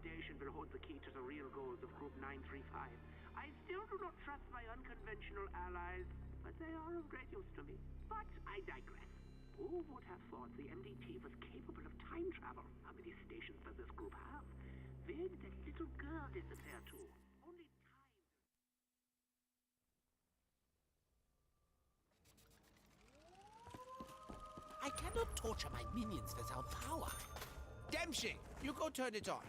station will hold the key to the real goals of Group 935. I still do not trust my unconventional allies, but they are of great use to me. But I digress. Who would have thought the MDT was capable of time travel? How many stations does this group have? Where did that little girl disappear to? Only time. I cannot torture my minions without power. Dempsey, you go turn it on.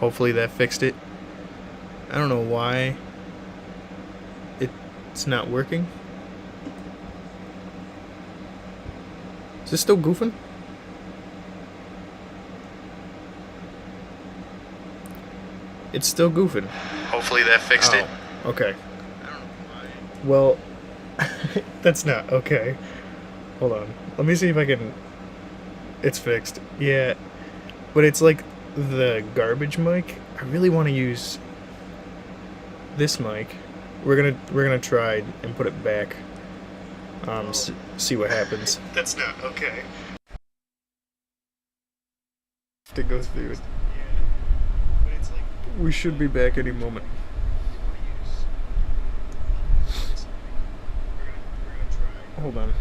Hopefully that fixed it. I don't know why it's not working. Is this still goofing? It's still goofing. Hopefully that fixed it. Okay. Well, that's not okay. Hold on. Let me see if I can... It's fixed. Yeah. But it's like the garbage mic. I really want to use this mic. We're gonna try and put it back. See what happens. That's not okay. To go through it. We should be back any moment. Hold on.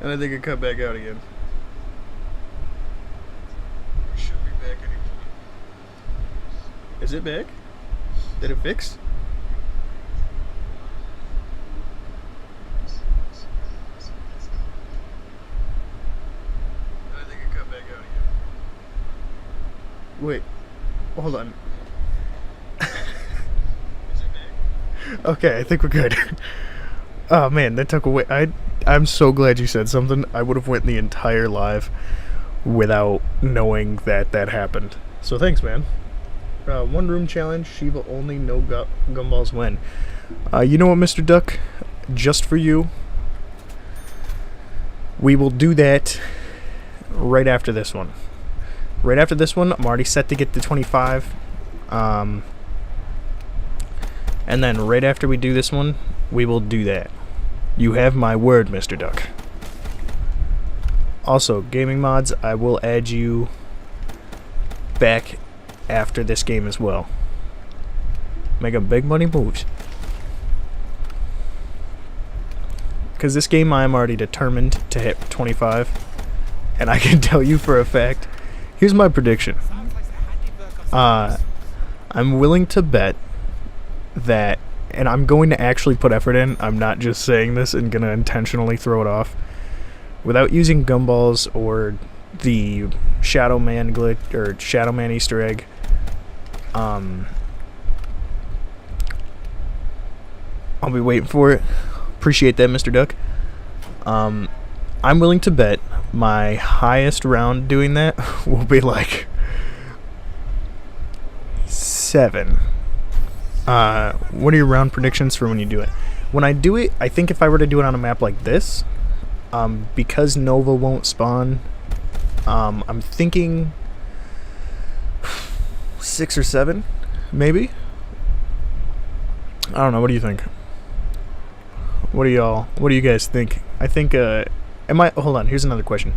And I think it cut back out again. We should be back any moment. Is it back? Did it fix? I think it cut back out again. Wait. Hold on. Okay, I think we're good. Oh man, that took away. I'm so glad you said something. I would have went the entire live without knowing that happened. So thanks, man. One room challenge, shieva only, no gumballs win. You know what, Mr. Duck? Just for you, we will do that right after this one. Right after this one, I'm already set to get to 25. And then right after we do this one, we will do that. You have my word, Mr. Duck. Also, gaming mods, I will add you back after this game as well. Making big money moves. Because this game I am already determined to hit 25. And I can tell you for a fact, here's my prediction. I'm willing to bet that, and I'm going to actually put effort in, I'm not just saying this and gonna intentionally throw it off, without using gumballs or the Shadow Man glitch or Shadow Man Easter egg. I'll be waiting for it. Appreciate that, Mr. Duck. I'm willing to bet my highest round doing that will be like 7. What are your round predictions for when you do it? When I do it, I think if I were to do it on a map like this, because Nova won't spawn, I'm thinking 6 or 7, maybe? I don't know, what do you think? What do you guys think? I think, hold on, here's another question.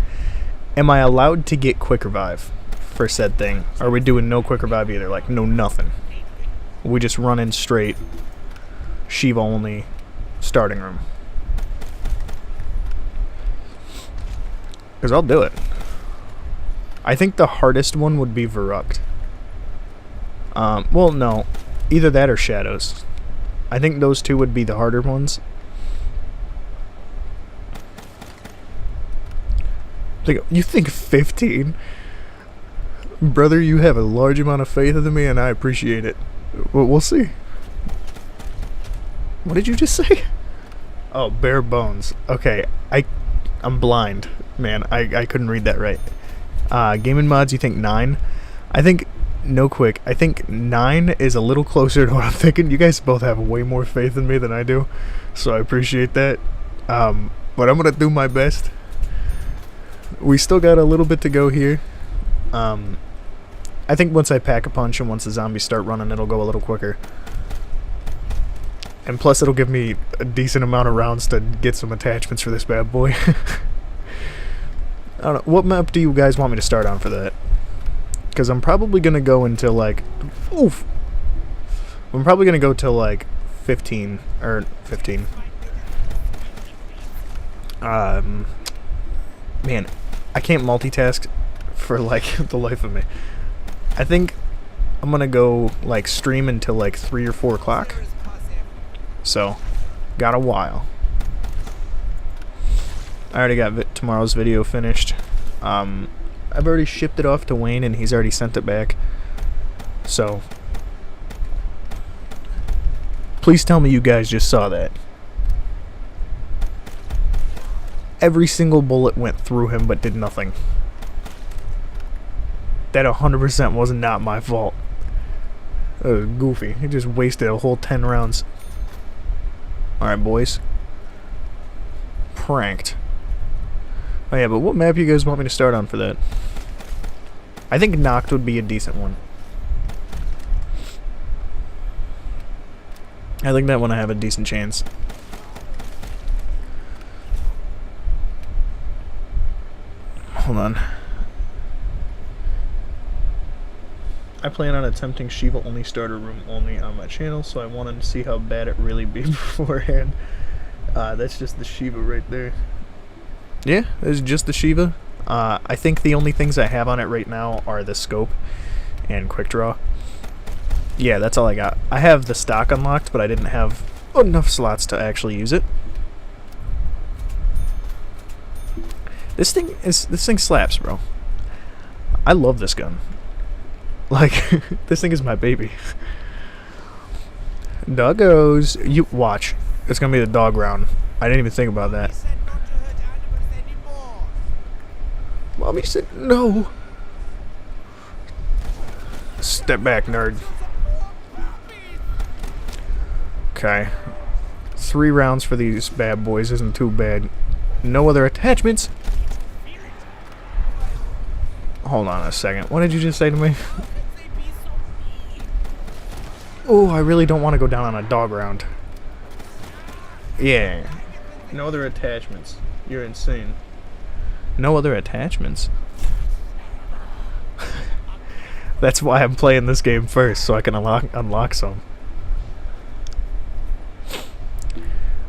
Am I allowed to get quick revive for said thing? Are we doing no quick revive either? Like, no nothing? We just run in straight shieva only starting room. Because I'll do it. I think the hardest one would be Verruct. Well, no. Either that or Shadows. I think those two would be the harder ones. You think 15? Brother, you have a large amount of faith in me, and I appreciate it. Well, we'll see. What did you just say? Oh, bare bones. Okay, I'm blind, man. I couldn't read that right. Gaming mods, you think 9? I think no quick. I think 9 is a little closer to what I'm thinking. You guys both have way more faith in me than I do, so I appreciate that. But I'm gonna do my best. We still got a little bit to go here. I think once I pack a punch and once the zombies start running, it'll go a little quicker. And plus, it'll give me a decent amount of rounds to get some attachments for this bad boy. I don't know. What map do you guys want me to start on for that? Because I'm probably going to go until like... Oof! I'm probably going to go till like 15. Or 15. Man, I can't multitask for like the life of me. I think I'm gonna go like stream until like 3 or 4 o'clock. So, got a while. I already got tomorrow's video finished. I've already shipped it off to Wayne, and he's already sent it back. So, please tell me you guys just saw that. Every single bullet went through him, but did nothing. That 100% was not my fault. That was goofy. He just wasted a whole 10 rounds. Alright, boys. Pranked. Oh yeah, but what map you guys want me to start on for that? I think Noct would be a decent one. I think that one I have a decent chance. Hold on. I plan on attempting Shieva only starter room only on my channel, so I wanted to see how bad it really be beforehand. That's just the Shieva right there. Yeah, it's just the Shieva. I think the only things I have on it right now are the scope and quick draw. Yeah, that's all I got. I have the stock unlocked, but I didn't have enough slots to actually use it. This thing slaps, bro. I love this gun. Like, this thing is my baby. Doggos. You watch. It's gonna be the dog round. I didn't even think about that. Mommy said no. Step back, nerd. Okay. 3 rounds for these bad boys isn't too bad. No other attachments. Hold on a second. What did you just say to me? Oh, I really don't want to go down on a dog round. Yeah. No other attachments. You're insane. No other attachments? That's why I'm playing this game first, so I can unlock some.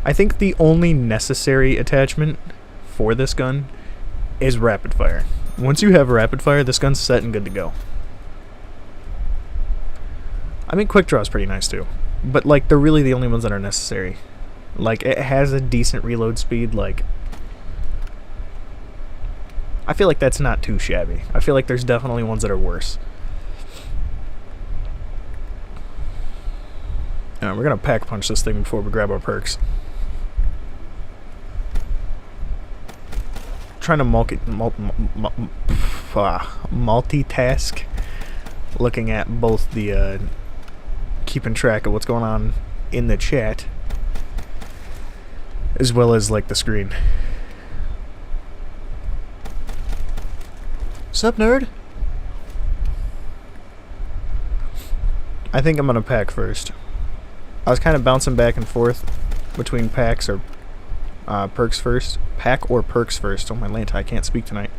I think the only necessary attachment for this gun is rapid fire. Once you have rapid fire, this gun's set and good to go. I mean, quick draw is pretty nice too, but like they're really the only ones that are necessary. Like, it has a decent reload speed. Like, I feel like that's not too shabby. I feel like there's definitely ones that are worse. We're gonna pack punch this thing before we grab our perks. Trying to multitask, looking at both the keeping track of what's going on in the chat as well as like the screen. Sup, nerd? I think I'm gonna pack first. I was kind of bouncing back and forth between packs or perks first. Pack or perks first. Oh my Lanta, I can't speak tonight.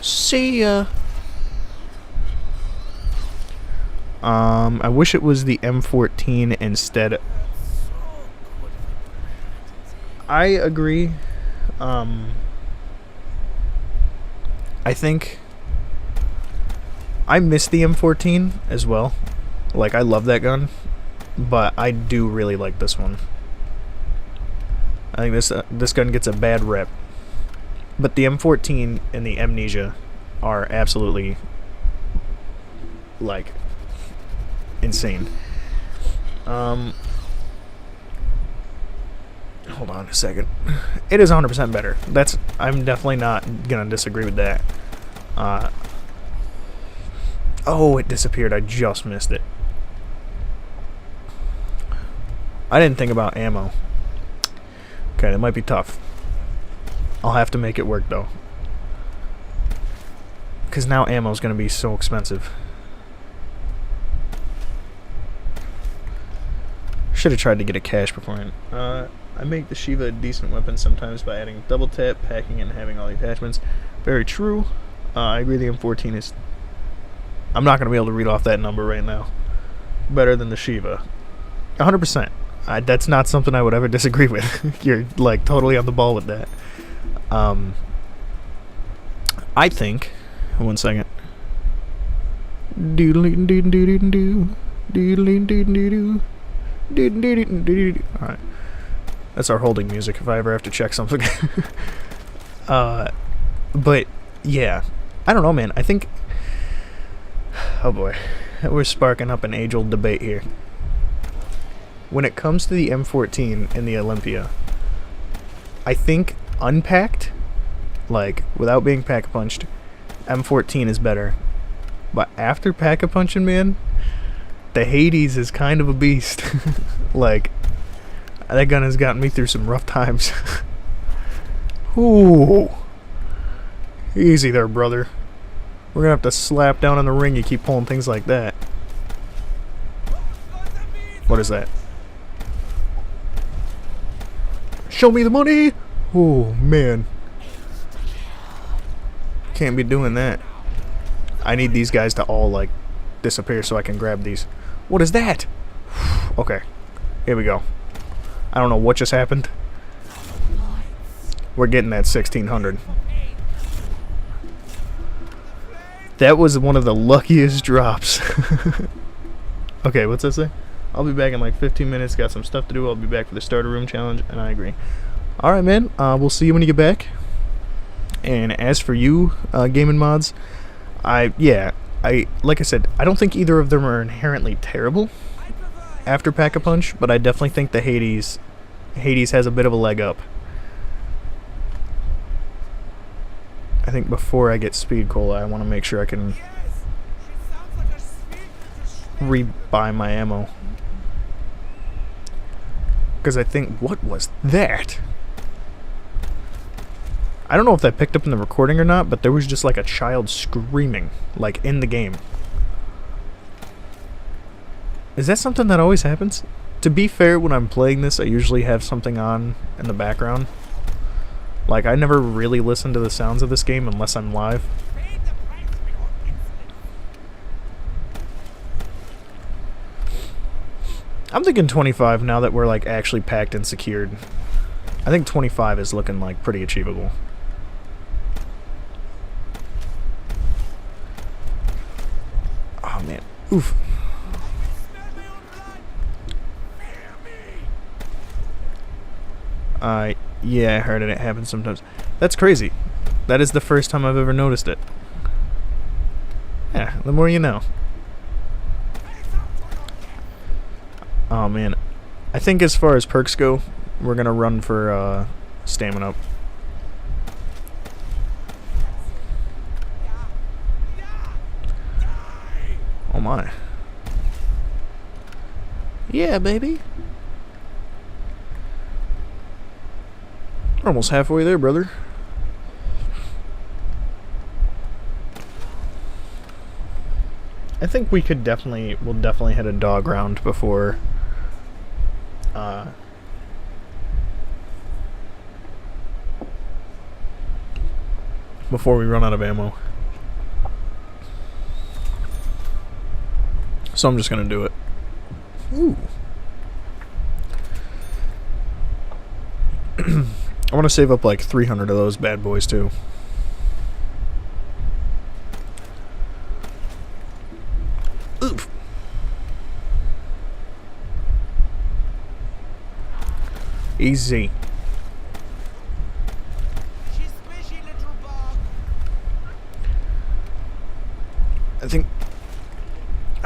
See ya. I wish it was the M14 instead. I agree. I think I miss the M14 as well. Like, I love that gun, but I do really like this one. I think this gun gets a bad rep, but the M14 and the Amnesia are absolutely, like, insane. Hold on a second. It is 100% better. I'm definitely not gonna disagree with that. Oh, it disappeared. I just missed it. I didn't think about ammo. Okay, that might be tough. I'll have to make it work though, because now ammo is going to be so expensive. Should have tried to get a cache beforehand. I make the Shieva a decent weapon sometimes by adding double tap, packing it, and having all the attachments. Very true. I agree the M14 is... I'm not going to be able to read off that number right now. Better than the Shieva. 100%. That's not something I would ever disagree with. You're, like, totally on the ball with that. I think... One second. Alright. That's our holding music if I ever have to check something. But, yeah. I don't know, man. I think... Oh, boy. We're sparking up an age-old debate here. When it comes to the M14 in the Olympia, I think unpacked, like, without being pack-a-punched, M14 is better. But after pack-a-punching, man, the Hades is kind of a beast. Like, that gun has gotten me through some rough times. Ooh. Easy there, brother. We're gonna have to slap down in the ring. You keep pulling things like that. What is that? Show me the money! Oh, man. Can't be doing that. I need these guys to all, like, disappear so I can grab these. What is that? Okay. Here we go. I don't know what just happened. We're getting that 1600. That was one of the luckiest drops. Okay, what's that say? I'll be back in like 15 minutes. Got some stuff to do. I'll be back for the starter room challenge, and I agree. Alright, man. We'll see you when you get back. And as for you, gaming mods, like I said, I don't think either of them are inherently terrible after Pack-a-Punch, but I definitely think the Hades has a bit of a leg up. I think before I get Speed Cola, I want to make sure I can re-buy my ammo. Because I think, what was that? I don't know if that picked up in the recording or not, but there was just like a child screaming, like in the game. Is that something that always happens? To be fair, when I'm playing this, I usually have something on in the background. Like, I never really listen to the sounds of this game unless I'm live. I'm thinking 25 now that we're, like, actually packed and secured. I think 25 is looking, like, pretty achievable. Oh, man. Oof. Yeah, I heard it happens sometimes. That's crazy. That is the first time I've ever noticed it. Yeah, the more you know. Oh, man. I think as far as perks go, we're gonna run for, stamina up. Oh, my. Yeah, baby. We're almost halfway there, brother. I think we'll definitely hit a dog round before, before we run out of ammo. So I'm just gonna do it. Ooh. I want to save up like 300 of those bad boys too. Oof. Easy. I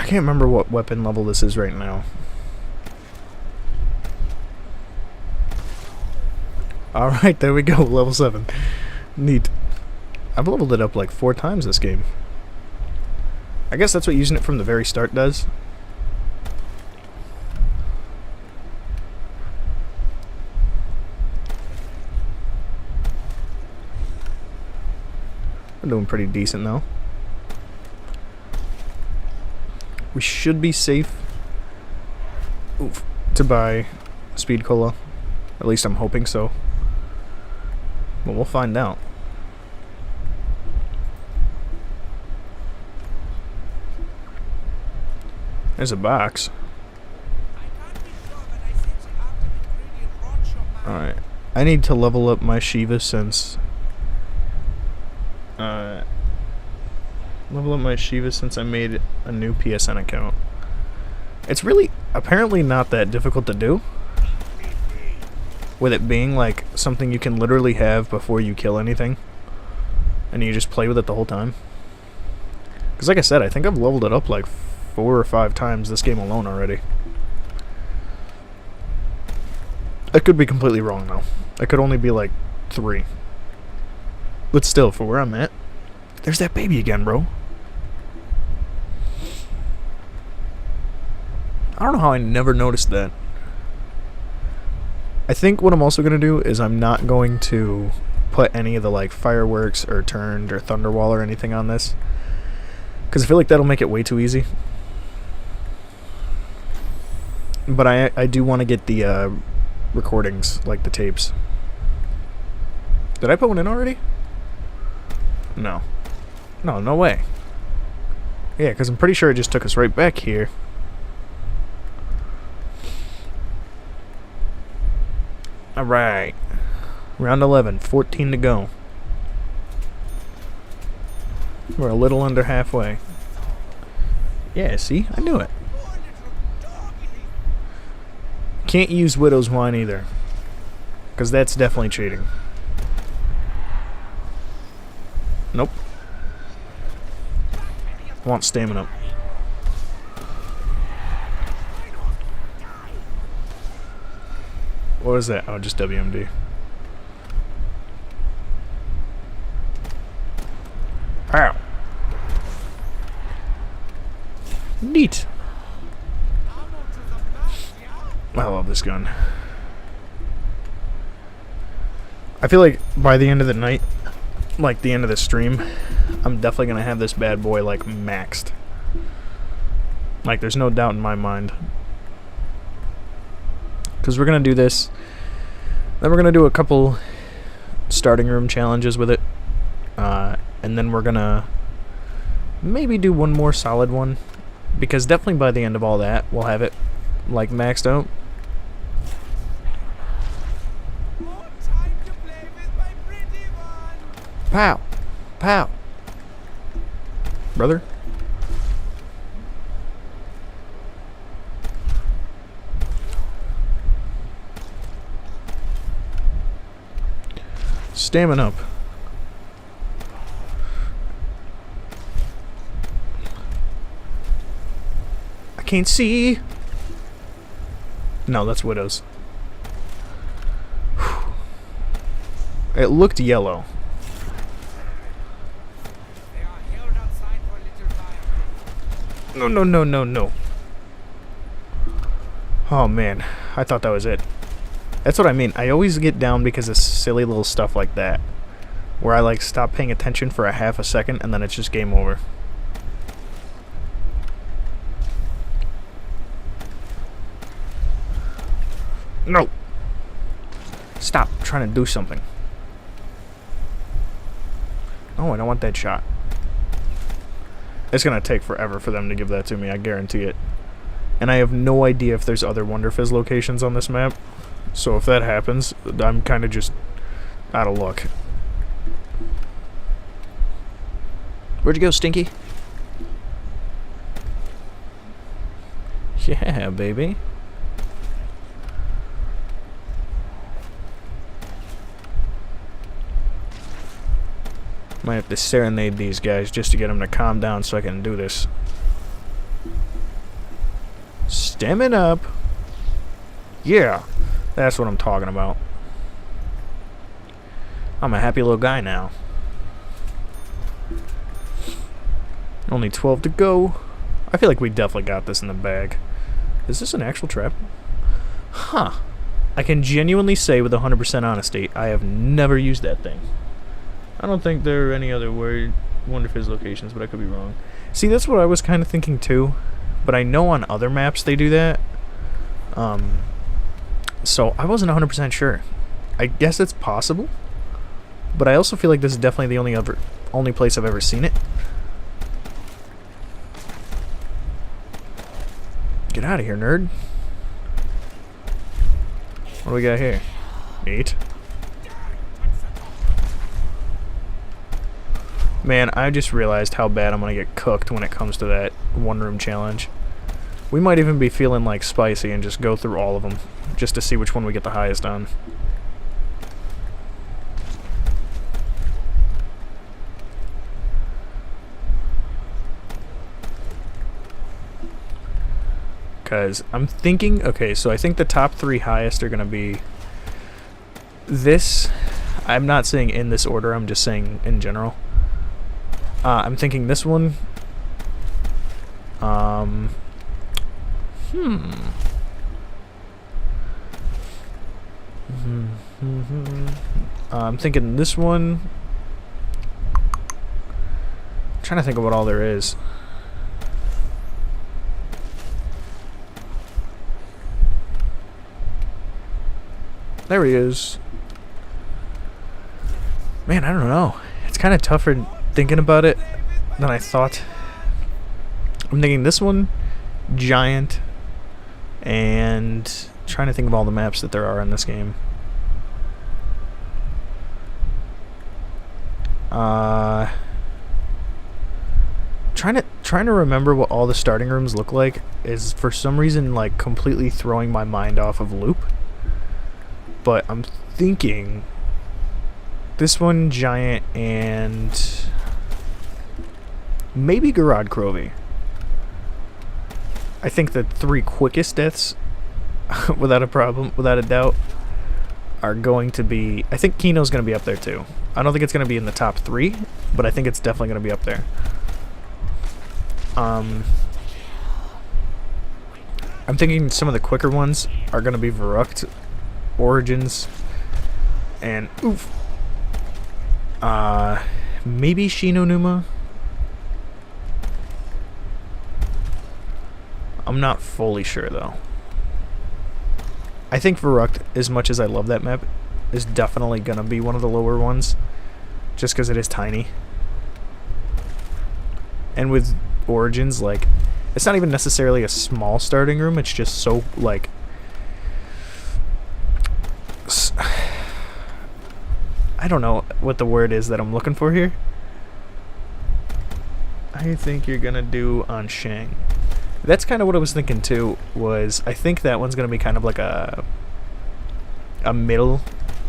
can't remember what weapon level this is right now. Alright, there we go, level 7. Neat. I've leveled it up like 4 times this game. I guess that's what using it from the very start does. I'm doing pretty decent though. We should be safe to buy Speed Cola. At least I'm hoping so. But we'll find out. There's a box. Alright. I need to level up my shieva since... I made a new PSN account. It's really, apparently not that difficult to do. with it being like something you can literally have before you kill anything, and you just play with it the whole time. Because like I said, I think I've leveled it up like 4 or 5 times this game alone already. I could be completely wrong though. I could only be like 3. But still, for where I'm at, there's that baby again, bro. I don't know how I never noticed that. I think what I'm also going to do is I'm not going to put any of the like fireworks or turned or thunderwall or anything on this, because I feel like that'll make it way too easy. But I do want to get the recordings, like the tapes. Did I put one in already? No. No way. Yeah, because I'm pretty sure it just took us right back here. Alright. Round 11, 14 to go. We're a little under halfway. Yeah, see? I knew it. Can't use Widow's Wine either, because that's definitely cheating. Nope. Want stamina. What was that? Oh, just WMD. Ow. Neat. I love this gun. I feel like by the end of the night, like the end of the stream, I'm definitely going to have this bad boy like maxed. Like there's no doubt in my mind. Because we're going to do this. Then we're going to do a couple starting room challenges with it. And then we're going to maybe do one more solid one. Because definitely by the end of all that, we'll have it like maxed out. Pow! Pow! Brother? Stamina up. I can't see. No, that's Widow's. It looked yellow. No. Oh man, I thought that was it. That's what I mean. I always get down because of silly little stuff like that, where I like stop paying attention for a half a second and then it's just game over. No! Stop trying to do something. Oh, I don't want that shot. It's gonna take forever for them to give that to me, I guarantee it. And I have no idea if there's other Wonder Fizz locations on this map. So if that happens, I'm kind of just out of luck. Where'd you go, Stinky? Yeah, baby. Might have to serenade these guys just to get them to calm down so I can do this. Stamina up. Yeah, that's what I'm talking about. I'm a happy little guy now. Only 12 to go. I feel like we definitely got this in the bag. Is this an actual trap? Huh. I can genuinely say with 100% honesty, I have never used that thing. I don't think there are any other Wonder Fizz locations, but I could be wrong. See, that's what I was kind of thinking too, but I know on other maps they do that. So I wasn't 100% sure. I guess it's possible, but I also feel like this is definitely the only place I've ever seen it. Get out of here, nerd. What do we got here? 8. Man, I just realized how bad I'm going to get cooked when it comes to that one-room challenge. We might even be feeling like spicy and just go through all of them, just to see which one we get the highest on. Because I'm thinking, okay, so I think the top 3 highest are going to be this. I'm not saying in this order, I'm just saying in general. I'm thinking this one. I'm thinking this one. I'm trying to think of what all there is. There he is. Man, I don't know. It's kind of tougher thinking about it than I thought. I'm thinking this one, giant, and trying to think of all the maps that there are in this game. Trying to remember what all the starting rooms look like is for some reason like completely throwing my mind off of loop. But I'm thinking this one, giant, and maybe Garad Crovy. I think the 3 quickest deaths, without a doubt, are going to be... I think Kino's going to be up there too. I don't think it's going to be in the top 3, but I think it's definitely going to be up there. I'm thinking some of the quicker ones are going to be Verrucht, Origins, and oof. Maybe Shinonuma. I'm not fully sure though. I think Verrucht, as much as I love that map, is definitely gonna be one of the lower ones, just because it is tiny. And with Origins, like, it's not even necessarily a small starting room, it's just so, like, I don't know what the word is that I'm looking for here. I think you're gonna do on Shang. That's kind of what I was thinking too, was I think that one's gonna be kind of like a middle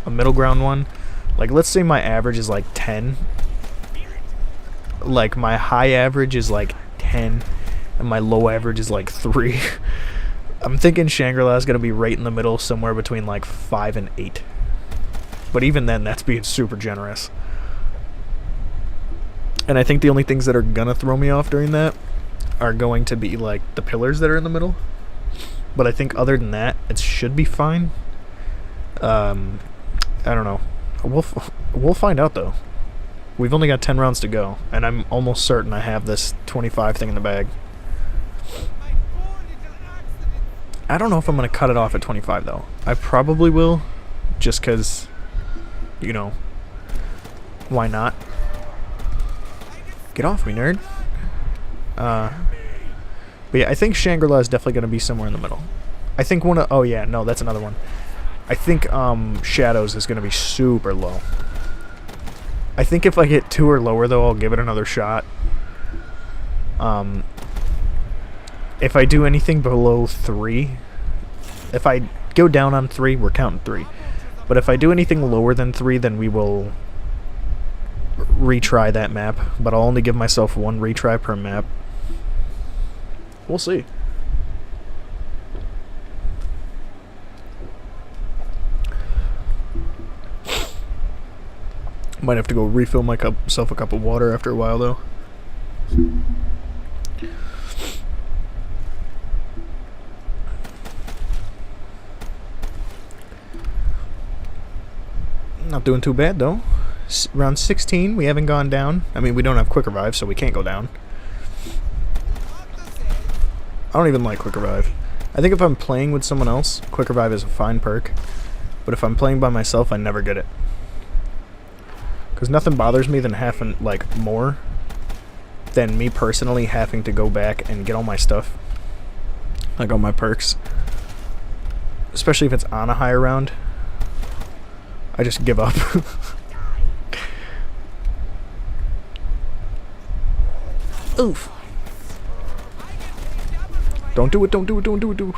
ground one. Like, let's say my average is like 10. Like, my high average is like 10, and my low average is like 3. I'm thinking Shangri-La is gonna be right in the middle, somewhere between like 5 and 8. But even then, that's being super generous. And I think the only things that are gonna throw me off during that are going to be like the pillars that are in the middle. But I think other than that, it should be fine. I don't know. We'll find out though. We've only got 10 rounds to go, and I'm almost certain I have this 25 thing in the bag. I don't know if I'm gonna cut it off at 25 though. I probably will, just because, you know, why not? Get off me, nerd. But yeah, I think Shangri-La is definitely going to be somewhere in the middle. I think one of... Oh yeah, no, that's another one. I think Shadows is going to be super low. I think if I get 2 or lower, though, I'll give it another shot. If I do anything below 3... If I go down on 3, we're counting 3. But if I do anything lower than 3, then we will retry that map. But I'll only give myself 1 retry per map. We'll see. Might have to go refill myself a cup of water after a while, though. Not doing too bad, though. Round 16, we haven't gone down. I mean, we don't have Quick Revive, so we can't go down. I don't even like Quick Revive. I think if I'm playing with someone else, Quick Revive is a fine perk. But if I'm playing by myself, I never get it. Because nothing bothers me than having, like, more than me personally having to go back and get all my stuff. Like, all my perks. Especially if it's on a higher round. I just give up. Oof. Don't do it, don't do it, don't do it, do it.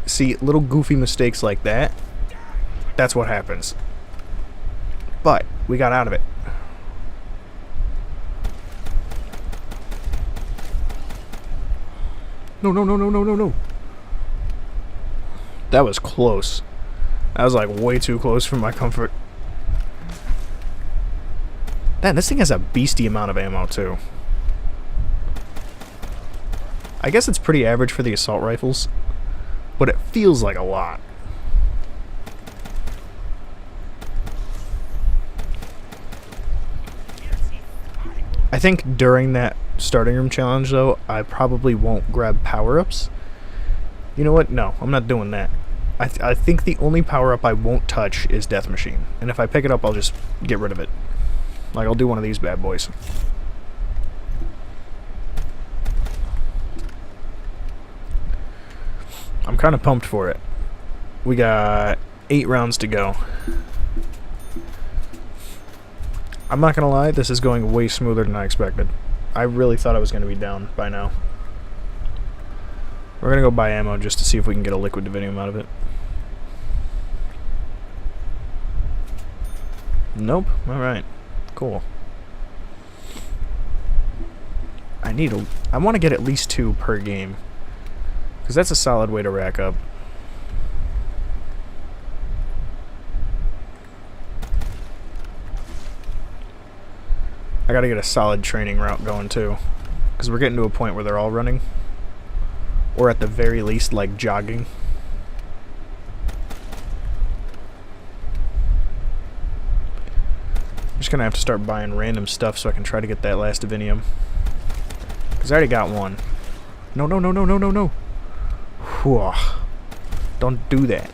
See, little goofy mistakes like that, that's what happens. But we got out of it. No, no, no, no, no, no, no. That was close. That was like way too close for my comfort. Man, this thing has a beastie amount of ammo too. I guess it's pretty average for the assault rifles, but it feels like a lot. I think during that starting room challenge, though, I probably won't grab power-ups. You know what? No, I'm not doing that. I think the only power-up I won't touch is Death Machine. And if I pick it up, I'll just get rid of it. Like, I'll do one of these bad boys. I'm kind of pumped for it. We got 8 rounds to go. I'm not gonna lie, this is going way smoother than I expected. I really thought I was gonna be down by now. We're gonna go buy ammo just to see if we can get a liquid divinium out of it. Nope. Alright. Cool. I want to get at least 2 per game, because that's a solid way to rack up. I gotta get a solid training route going too, because we're getting to a point where they're all running, or at the very least like jogging. I'm just gonna have to start buying random stuff so I can try to get that last divinium, because I already got one. No, no, no, no, no, no, no. Whew. Don't do that.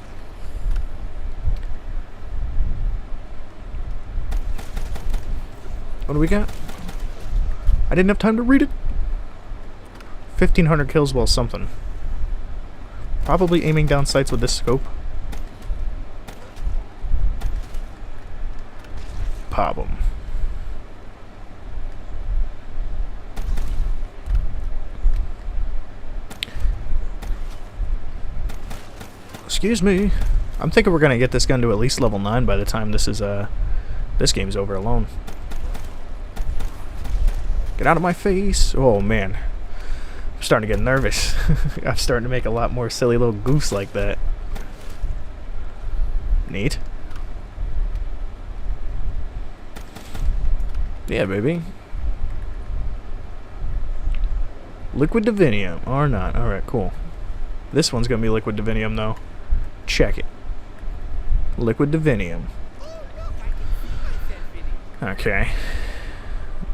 What do we got? I didn't have time to read it. 1,500 kills while something. Probably aiming down sights with this scope. Pop 'em. Excuse me. I'm thinking we're gonna get this gun to at least level 9 by the time this game's over alone. Get out of my face. Oh man. I'm starting to get nervous. I'm starting to make a lot more silly little goofs like that. Neat. Yeah, baby. Liquid divinium or not. Alright, cool. This one's gonna be liquid divinium though. Check it. Liquid divinium. Okay.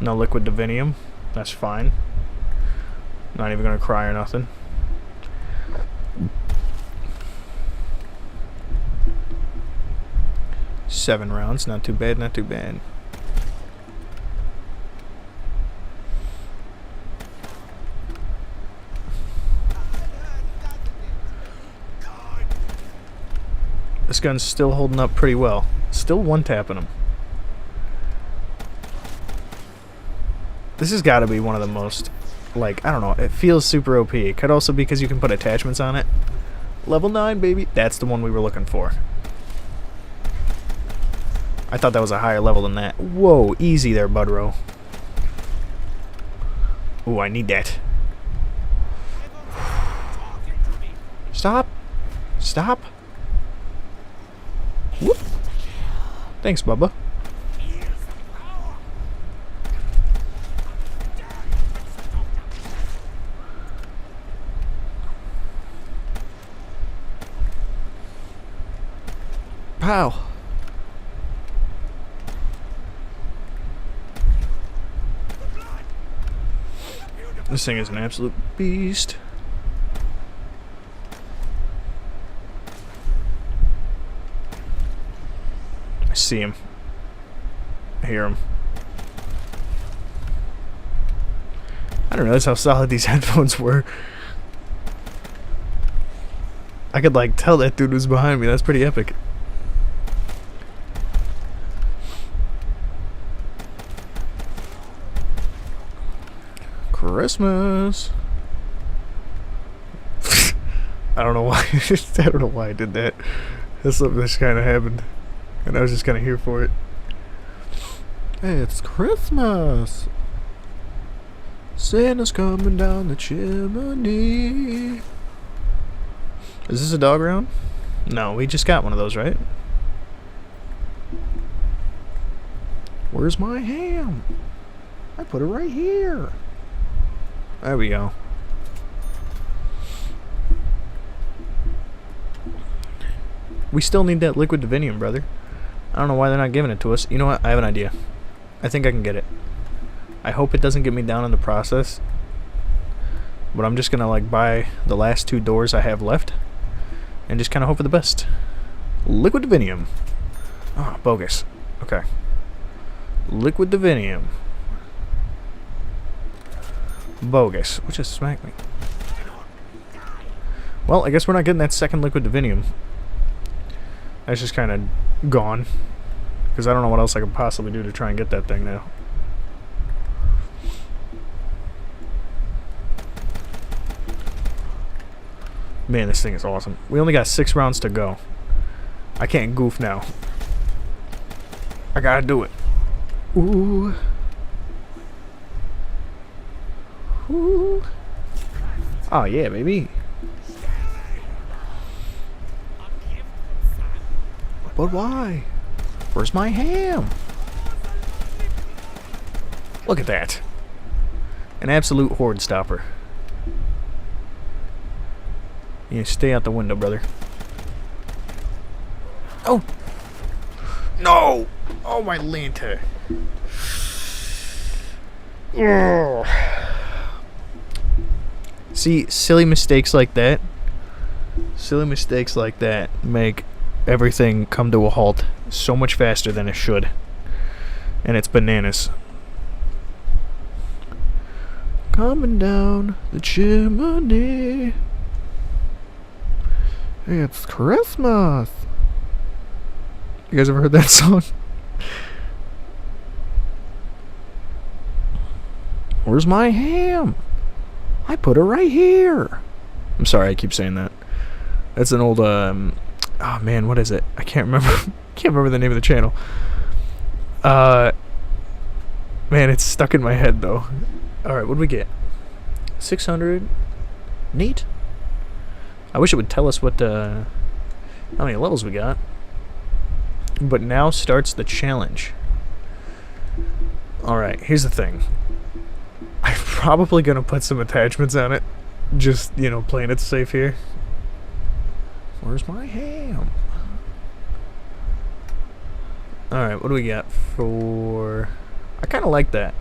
No liquid divinium. That's fine. Not even gonna cry or nothing. Seven rounds. Not too bad, not too bad. This gun's still holding up pretty well. Still one-tapping him. This has got to be one of the most, like, I don't know, it feels super OP. It could also be because you can put attachments on it. Level 9, baby. That's the one we were looking for. I thought that was a higher level than that. Whoa, easy there, Budro. Ooh, I need that. Stop. Stop. Whoop. Thanks, Bubba. Pow. This thing is an absolute beast. I see him. I hear him. I don't realize how solid these headphones were. I could like tell that dude was behind me. That's pretty epic. Christmas. I don't know why. I don't know why I did that. That's something that just kind of happened, and I was just kind of here for it. Hey, it's Christmas. Santa's coming down the chimney. Is this a dog round? No, we just got one of those, right? Where's my ham? I put it right here. There we go. We still need that liquid divinium, brother. I don't know why they're not giving it to us. You know what? I have an idea. I think I can get it. I hope it doesn't get me down in the process. But I'm just gonna like buy the last 2 doors I have left and just kind of hope for the best. Liquid divinium. Oh, bogus. Okay. Liquid divinium. Bogus. Which just smacked me. Well, I guess we're not getting that second liquid divinium. That's just kind of gone. Because I don't know what else I could possibly do to try and get that thing now. Man, this thing is awesome. We only got 6 rounds to go. I can't goof now. I gotta do it. Ooh. Ooh. Oh, yeah, baby. But why? Where's my ham? Look at that. An absolute horde stopper. You stay out the window, brother. Oh! No! Oh, my lantern. Ugh. See, silly mistakes like that. Silly mistakes like that make everything come to a halt so much faster than it should. And it's bananas. Coming down the chimney. It's Christmas. You guys ever heard that song? Where's my ham? I put it right here. I'm sorry, I keep saying that. That's an old oh man, what is it? I can't remember. Can't remember the name of the channel. Man, it's stuck in my head though. All right, what do we get? 600. Neat. I wish it would tell us what how many levels we got. But now starts the challenge. All right, here's the thing. I'm probably gonna put some attachments on it. Just, you know, playing it safe here. Where's my ham? Alright, what do we got for... I kind of like that.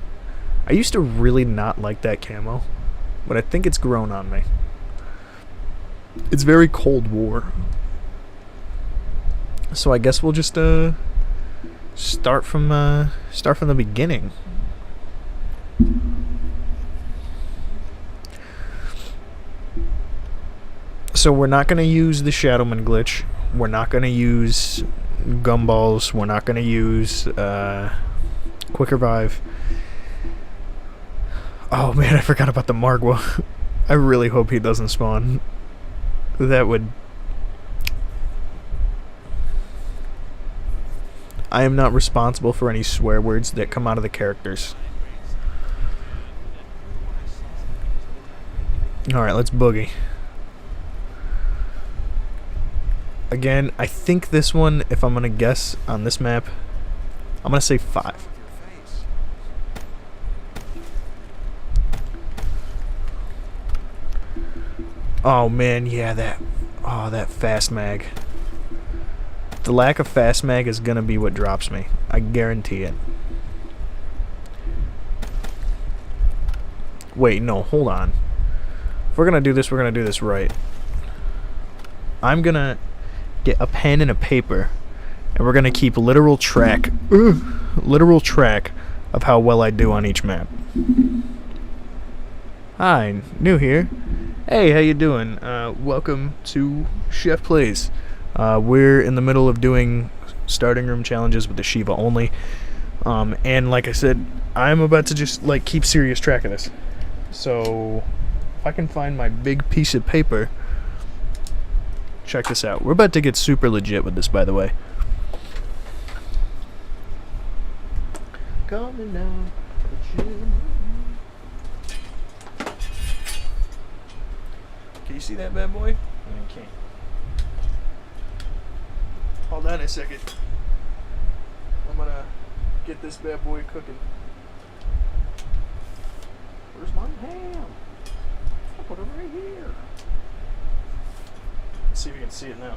I used to really not like that camo, but I think it's grown on me. It's very Cold War. So I guess we'll just start from the beginning. So we're not going to use the Shadowman glitch. We're not going to use gumballs. We're not going to use Quick Revive. Oh man, I forgot about the Margwa. I really hope he doesn't spawn. That would... I am not responsible for any swear words that come out of the characters. Alright, let's boogie. Again, I think this one, if I'm gonna guess on this map, I'm gonna say 5. Oh man, yeah, that fast mag. The lack of fast mag is gonna be what drops me. I guarantee it. Wait, no, hold on. If we're gonna do this, we're gonna do this right. I'm gonna get a pen and a paper, and we're gonna keep literal track of how well I do on each map. Hi, new here. Hey, how you doing? Welcome to Chef Plays. We're in the middle of doing starting room challenges with the shieva only. And like I said, I'm about to just like keep serious track of this. So if I can find my big piece of paper, check this out. We're about to get super legit with this, by the way. Coming down. see that bad boy? No, you can't. Hold on a second. I'm gonna get this bad boy cooking. Where's my ham? I'll put it right here. Let's see if you can see it now.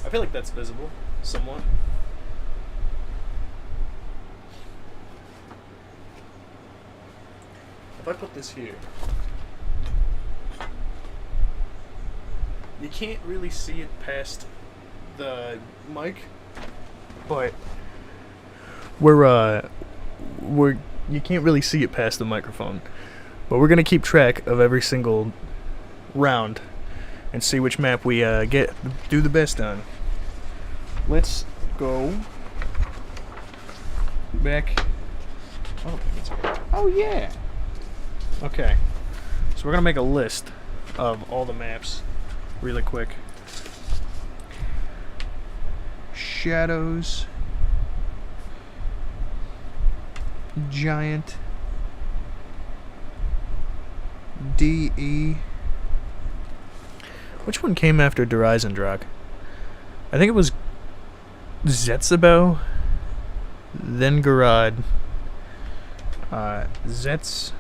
I feel like that's visible, somewhat. If I put this here, you can't really see it past the mic, but you can't really see it past the microphone. But we're gonna keep track of every single round and see which map we do the best on. Let's go back. Oh yeah. Okay. So we're gonna make a list of all the maps really quick. Shadows. Giant. DE. Which one came after Dreisendrach? I think it was Zetzebel, then Garad, Zetz,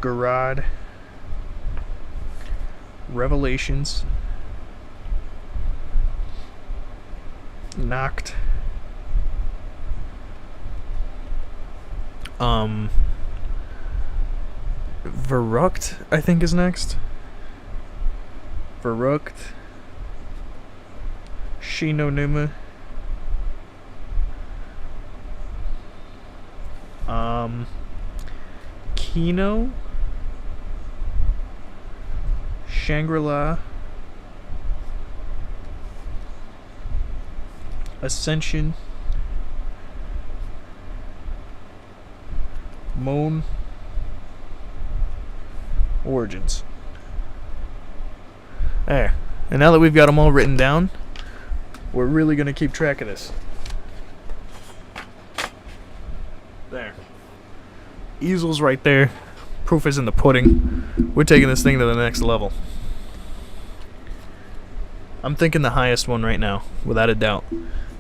Garad, Revelations, Nacht, Verrucht, I think is next. Verrucht, Shinonuma, Kino, Shangri-La, Ascension, Moan, Origins. There. And now that we've got them all written down, we're really going to keep track of this. There. Easel's right there. Proof is in the pudding. We're taking this thing to the next level. I'm thinking the highest one right now, without a doubt.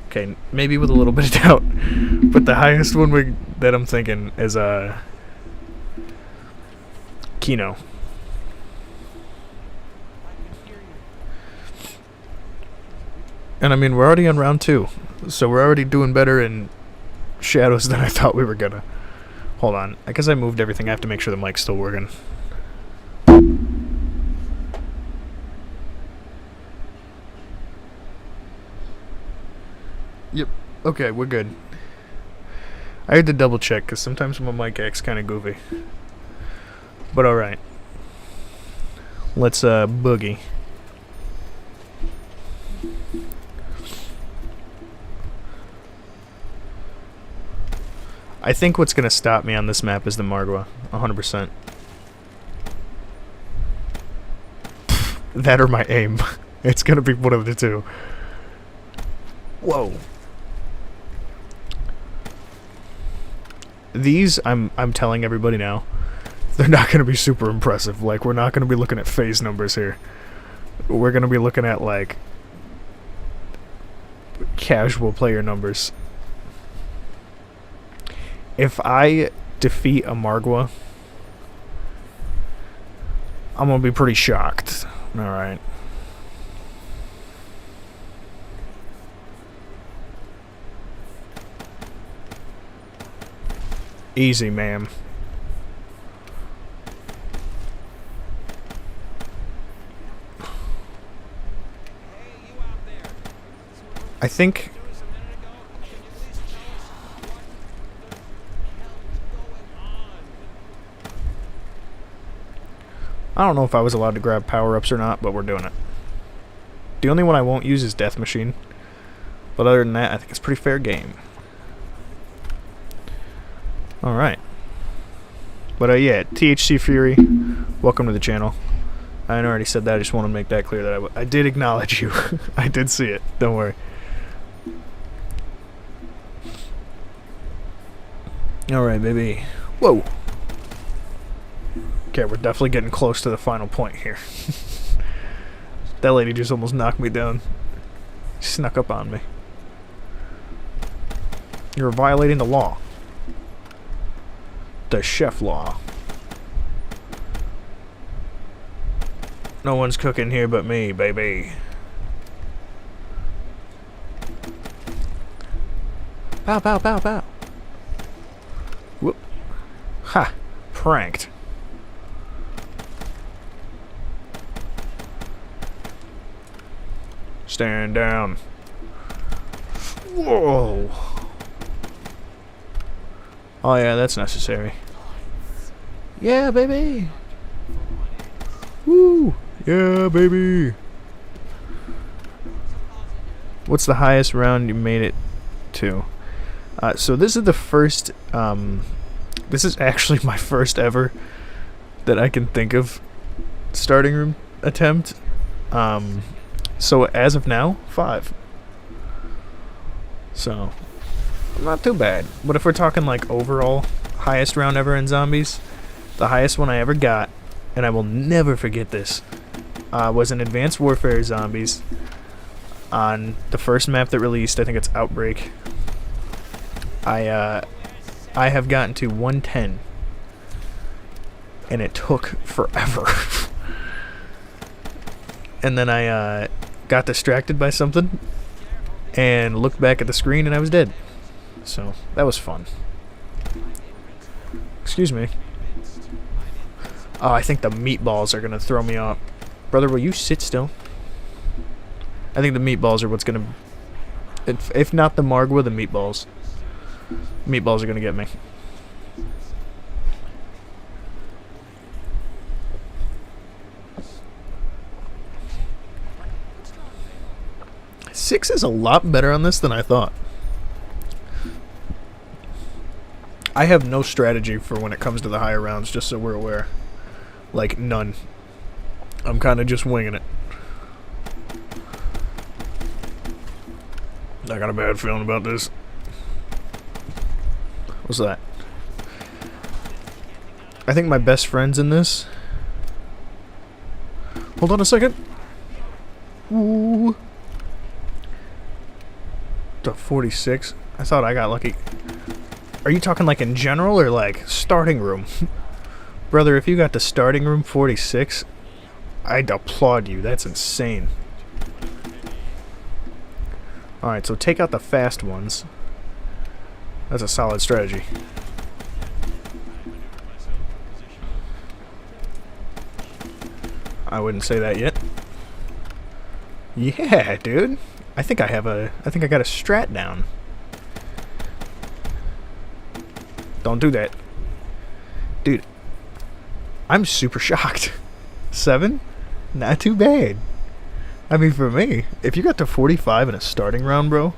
Okay, maybe with a little bit of doubt. But the highest one that I'm thinking is Kino. And I mean, we're already on round 2, so we're already doing better in shadows than I thought we were gonna. Hold on, I guess I moved everything. I have to make sure the mic's still working. Yep, okay, we're good. I had to double check, because sometimes my mic acts kind of goofy. But alright. Let's boogie. I think what's going to stop me on this map is the Margwa, 100%. That or my aim. It's going to be one of the two. Whoa. These, I'm telling everybody now, they're not going to be super impressive. Like, we're not going to be looking at phase numbers here. We're going to be looking at, like, casual player numbers. If I defeat a Margwa, I'm gonna be pretty shocked. Alright. Easy, ma'am. I think... I don't know if I was allowed to grab power-ups or not, but we're doing it. The only one I won't use is Death Machine. But other than that, I think it's pretty fair game. Alright. But yeah, THC Fury, welcome to the channel. I already said that, I just want to make that clear that I did acknowledge you. I did see it, don't worry. Alright, baby. Whoa! Okay, we're definitely getting close to the final point here. That lady just almost knocked me down. Snuck up on me. You're violating the law. The chef law. No one's cooking here but me, baby. Pow, pow, pow, pow. Whoop. Ha. Pranked. Stand down. Whoa. Oh yeah, that's necessary. Yeah, baby. Woo. Yeah, baby. What's the highest round you made it to? So this is the first, this is actually my first ever that I can think of starting room attempt. So as of now, 5. So, not too bad. But if we're talking like overall highest round ever in zombies, the highest one I ever got, and I will never forget this, was in Advanced Warfare Zombies on the first map that released. I think it's Outbreak. I have gotten to 110, and it took forever. And then I got distracted by something and looked back at the screen and I was dead. So that was fun. Excuse me. Oh, I think the meatballs are gonna throw me off. Brother, will you sit still? I think the meatballs are what's gonna... If not the Margwa, the meatballs. Meatballs are gonna get me. Six is a lot better on this than I thought. I have no strategy for when it comes to the higher rounds, just so we're aware. Like, none. I'm kind of just winging it. I got a bad feeling about this. What's that? I think my best friend's in this. Hold on a second. Ooh. To 46. I thought I got lucky. Are you talking like in general or like starting room? Brother, if you got the starting room 46, I'd applaud you. That's insane. Alright, so take out the fast ones. That's a solid strategy. I wouldn't say that yet. Yeah, dude. I think I got a strat down. Don't do that. Dude, I'm super shocked. 7? Not too bad. I mean, for me, if you got to 45 in a starting round, bro,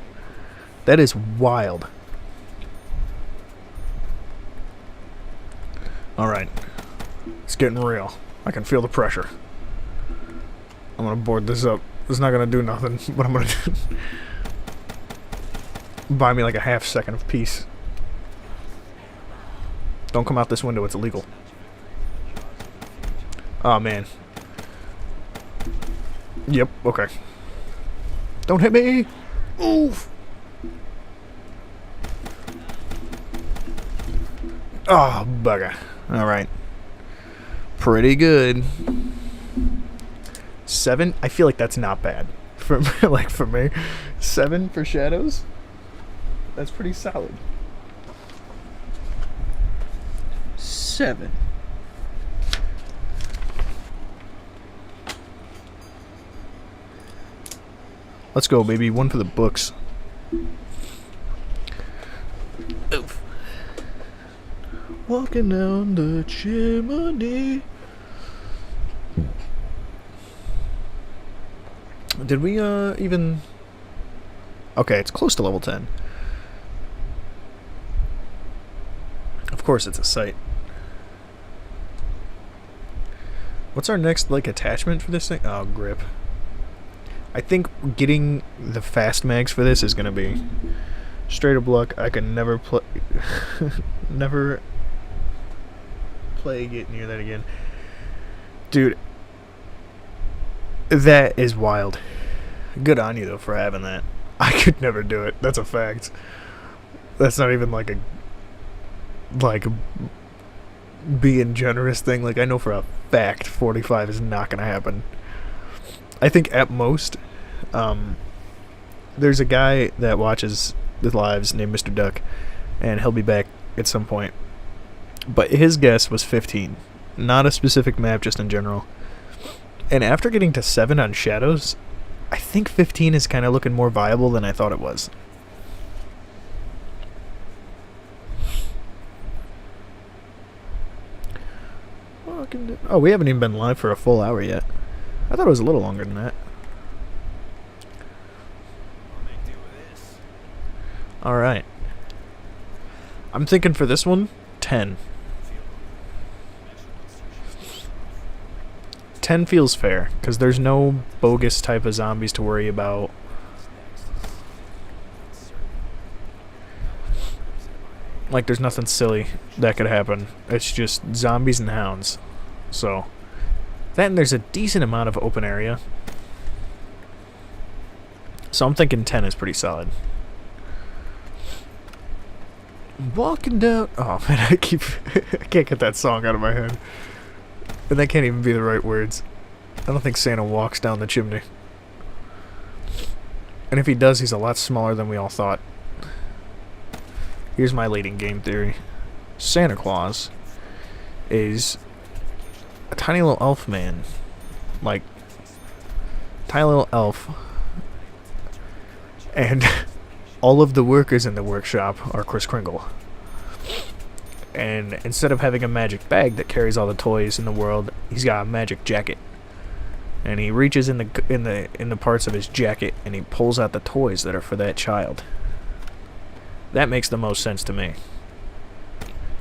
that is wild. Alright. It's getting real. I can feel the pressure. I'm gonna board this up. It's not gonna do nothing, but I'm gonna do... Buy me like a half second of peace. Don't come out this window, it's illegal. Oh man. Yep, okay. Don't hit me! Oof! Oh, bugger. Alright. Pretty good. 7? I feel like that's not bad. For me. 7 for shadows? That's pretty solid. 7. Let's go, baby. One for the books. Oof. Walking down the chimney. Did we even... Okay, it's close to level 10. Of course it's a site. What's our next, like, attachment for this thing? Oh, grip. I think getting the fast mags for this is gonna be straight up luck. I can never play... never play get near that again. Dude, that is wild. Good on you, though, for having that. I could never do it. That's a fact. That's not even like a being generous thing. Like, I know for a fact 45 is not going to happen. I think at most, there's a guy that watches the lives named Mr. Duck, and he'll be back at some point. But his guess was 15. Not a specific map, just in general. And after getting to 7 on Shadows, I think 15 is kind of looking more viable than I thought it was. Oh, we haven't even been live for a full hour yet. I thought it was a little longer than that. Alright. I'm thinking for this one, 10. 10 feels fair, because there's no bogus type of zombies to worry about. Like, there's nothing silly that could happen. It's just zombies and hounds. So, that, and there's a decent amount of open area. So I'm thinking 10 is pretty solid. Walking down... Oh, man, I can't get that song out of my head. And that can't even be the right words. I don't think Santa walks down the chimney. And if he does, he's a lot smaller than we all thought. Here's my leading game theory. Santa Claus is a tiny little elf man. Like, tiny little elf. And all of the workers in the workshop are Kris Kringle. And instead of having a magic bag that carries all the toys in the world, he's got a magic jacket. And he reaches in the parts of his jacket and he pulls out the toys that are for that child. That makes the most sense to me.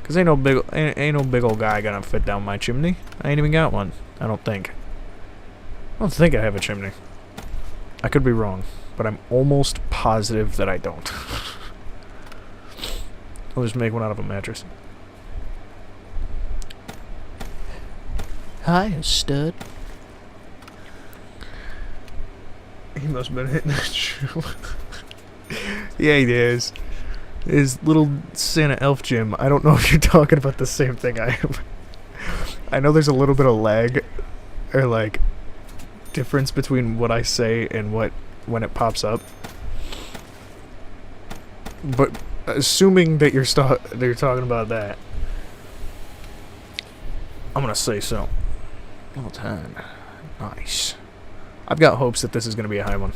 Cause ain't no big old guy gonna fit down my chimney. I ain't even got one. I don't think I have a chimney. I could be wrong, but I'm almost positive that I don't. I'll just make one out of a mattress. Hi, stud. He must have been hitting that shoe. Yeah, he is. His little Santa elf gym. I don't know if you're talking about the same thing I am. I know there's a little bit of lag, or like difference between what I say and when it pops up. But assuming that you're talking about that, I'm gonna say so. Level 10. Nice. I've got hopes that this is gonna be a high one.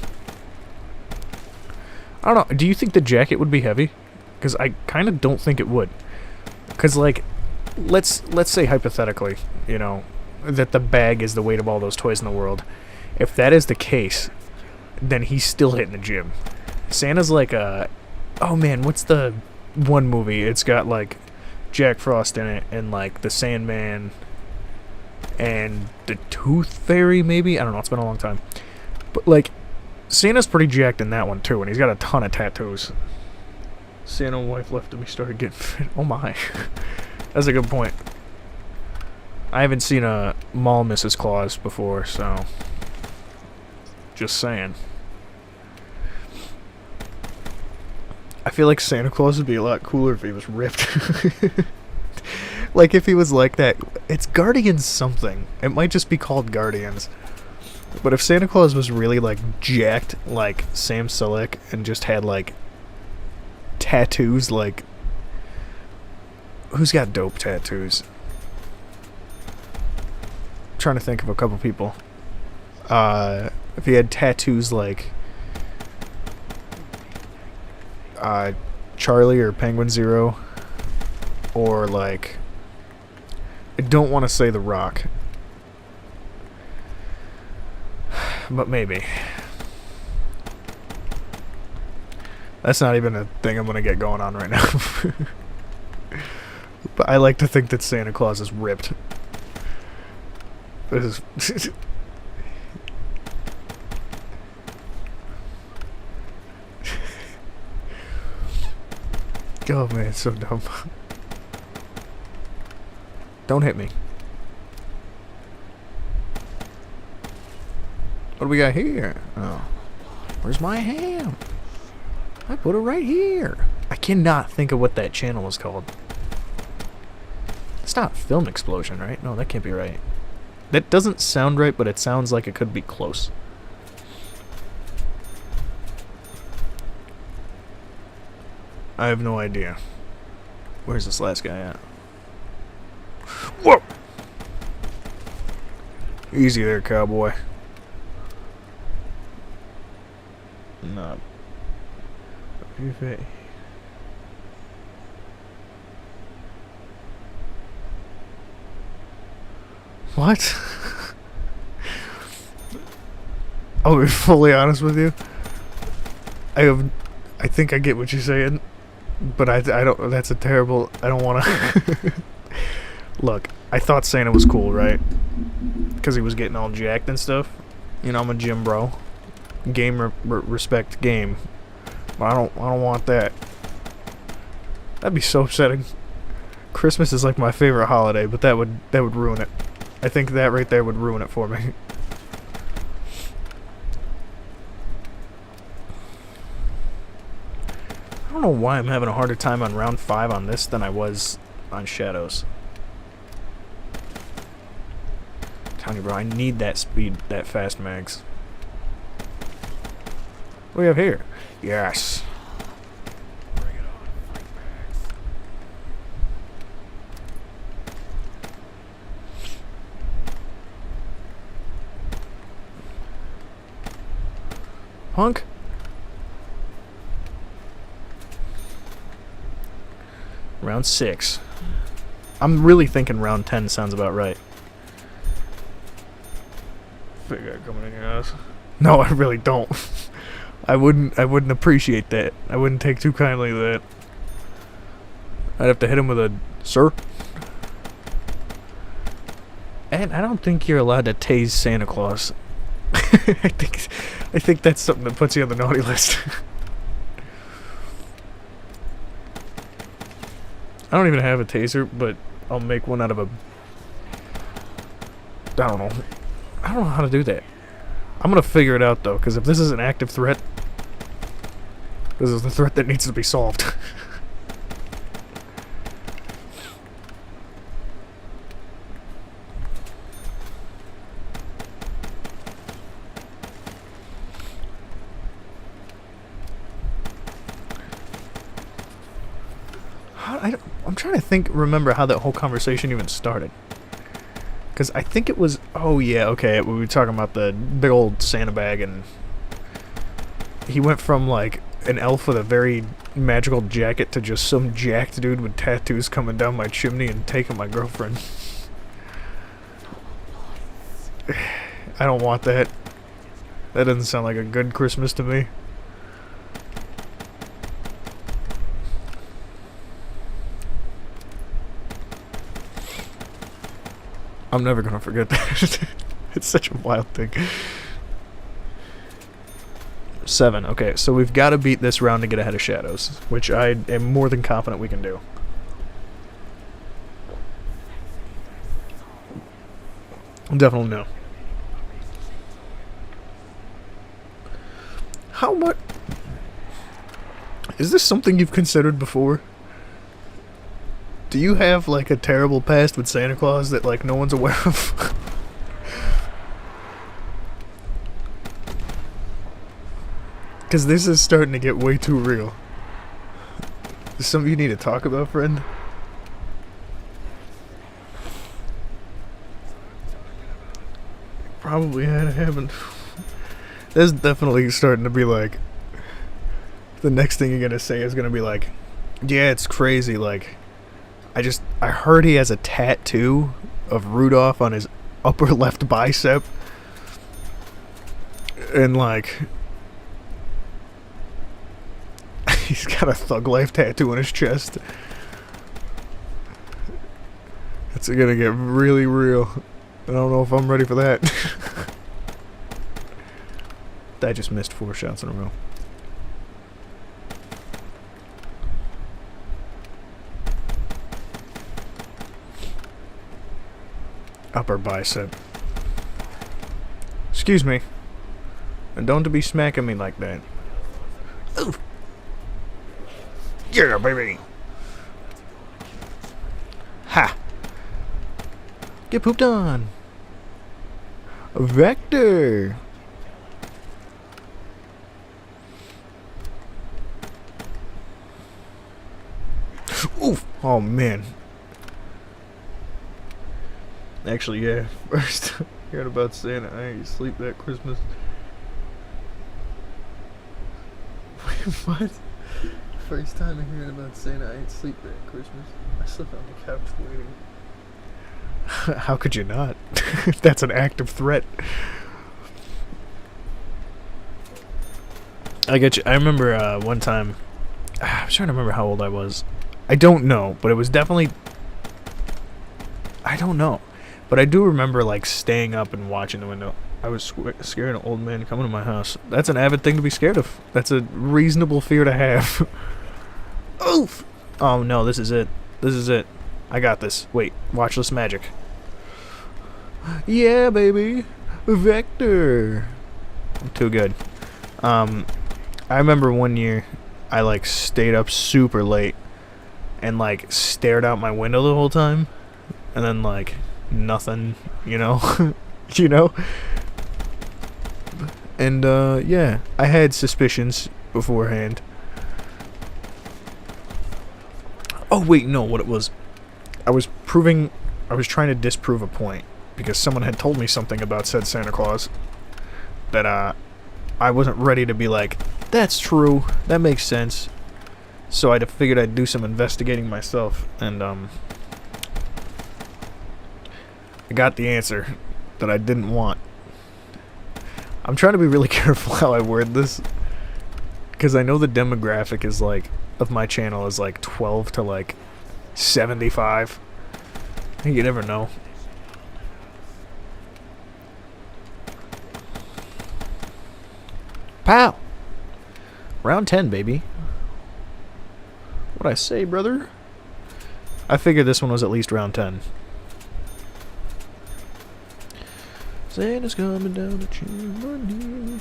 I don't know. Do you think the jacket would be heavy? Because I kind of don't think it would. Because, like, let's say hypothetically, you know, that the bag is the weight of all those toys in the world. If that is the case, then he's still hitting the gym. Santa's like a... Oh, man, what's the one movie? It's got, like, Jack Frost in it, and, like, the Sandman, and the Tooth Fairy, maybe? I don't know, it's been a long time. But, like, Santa's pretty jacked in that one, too, and he's got a ton of tattoos. Santa wife left him, he started getting fit. Oh my. That's a good point. I haven't seen a mall Mrs. Claus before, so... Just saying. I feel like Santa Claus would be a lot cooler if he was ripped. Like, if he was like that. It's Guardians something. It might just be called Guardians. But if Santa Claus was really, like, jacked, like Sam Selleck, and just had, like, tattoos, like... Who's got dope tattoos? I'm trying to think of a couple people. If he had tattoos like... Charlie or Penguin Zero. Or, like... I don't want to say The Rock. But maybe. That's not even a thing I'm going to get going on right now. But I like to think that Santa Claus is ripped. This is... Oh man, it's so dumb. Don't hit me. What do we got here? Oh. Where's my ham? I put it right here. I cannot think of what that channel was called. It's not Film Explosion, right? No, that can't be right. That doesn't sound right, but it sounds like it could be close. I have no idea. Where's this last guy at? Whoa! Easy there, cowboy. Not. What? I'll be fully honest with you. I think I get what you're saying, but I don't. That's a terrible. I don't want to. Look, I thought Santa was cool, right? Because he was getting all jacked and stuff. You know, I'm a gym bro. Game respect game. But I don't want that. That'd be so upsetting. Christmas is like my favorite holiday, but that would ruin it. I think that right there would ruin it for me. I don't know why I'm having a harder time on round 5 on this than I was on Shadows. I'm telling you, bro, I need that speed, that fast mags. What do we have here? Yes. Bring it on, fight mags. Punk? Round 6. I'm really thinking round 10 sounds about right. What you got coming in your house? No, I really don't. I wouldn't appreciate that. I wouldn't take too kindly to that. I'd have to hit him with a sir. And I don't think you're allowed to tase Santa Claus. I think that's something that puts you on the naughty list. I don't even have a taser, but I'll make one out of a... I don't know how to do that. I'm gonna figure it out though, because if this is an active threat, this is the threat that needs to be solved. I'm trying to remember how that whole conversation even started. Because I think it was, oh yeah, okay, we were talking about the big old Santa bag, and he went from like an elf with a very magical jacket to just some jacked dude with tattoos coming down my chimney and taking my girlfriend. I don't want that. That doesn't sound like a good Christmas to me. I'm never gonna forget that. It's such a wild thing. 7. Okay, so we've got to beat this round to get ahead of Shadows, which I am more than confident we can do. Definitely no. How much... Is this something you've considered before? Do you have, like, a terrible past with Santa Claus that, like, no one's aware of? Because this is starting to get way too real. Is this something you need to talk about, friend? Probably haven't. That's definitely starting to be, like... The next thing you're gonna say is gonna be, like... Yeah, it's crazy, like... I heard he has a tattoo of Rudolph on his upper left bicep. And, like... He's got a Thug Life tattoo on his chest. It's gonna get really real. I don't know if I'm ready for that. I just missed 4 shots in a row. Upper bicep. Excuse me. And don't be smacking me like that. Ooh. Yeah, baby. Ha. Get pooped on. Vector. Oof. Oh, man. Actually, yeah. First, heard about Santa. I ain't sleep that Christmas. Wait, what? First time I heard about Santa, I ain't sleep that Christmas. I slept on the couch waiting. How could you not? That's an active threat. I get you. I remember one time. I was trying to remember how old I was. I don't know, but it was definitely. I don't know, but I do remember like staying up and watching the window. I was scared of an old man coming to my house. That's an avid thing to be scared of. That's a reasonable fear to have. Oof! Oh no, this is it. This is it. I got this. Wait, watchless magic. Yeah, baby. Vector. I'm too good. I remember one year I like stayed up super late and like stared out my window the whole time and then like nothing, you know? You know? And yeah, I had suspicions beforehand. Oh wait, no, what it was, I was trying to disprove a point because someone had told me something about said Santa Claus that I wasn't ready to be like, that's true, that makes sense. So I figured I'd do some investigating myself, and I got the answer that I didn't want. I'm trying to be really careful how I word this, because I know the demographic is like of my channel is like 12 to like 75. You never know. Pow! Round 10, baby. What'd I say, brother? I figured this one was at least round 10. Santa's coming down the chimney.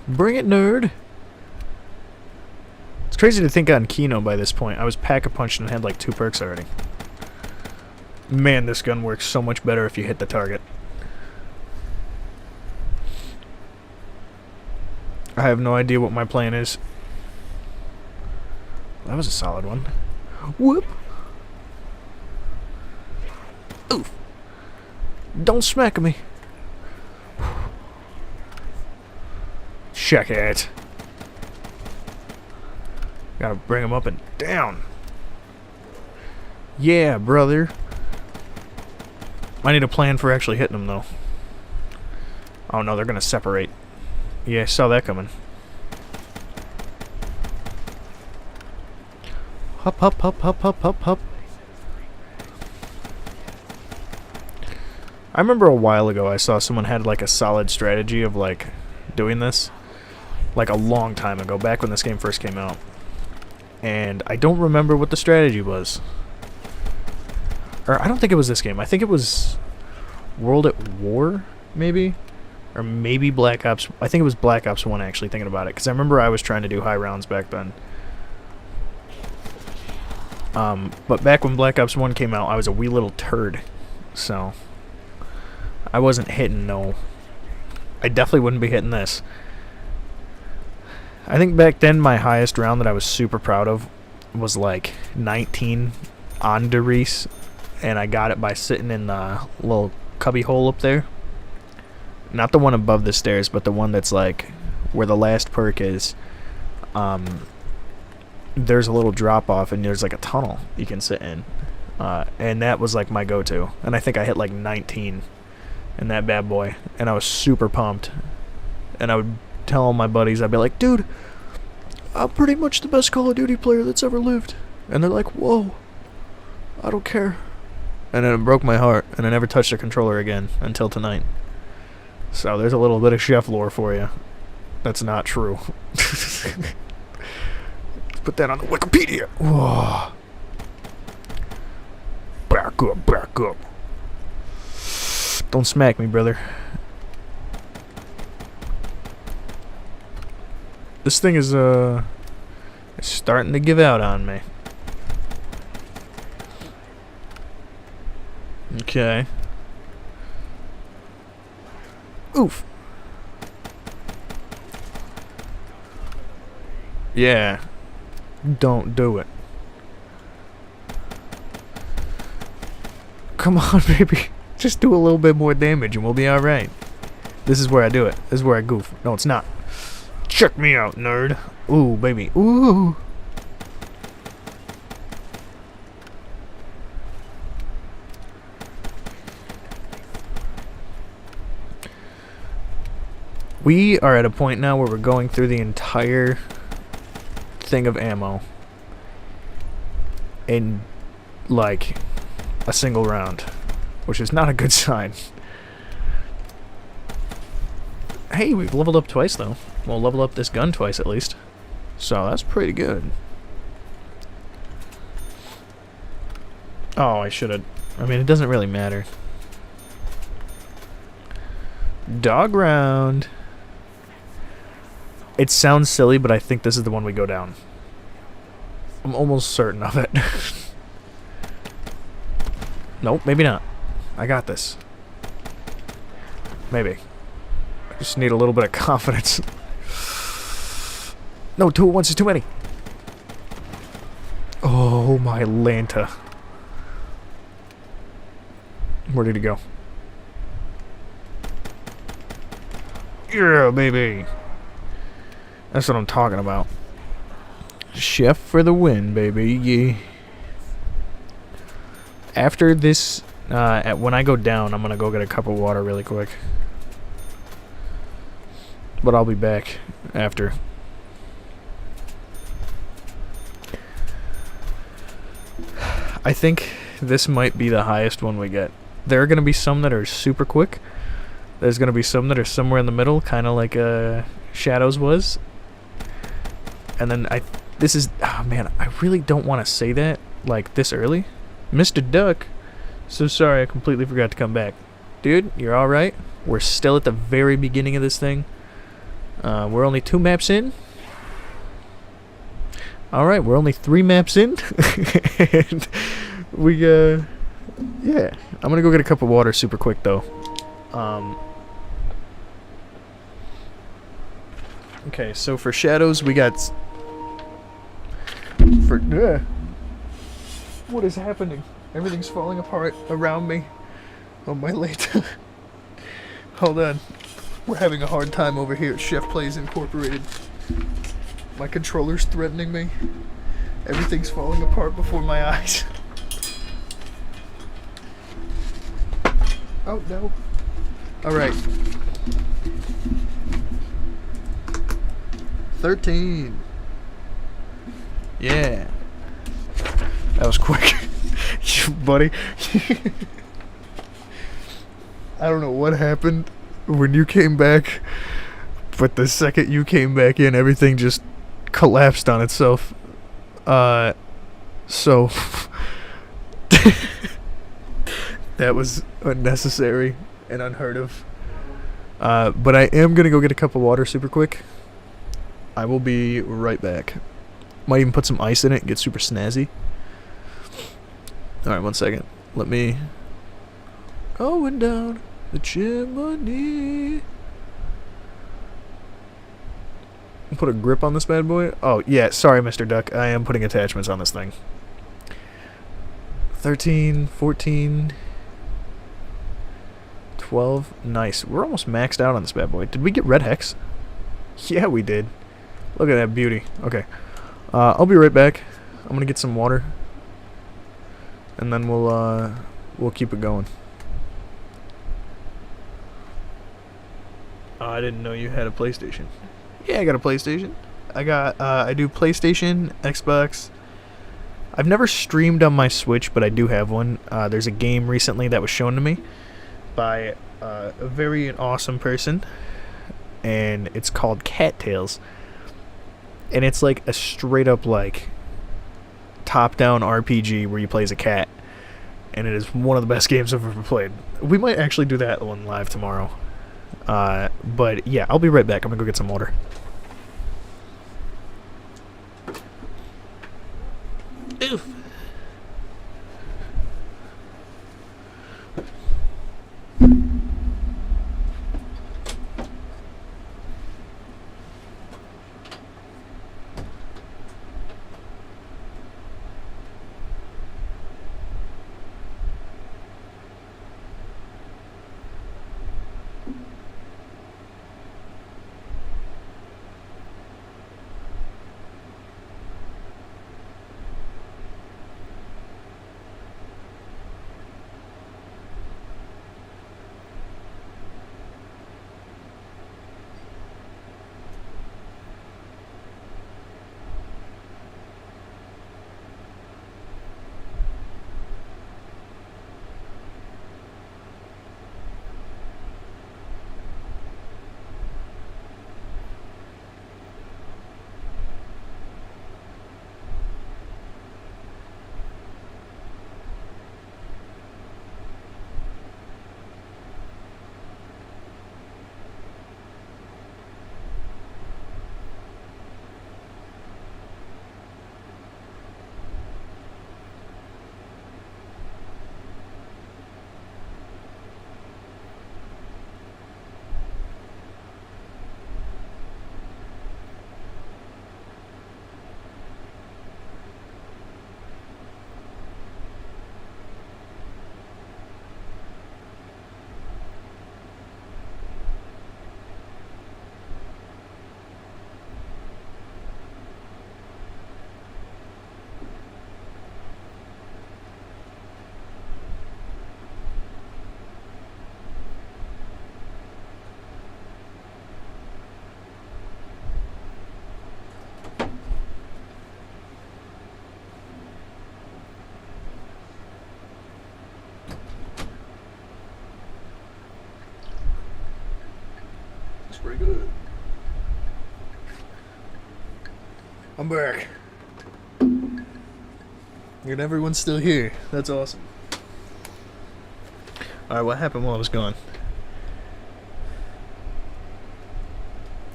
Bring it, nerd. It's crazy to think on Kino by this point. I was pack-a-punched and had like 2 perks already. Man, this gun works so much better if you hit the target. I have no idea what my plan is. That was a solid one. Whoop! Oof! Don't smack me. Check it. Gotta bring him up and down. Yeah, brother. I need a plan for actually hitting them, though. Oh no, they're gonna separate. Yeah, I saw that coming. Hop, hop, hop, hop, hop, hop, hop. I remember a while ago I saw someone had like a solid strategy of like doing this. Like a long time ago, back when this game first came out. And I don't remember what the strategy was. Or I don't think it was this game. I think it was World at War, maybe? Or maybe Black Ops. I think it was Black Ops 1, actually, thinking about it. Because I remember I was trying to do high rounds back then. But back when Black Ops 1 came out, I was a wee little turd. So, I wasn't hitting no... I definitely wouldn't be hitting this. I think back then my highest round that I was super proud of was like 19 on Derice, and I got it by sitting in the little cubby hole up there. Not the one above the stairs, but the one that's like where the last perk is. There's a little drop off and there's like a tunnel you can sit in, and that was like my go-to. And I think I hit like 19 in that bad boy, and I was super pumped. And I would tell all my buddies, I'd be like, dude, I'm pretty much the best Call of Duty player that's ever lived. And they're like, whoa, I don't care. And then it broke my heart, and I never touched a controller again until tonight. So there's a little bit of chef lore for you. That's not true. Put that on the Wikipedia. Whoa. Back. Back up, back up. Don't smack me, brother. This thing is, it's starting to give out on me. Okay. Oof. Yeah. Don't do it. Come on, baby. Just do a little bit more damage and we'll be alright. This is where I do it. This is where I goof. No, it's not. Check me out, nerd. Ooh, baby. Ooh. We are at a point now where we're going through the entire thing of ammo in, like, a single round, which is not a good sign. Hey, we've leveled up twice, though. We'll level up this gun twice, at least. So, that's pretty good. Oh, I should have... I mean, it doesn't really matter. Dog round. It sounds silly, but I think this is the one we go down. I'm almost certain of it. Nope, maybe not. I got this. Maybe. I just need a little bit of confidence. No, 2 at once is too many. Oh, my Lanta. Where did he go? Yeah, baby. That's what I'm talking about. Chef for the win, baby. Yeah. After this, when I go down, I'm gonna go get a cup of water really quick. But I'll be back after. I think this might be the highest one we get. There are gonna be some that are super quick. There's gonna be some that are somewhere in the middle, kind of like Shadows was. And then this is, oh man, I really don't want to say that, like, this early. Mr. Duck, so sorry I completely forgot to come back. Dude, you're alright? We're still at the very beginning of this thing. We're only 2 maps in. Alright, we're only 3 maps in. And we, yeah. I'm gonna go get a cup of water super quick, though. Okay, so for Shadows, we got... What is happening? Everything's falling apart around me. Oh, my late. Hold on. We're having a hard time over here at Chef Plays Incorporated. My controller's threatening me. Everything's falling apart before my eyes. Oh, no. Alright. 13. Yeah. That was quick. Buddy. I don't know what happened when you came back, but the second you came back in, everything just collapsed on itself. So that was unnecessary and unheard of. But I am gonna go get a cup of water super quick. I will be right back. Might even put some ice in it and get super snazzy. Alright, 1 second. Let me... Going down the chimney. Put a grip on this bad boy. Oh, yeah, sorry, Mr. Duck. I am putting attachments on this thing. 13, 14... 12. Nice. We're almost maxed out on this bad boy. Did we get red hex? Yeah, we did. Look at that beauty. Okay. I'll be right back. I'm gonna get some water. And then we'll keep it going. Oh, I didn't know you had a PlayStation. Yeah, I got a PlayStation. I do PlayStation, Xbox. I've never streamed on my Switch, but I do have one. There's a game recently that was shown to me by a very awesome person, and it's called Cattails. And it's like a straight up like top-down RPG where you play as a cat, and it is one of the best games I've ever played. We might actually do that one live tomorrow. But yeah, I'll be right back. I'm gonna go get some water. Oof. Pretty good. I'm back. And everyone's still here. That's awesome. Alright, what happened while I was gone?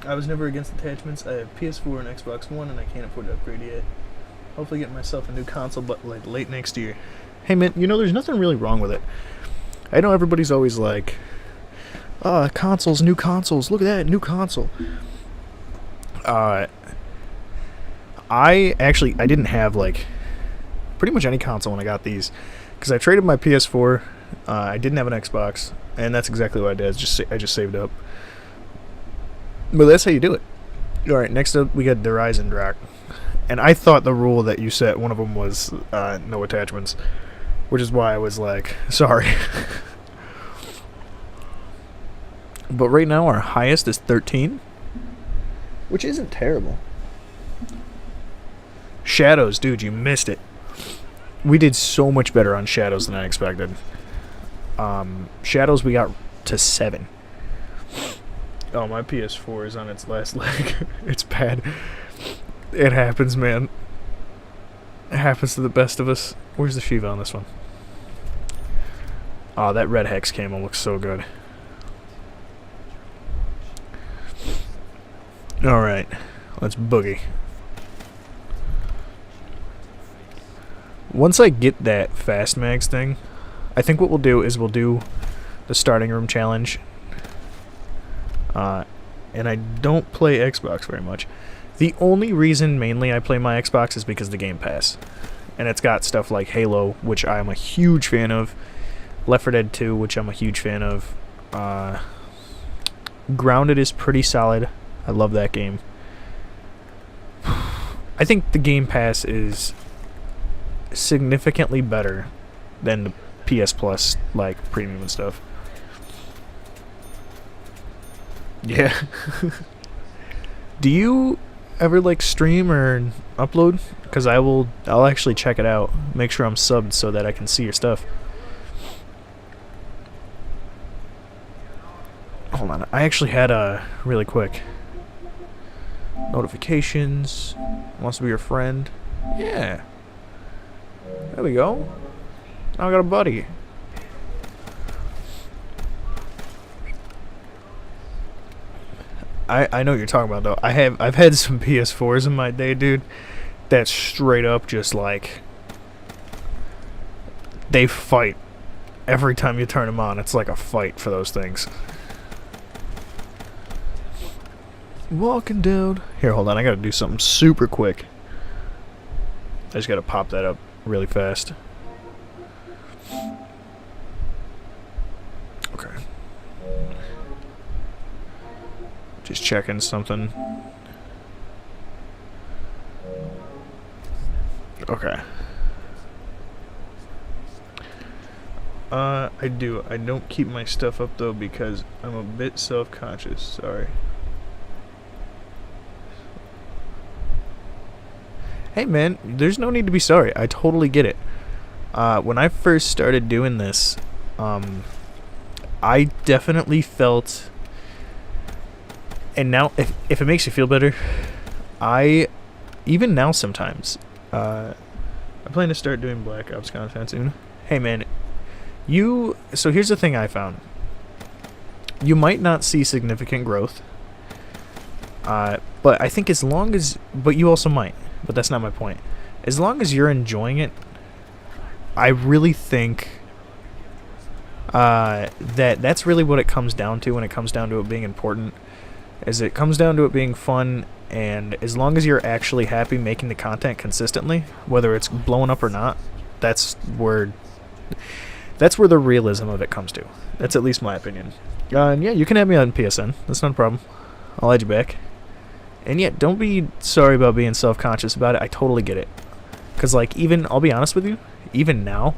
I was never against attachments. I have PS4 and Xbox One, and I can't afford to upgrade yet. Hopefully get myself a new console, but like late next year. Hey man, you know, there's nothing really wrong with it. I know everybody's always like, consoles, new consoles, look at that, new console. I didn't have, like, pretty much any console when I got these, because I traded my PS4, I didn't have an Xbox, and that's exactly what I did, I just saved up. But that's how you do it. Alright, next up, we got the Ryzen Rock, and I thought the rule that you set, one of them was, no attachments, which is why I was like, sorry. But right now our highest is 13, which isn't terrible. Shadows, dude, you missed it. We did so much better on Shadows than I expected. Shadows we got to 7. Oh, my PS4 is on its last leg. It's bad. It happens, man. It happens to the best of us. Where's the Shieva on this one? Oh, that red hex camo looks so good. Alright, let's boogie. Once I get that fast mags thing, I think what we'll do is we'll do the starting room challenge. And I don't play Xbox very much. The only reason mainly I play my Xbox is because of the Game Pass. And it's got stuff like Halo, which I'm a huge fan of. Left 4 Dead 2, which I'm a huge fan of. Grounded is pretty solid. I love that game. I think the Game Pass is significantly better than the PS Plus, like, premium and stuff. Yeah. Do you ever, like, stream or upload? Because I'll actually check it out. Make sure I'm subbed so that I can see your stuff. Hold on. I actually had a really quick notifications. Wants to be your friend. Yeah. There we go. Now I got a buddy. I know what you're talking about though. I've had some PS4s in my day, dude. That's straight up just like they fight every time you turn them on. It's like a fight for those things. Walking down. Here, hold on. I gotta do something super quick. I just gotta pop that up really fast. Okay. Just checking something. Okay. I do. I don't keep my stuff up though because I'm a bit self-conscious. Sorry. Hey man, there's no need to be sorry. I totally get it. When I first started doing this, I definitely felt, and now if it makes you feel better, even now sometimes, I plan to start doing Black Ops content soon. Hey man, so here's the thing I found. You might not see significant growth, but I think but you also might. But that's not my point. As long as you're enjoying it, I really think that's really what it comes down to when it comes down to it being important. Is it comes down to it being fun, and as long as you're actually happy making the content consistently, whether it's blowing up or not, that's where the realism of it comes to. That's at least my opinion. And yeah, you can add me on PSN. That's not a problem. I'll add you back. And yeah, don't be sorry about being self-conscious about it. I totally get it. Because, like, I'll be honest with you, even now,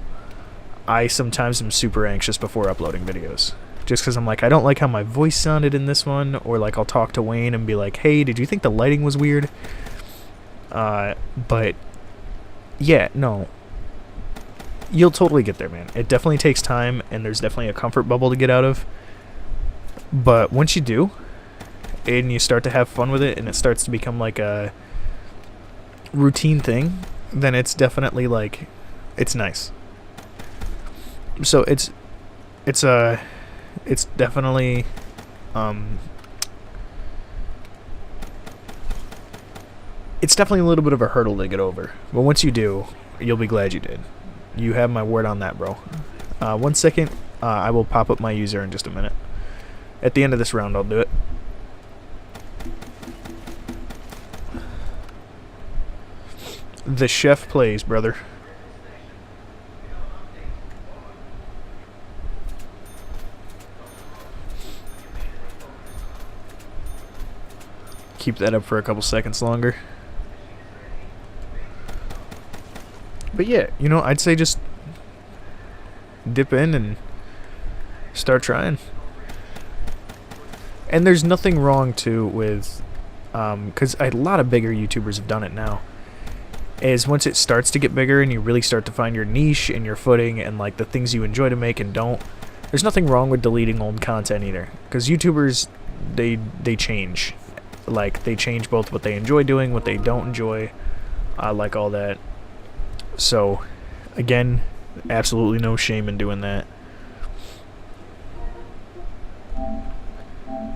I sometimes am super anxious before uploading videos. Just because I'm like, I don't like how my voice sounded in this one. Or, like, I'll talk to Wayne and be like, hey, did you think the lighting was weird? But, yeah, no. You'll totally get there, man. It definitely takes time, and there's definitely a comfort bubble to get out of. But once you do, and you start to have fun with it, and it starts to become like a routine thing, then it's definitely like, it's nice. So it's definitely it's definitely a little bit of a hurdle to get over, but once you do, you'll be glad you did. You have my word on that, bro. 1 second, I will pop up my user in just a minute. At the end of this round, I'll do it. The chef plays, brother. Keep that up for a couple seconds longer. But yeah, I'd say just dip in and start trying. And there's nothing wrong too with, because a lot of bigger YouTubers have done it now, is once it starts to get bigger and you really start to find your niche and your footing and like the things you enjoy to make and don't, there's nothing wrong with deleting old content either, because YouTubers, they change. Like, they change both what they enjoy doing, what they don't enjoy, like all that. So again, absolutely no shame in doing that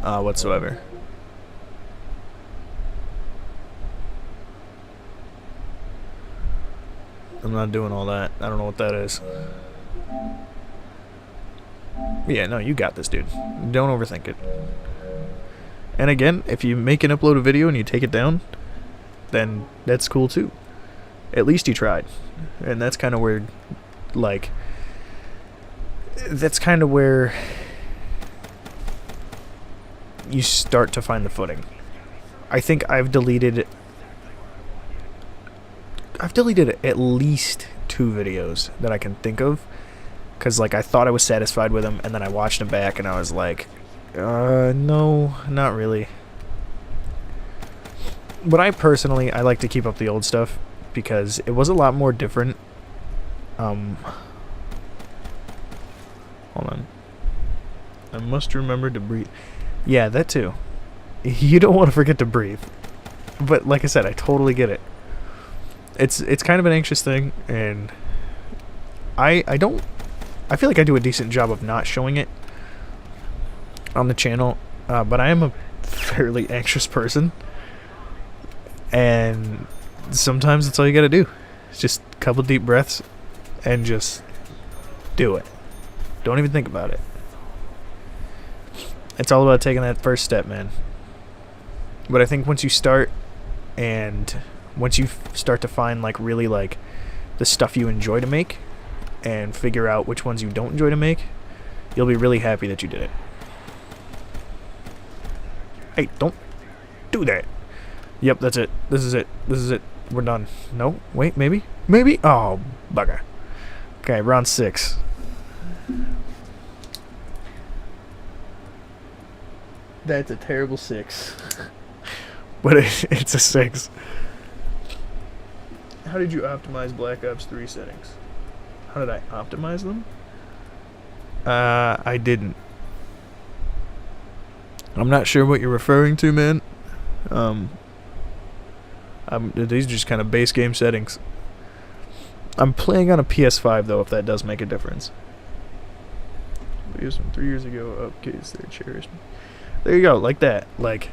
whatsoever. I'm not doing all that. I don't know what that is. Yeah, no, you got this, dude. Don't overthink it. And again, if you make and upload a video and you take it down, then that's cool too. At least you tried. And that's kind of where, like, you start to find the footing. I think I've deleted at least 2 videos that I can think of, because like I thought I was satisfied with them, and then I watched them back and I was like, no, not really. But I like to keep up the old stuff because it was a lot more different. Hold on. I must remember to breathe. Yeah, that too. You don't want to forget to breathe. But like I said, I totally get it. It's kind of an anxious thing, and I feel like I do a decent job of not showing it on the channel, but I am a fairly anxious person, and sometimes that's all you gotta do. It's just a couple deep breaths and just do it. Don't even think about it. It's all about taking that first step, man. But I think once you start, and once you start to find like really like the stuff you enjoy to make and figure out which ones you don't enjoy to make, you'll be really happy that you did it. Hey, don't do that. Yep, that's it. This is it. This is it. We're done. No, wait, maybe? Maybe? Oh, bugger. Okay, round 6. That's a terrible 6. But it's a 6. How did you optimize Black Ops 3 settings? How did I optimize them? I didn't. I'm not sure what you're referring to, man. These are just kind of base game settings. I'm playing on a PS5 though, if that does make a difference. Videos from 3 years ago. Okay, they're cherished. There you go, like that. Like,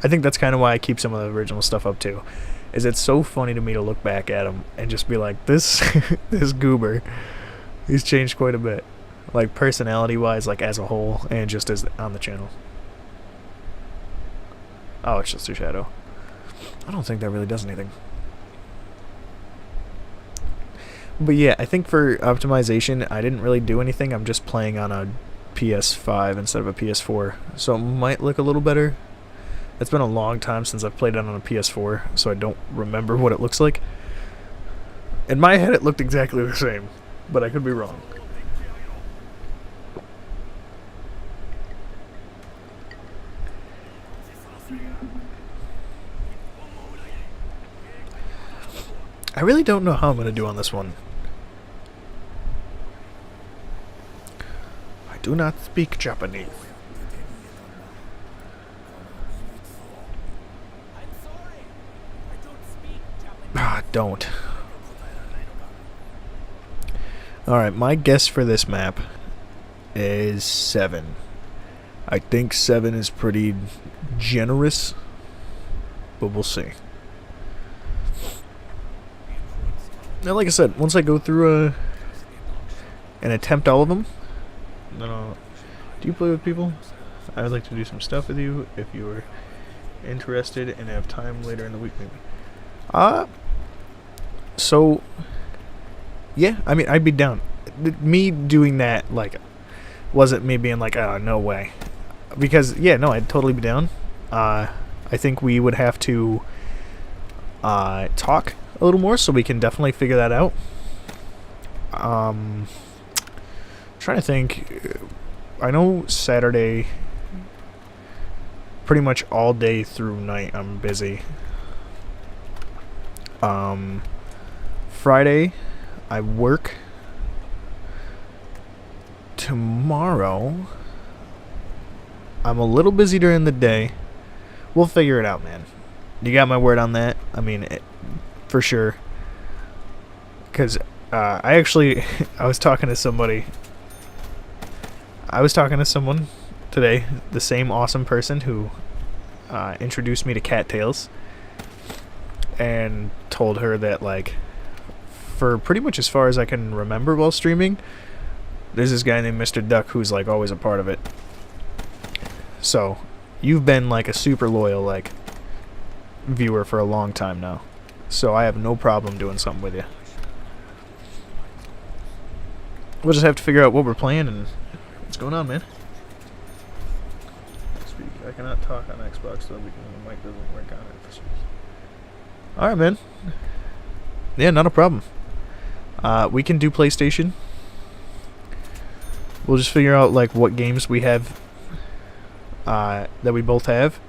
I think that's kind of why I keep some of the original stuff up too. Is it's so funny to me to look back at him and just be like, this this goober, he's changed quite a bit, like personality wise, like as a whole, and just as on the channel. Oh, it's just a shadow. I don't think that really does anything. But yeah, I think for optimization, I didn't really do anything. I'm just playing on a PS5 instead of a PS4, so it might look a little better. It's been a long time since I've played it on a PS4, so I don't remember what it looks like. In my head, it looked exactly the same, but I could be wrong. I really don't know how I'm going to do on this one. I do not speak Japanese. Don't. Alright, my guess for this map is 7. I think 7 is pretty generous, but we'll see. Now, like I said, once I go through and attempt all of them, then I'll... Do you play with people? I would like to do some stuff with you if you are interested and have time later in the week, maybe. So, yeah, I mean, I'd be down. Me doing that, like, wasn't me being like, oh, no way. Because, yeah, no, I'd totally be down. I think we would have to talk a little more, so we can definitely figure that out. Trying to think. I know Saturday, pretty much all day through night, I'm busy. Friday, I work. Tomorrow, I'm a little busy during the day. We'll figure it out, man. You got my word on that? I mean, for sure. Because I was talking to somebody. I was talking to someone today, the same awesome person who introduced me to cattails, and told her that, like, for pretty much as far as I can remember while streaming, there's this guy named Mr. Duck who's, like, always a part of it. So, you've been, like, a super loyal, like, viewer for a long time now. So I have no problem doing something with you. We'll just have to figure out what we're playing and what's going on, man. Speak. I cannot talk on Xbox though because the mic doesn't work on it for some reason. Alright, man. Yeah, not a problem. We can do PlayStation. We'll just figure out, like, what games we have that we both have.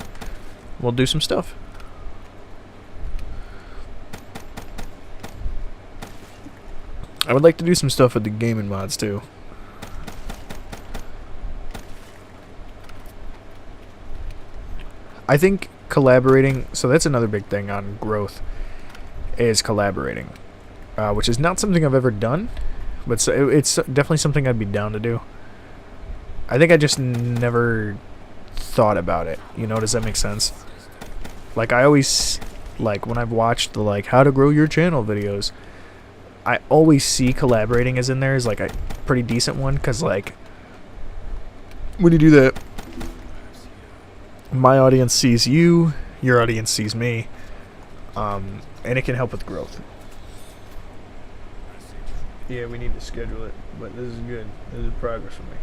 We'll do some stuff. I would like to do some stuff with the gaming mods too. I think collaborating, so that's another big thing on growth, is collaborating, which is not something I've ever done, But so it's definitely something I'd be down to do. I think I just never thought about it. You know, does that make sense? Like, I always, like, when I've watched the, like, how to grow your channel videos, I always see collaborating as in there is, like, a pretty decent one. Because, like, when you do that, my audience sees you, your audience sees me, and it can help with growth. Yeah, we need to schedule it, but this is good. This is progress for me.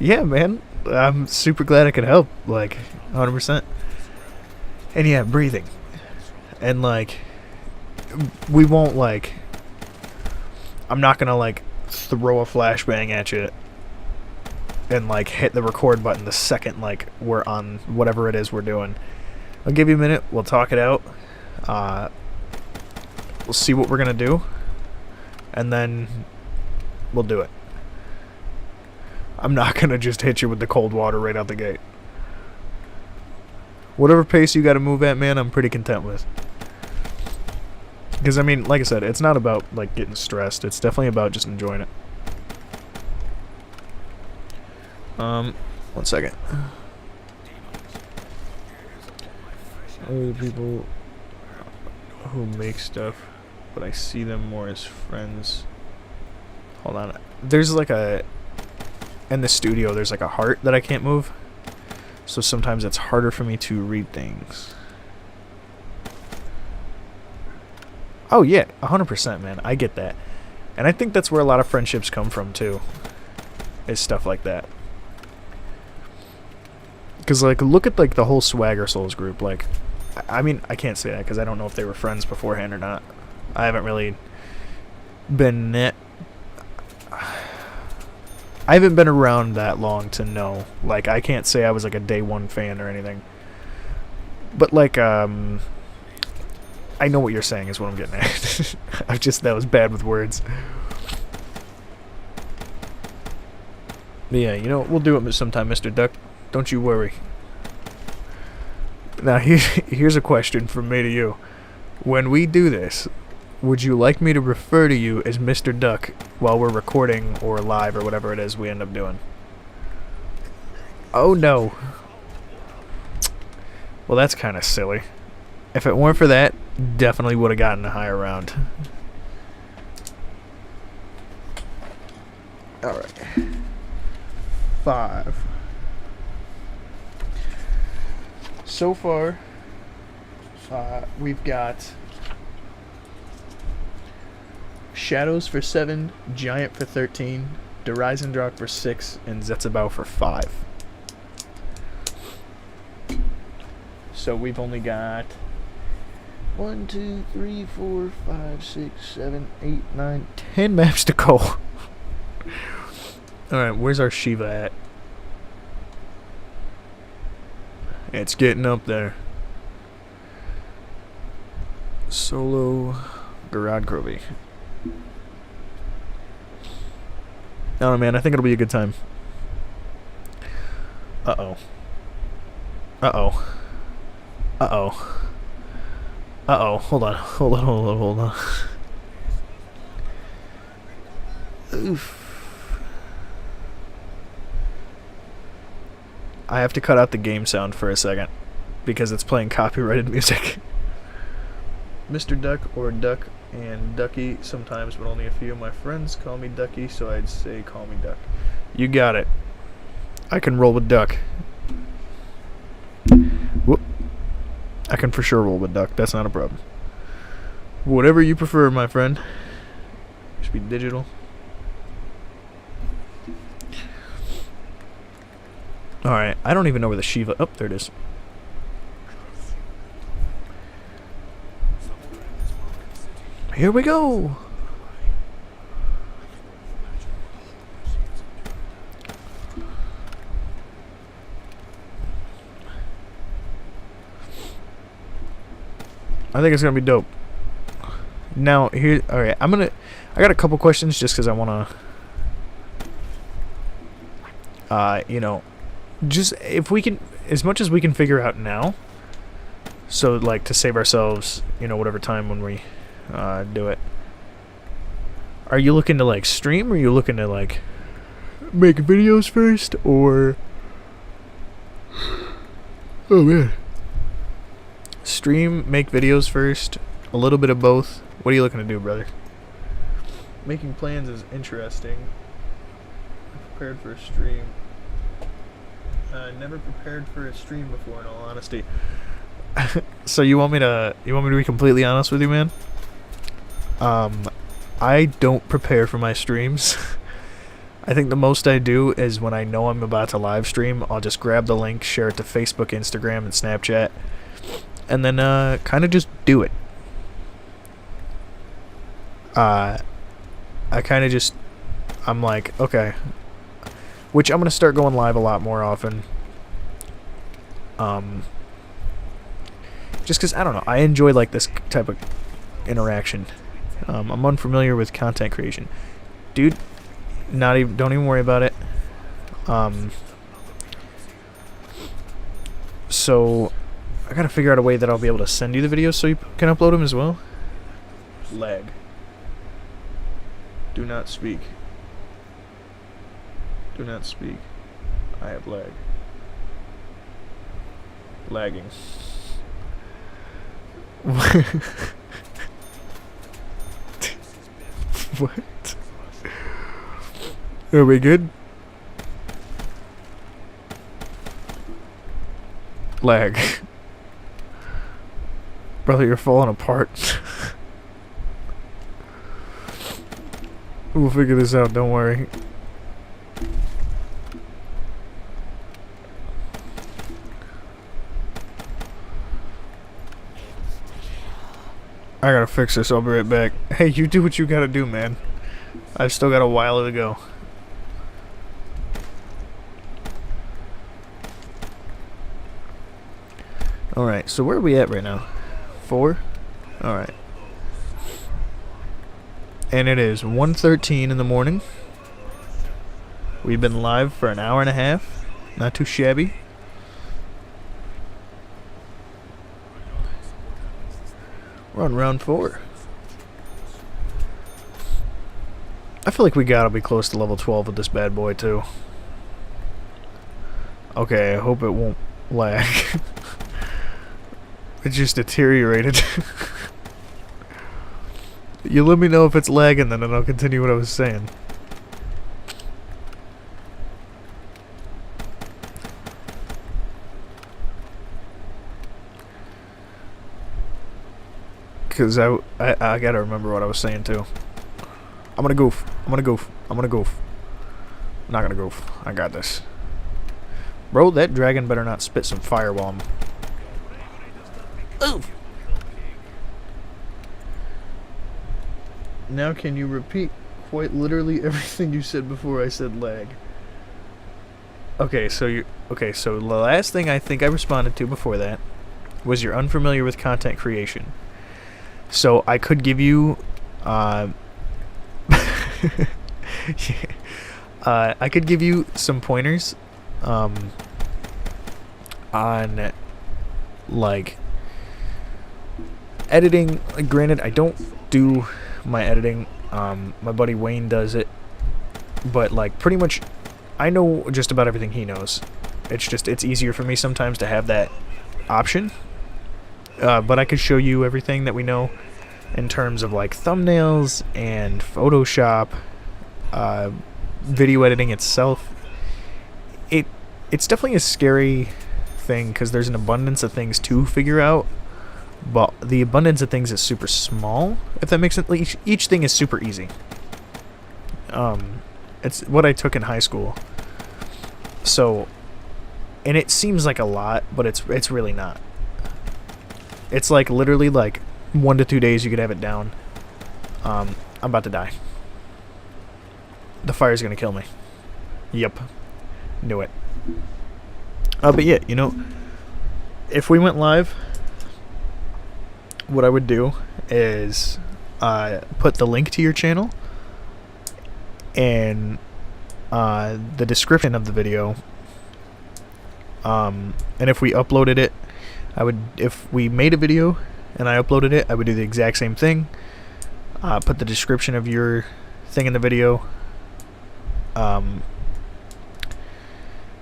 Yeah, man. I'm super glad I could help, like, 100%. And yeah, breathing. And, like, we won't, like, I'm not gonna, like, throw a flashbang at you and, like, hit the record button the second, like, we're on whatever it is we're doing. I'll give you a minute. We'll talk it out. We'll see what we're gonna do. And then we'll do it. I'm not going to just hit you with the cold water right out the gate. Whatever pace you got to move at, man, I'm pretty content with. Because, I mean, like I said, it's not about, like, getting stressed. It's definitely about just enjoying it. 1 second. Other people who make stuff, but I see them more as friends. Hold on. There's like a... In the studio, there's like a heart that I can't move. So sometimes it's harder for me to read things. Oh yeah, 100%, man. I get that. And I think that's where a lot of friendships come from, too. Is stuff like that. Because, like, look at, like, the whole Swagger Souls group. Like, I mean, I can't say that because I don't know if they were friends beforehand or not. I haven't really been... I haven't been around that long to know. Like, I can't say I was, like, a day one fan or anything. But, like, I know what you're saying is what I'm getting at. That was bad with words. But yeah, you know, we'll do it sometime, Mr. Duck. Don't you worry. Now, here's a question from me to you. When we do this, would you like me to refer to you as Mr. Duck while we're recording or live or whatever it is we end up doing? Oh, no. Well, that's kind of silly. If it weren't for that, definitely would have gotten a higher round. Alright. 5. So far, we've got Shadows for 7, Giant for 13, Derisendrach for 6, and Zetsubao for 5. So we've only got 1, 2, 3, 4, 5, 6, 7, 8, 9, 10 maps to go. Alright, where's our Shieva at? It's getting up there. Solo Garad Groby. I don't know, man. I think it'll be a good time. Uh-oh. Uh-oh. Uh-oh. Uh-oh. Hold on. Oof. I have to cut out the game sound for a second because it's playing copyrighted music. Mr. Duck or Duck and Ducky sometimes, but only a few of my friends call me Ducky, so I'd say call me Duck. You got it. I can roll with Duck. Whoop. I can for sure roll with Duck. That's not a problem. Whatever you prefer, my friend. Should be digital. Alright, I don't even know where the Shieva... Oh, there it is. Here we go! I think it's gonna be dope. Now, here... Alright, I got a couple questions just because I wanna... you know... Just, if we can... As much as we can figure out now... So, like, to save ourselves, you know, whatever time when we... do it. Are you looking to like stream, or are you looking to like make videos first, or oh man, stream, make videos first, a little bit of both? What are you looking to do, brother? Making plans is interesting. Prepared for a stream. Never prepared for a stream before, in all honesty. So you want me to be completely honest with you, man? I don't prepare for my streams. I think the most I do is when I know I'm about to live stream, I'll just grab the link, share it to Facebook, Instagram, and Snapchat, and then kind of just do it. I kind of just, I'm like, okay, which I'm gonna start going live a lot more often. Just because, I don't know, I enjoy like this type of interaction. I'm unfamiliar with content creation, dude. Don't even worry about it. So I gotta figure out a way that I'll be able to send you the videos so you can upload them as well. Lag. Do not speak. Do not speak. I have lag. Lagging. What? Are we good? Lag. Brother, you're falling apart. We'll figure this out, don't worry. I gotta fix this, I'll be right back. Hey, you do what you gotta do, man. I've still got a while to go. Alright, so where are we at right now? 4? Alright. And it is 1:13 in the morning. We've been live for an hour and a half. Not too shabby. We're on round 4. I feel like we gotta be close to level 12 with this bad boy too. Okay, I hope it won't lag. It just deteriorated. You let me know if it's lagging, then and I'll continue what I was saying. Because I gotta remember what I was saying too. I'm gonna goof. I'm gonna goof. I'm gonna goof. I'm not gonna goof. I got this. Bro, that dragon better not spit some fire while I'm... Oof! Now can you repeat quite literally everything you said before I said lag? Okay, so the last thing I think I responded to before that was you're unfamiliar with content creation. So I could give you I could give you some pointers on like editing. Like, granted, I don't do my editing. My buddy Wayne does it, but like pretty much I know just about everything he knows. It's easier for me sometimes to have that option. But I could show you everything that we know in terms of like thumbnails and Photoshop, video editing itself. It's definitely a scary thing because there's an abundance of things to figure out, but the abundance of things is super small, if that makes sense. Each thing is super easy. It's what I took in high school. So, and it seems like a lot, but it's really not. It's like literally like 1 to 2 days you could have it down. I'm about to die. The fire's gonna kill me. Yep. Knew it. But yeah, you know, if we went live, what I would do is put the link to your channel and the description of the video. And if we uploaded it, if we made a video and I uploaded it, I would do the exact same thing. Put the description of your thing in the video.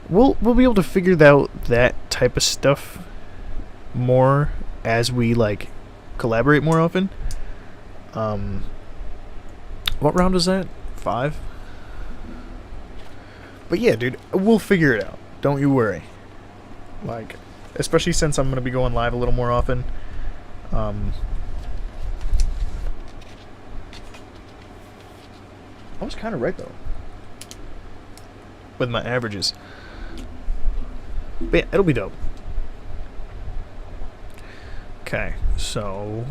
We'll be able to figure out that type of stuff more as we like collaborate more often. What round was that? 5? But yeah, dude, we'll figure it out. Don't you worry. Like, especially since I'm gonna be going live a little more often. I was kind of right though with my averages. But yeah, it'll be dope. Okay, so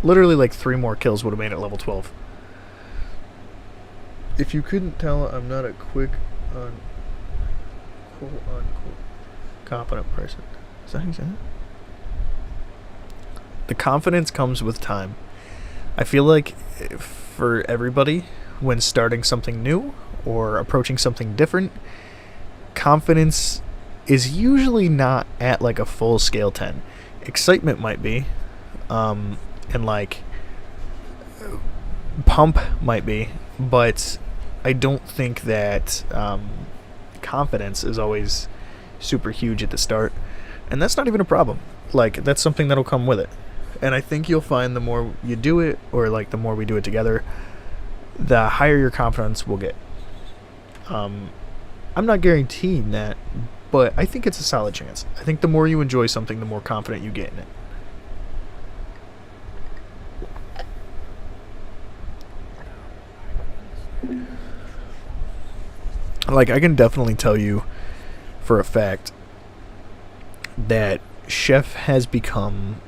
literally like 3 more kills would have made it level 12. If you couldn't tell, I'm not a quick on quote unquote confident person. Is that how you say it? The confidence comes with time. I feel like for everybody, when starting something new or approaching something different, confidence is usually not at like a full scale 10. Excitement might be, and like pump might be, but I don't think that confidence is always super huge at the start, and that's not even a problem. Like, that's something that'll come with it. And I think you'll find the more you do it, or like the more we do it together, the higher your confidence will get. I'm not guaranteeing that, but I think it's a solid chance. I think the more you enjoy something, the more confident you get in it. Like, I can definitely tell you for a fact that Chef has become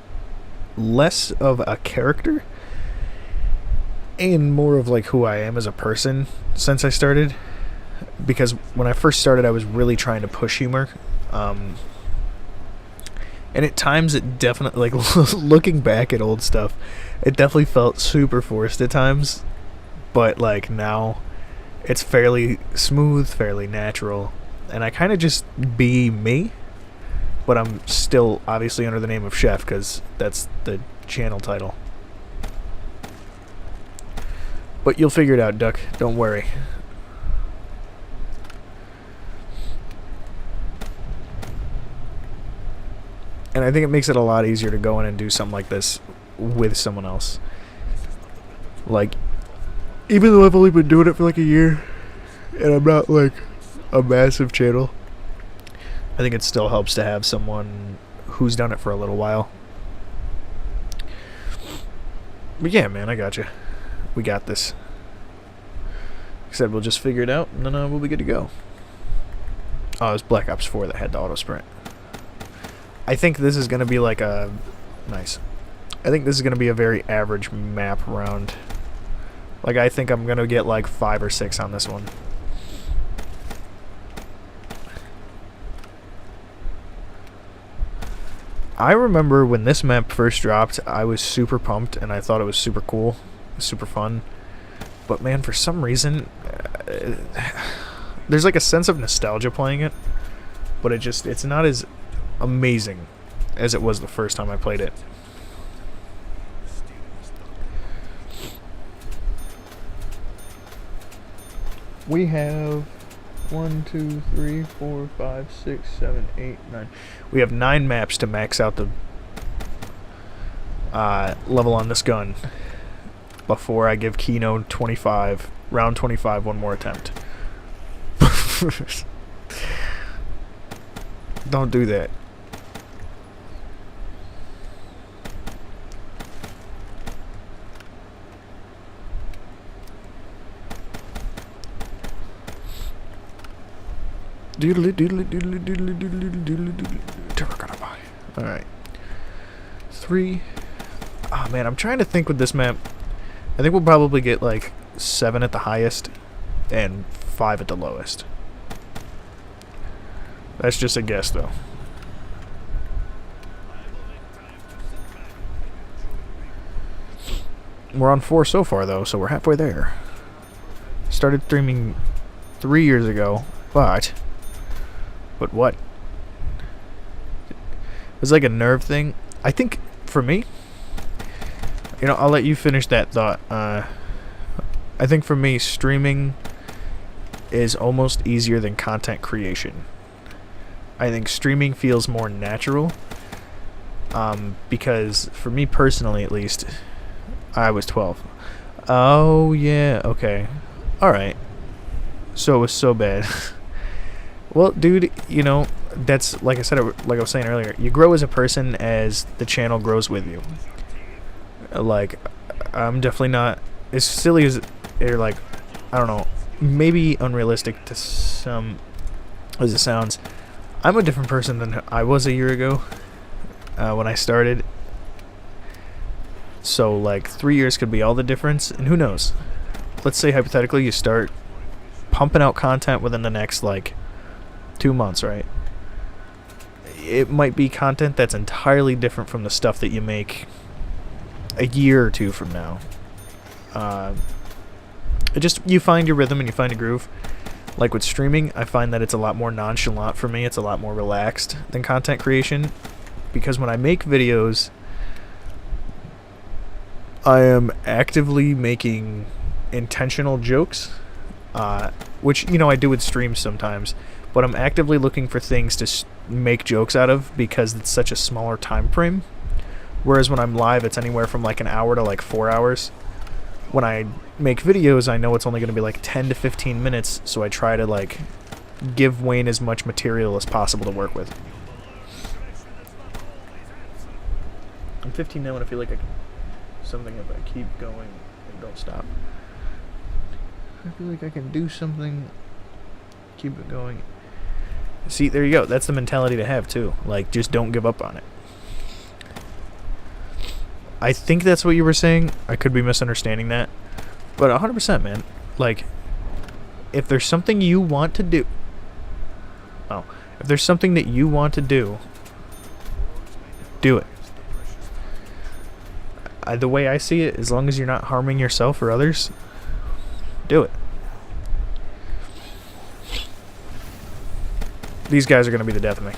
less of a character and more of like who I am as a person since I started. Because when I first started, I was really trying to push humor, and at times it definitely, like, looking back at old stuff, it definitely felt super forced at times. But like now, it's fairly smooth, fairly natural, and I kind of just be me. But I'm still obviously under the name of Chef because that's the channel title. But you'll figure it out, Duck. Don't worry. And I think it makes it a lot easier to go in and do something like this with someone else. Like, even though I've only been doing it for like a year, and I'm not like a massive channel, I think it still helps to have someone who's done it for a little while. But yeah, man, I got you. We got this. Like I said, we'll just figure it out, and then we'll be good to go. Oh, it was Black Ops 4 that had the auto sprint. I think this is going to be like a... Nice. I think this is going to be a very average map round. Like, I think I'm going to get like 5 or 6 on this one. I remember when this map first dropped, I was super pumped and I thought it was super cool, super fun. But man, for some reason, there's like a sense of nostalgia playing it, but it's not as amazing as it was the first time I played it. We have 1, 2, 3, 4, 5, 6, 7, 8, 9. We have 9 maps to max out the level on this gun before I give Kino 25, round 25, one more attempt. Don't do that. Doodly doodly doodly doodly doodly doodly doodly. Alright. 3. Oh man, I'm trying to think with this map. I think we'll probably get like 7 at the highest and 5 at the lowest. That's just a guess though. We're on 4 so far though, so we're halfway there. Started streaming 3 years ago, but what? It's like a nerve thing. I think for me, you know, I'll let you finish that thought. I think for me, streaming is almost easier than content creation. I think streaming feels more natural, because for me personally, at least, I was 12. Oh yeah, okay, all right. So it was so bad. Well, dude, you know, that's like I said, like I was saying earlier. You grow as a person as the channel grows with you. Like, I'm definitely not as silly as, or like, I don't know, maybe unrealistic to some as it sounds. I'm a different person than I was a year ago when I started. So like 3 years could be all the difference, and who knows? Let's say hypothetically you start pumping out content within the next like 2 months, right? It might be content that's entirely different from the stuff that you make a year or two from now. You find your rhythm and you find a groove. Like with streaming, I find that it's a lot more nonchalant for me. It's a lot more relaxed than content creation, because when I make videos, I am actively making intentional jokes, which, you know, I do with streams sometimes, but I'm actively looking for things to make jokes out of because it's such a smaller time frame. Whereas when I'm live, it's anywhere from like an hour to like 4 hours. When I make videos, I know it's only going to be like 10 to 15 minutes, so I try to like give Wayne as much material as possible to work with. I'm 15 now and I feel like something if I keep going and don't stop. I feel like I can do something, keep it going. See, there you go. That's the mentality to have too. Like, just don't give up on it. I think that's what you were saying. I could be misunderstanding that. But 100%, man. Like, if there's something you want to do... Oh. If there's something that you want to do, do it. The way I see it, as long as you're not harming yourself or others, do it. These guys are going to be the death of me.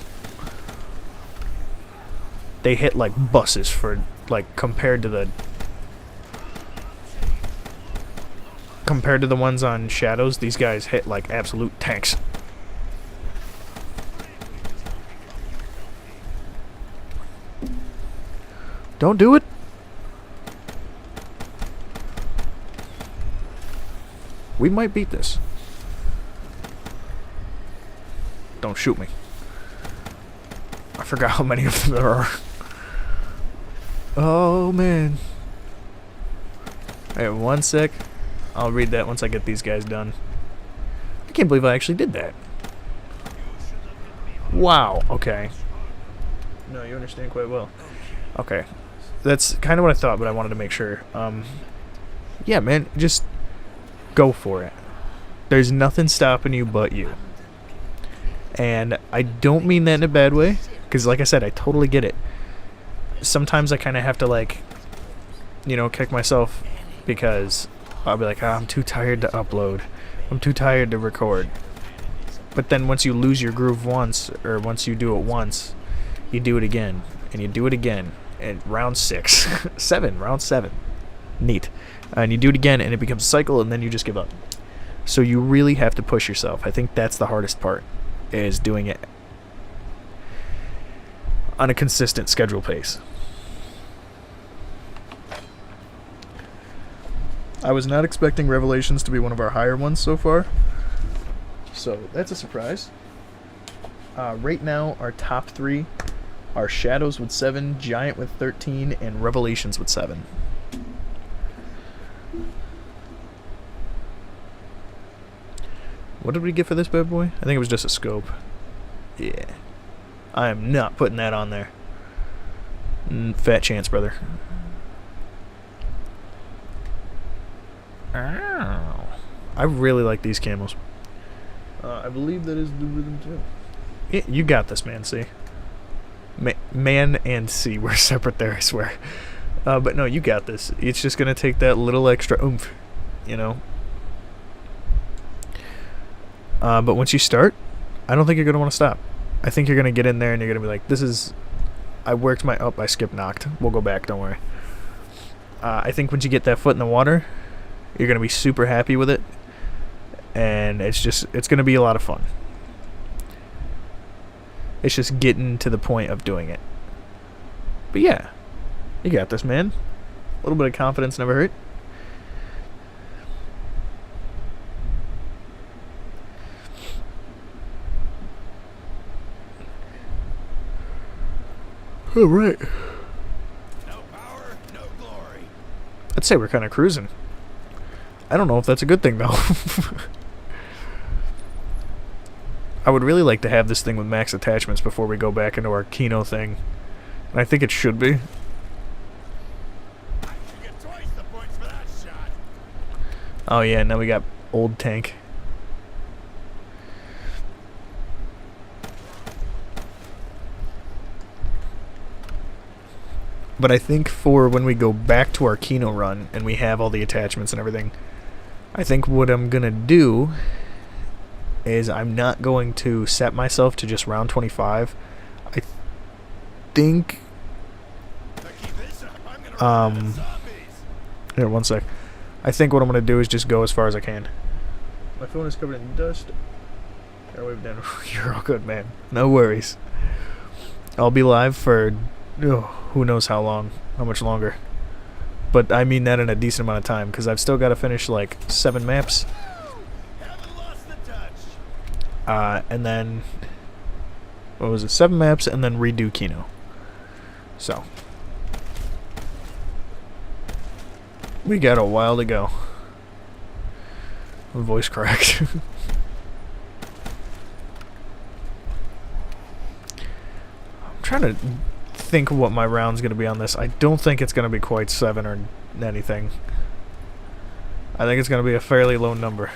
They hit like buses for... Like, compared to the ones on Shadows, these guys hit like absolute tanks. Don't do it. We might beat this. Don't shoot me. I forgot how many of them there are. Oh, man. Alright, 1 sec. I'll read that once I get these guys done. I can't believe I actually did that. Wow, okay. No, you understand quite well. Okay. That's kind of what I thought, but I wanted to make sure. Yeah, man, just go for it. There's nothing stopping you but you. And I don't mean that in a bad way, because like I said, I totally get it. Sometimes I kind of have to, like, you know, kick myself because I'll be like, I'm too tired to upload. I'm too tired to record. But then once you lose your groove once, or once you do it once, you do it again, and you do it again. And round 6. 7. Round 7. Neat. And you do it again, and it becomes a cycle, and then you just give up. So you really have to push yourself. I think that's the hardest part, is doing it on a consistent schedule pace. I was not expecting Revelations to be one of our higher ones so far, so that's a surprise. Right now, our top 3 are Shadows with 7, Giant with 13, and Revelations with 7. What did we get for this bad boy? I think it was just a scope. Yeah. I am not putting that on there. Fat chance, brother. Ow. I really like these camos. I believe that is the rhythm too. Yeah, you got this, man. See? Man and C were separate there, I swear. But no, you got this. It's just going to take that little extra oomph, you know? But once you start, I don't think you're going to want to stop. I think you're going to get in there and you're going to be like, this is... I worked my... I skipped knocked. We'll go back, don't worry. I think once you get that foot in the water, You're going to be super happy with it. And it's going to be a lot of fun. It's just getting to the point of doing it. But yeah, you got this, man. A little bit of confidence never hurt. All right. No power, no glory. I'd say we're kind of cruising. I don't know if that's a good thing, though. I would really like to have this thing with max attachments before we go back into our Kino thing. And I think it should be. I should get twice the points for that shot. Oh yeah, now we got old tank. But I think for when we go back to our Kino run and we have all the attachments and everything, I think what I'm gonna do is I'm not going to set myself to just round 25. I think here, one sec. I think what I'm gonna do is just go as far as I can. My phone is covered in dust. Wave down. You're all good, man. No worries. I'll be live for who knows how long, how much longer. But I mean that in a decent amount of time, because I've still got to finish like 7 maps. And then, what was it, 7 maps, and then redo Kino. So, we got a while to go. Voice cracked. I'm trying to think what my round's going to be on this. I don't think it's going to be quite 7 or anything. I think it's going to be a fairly low number.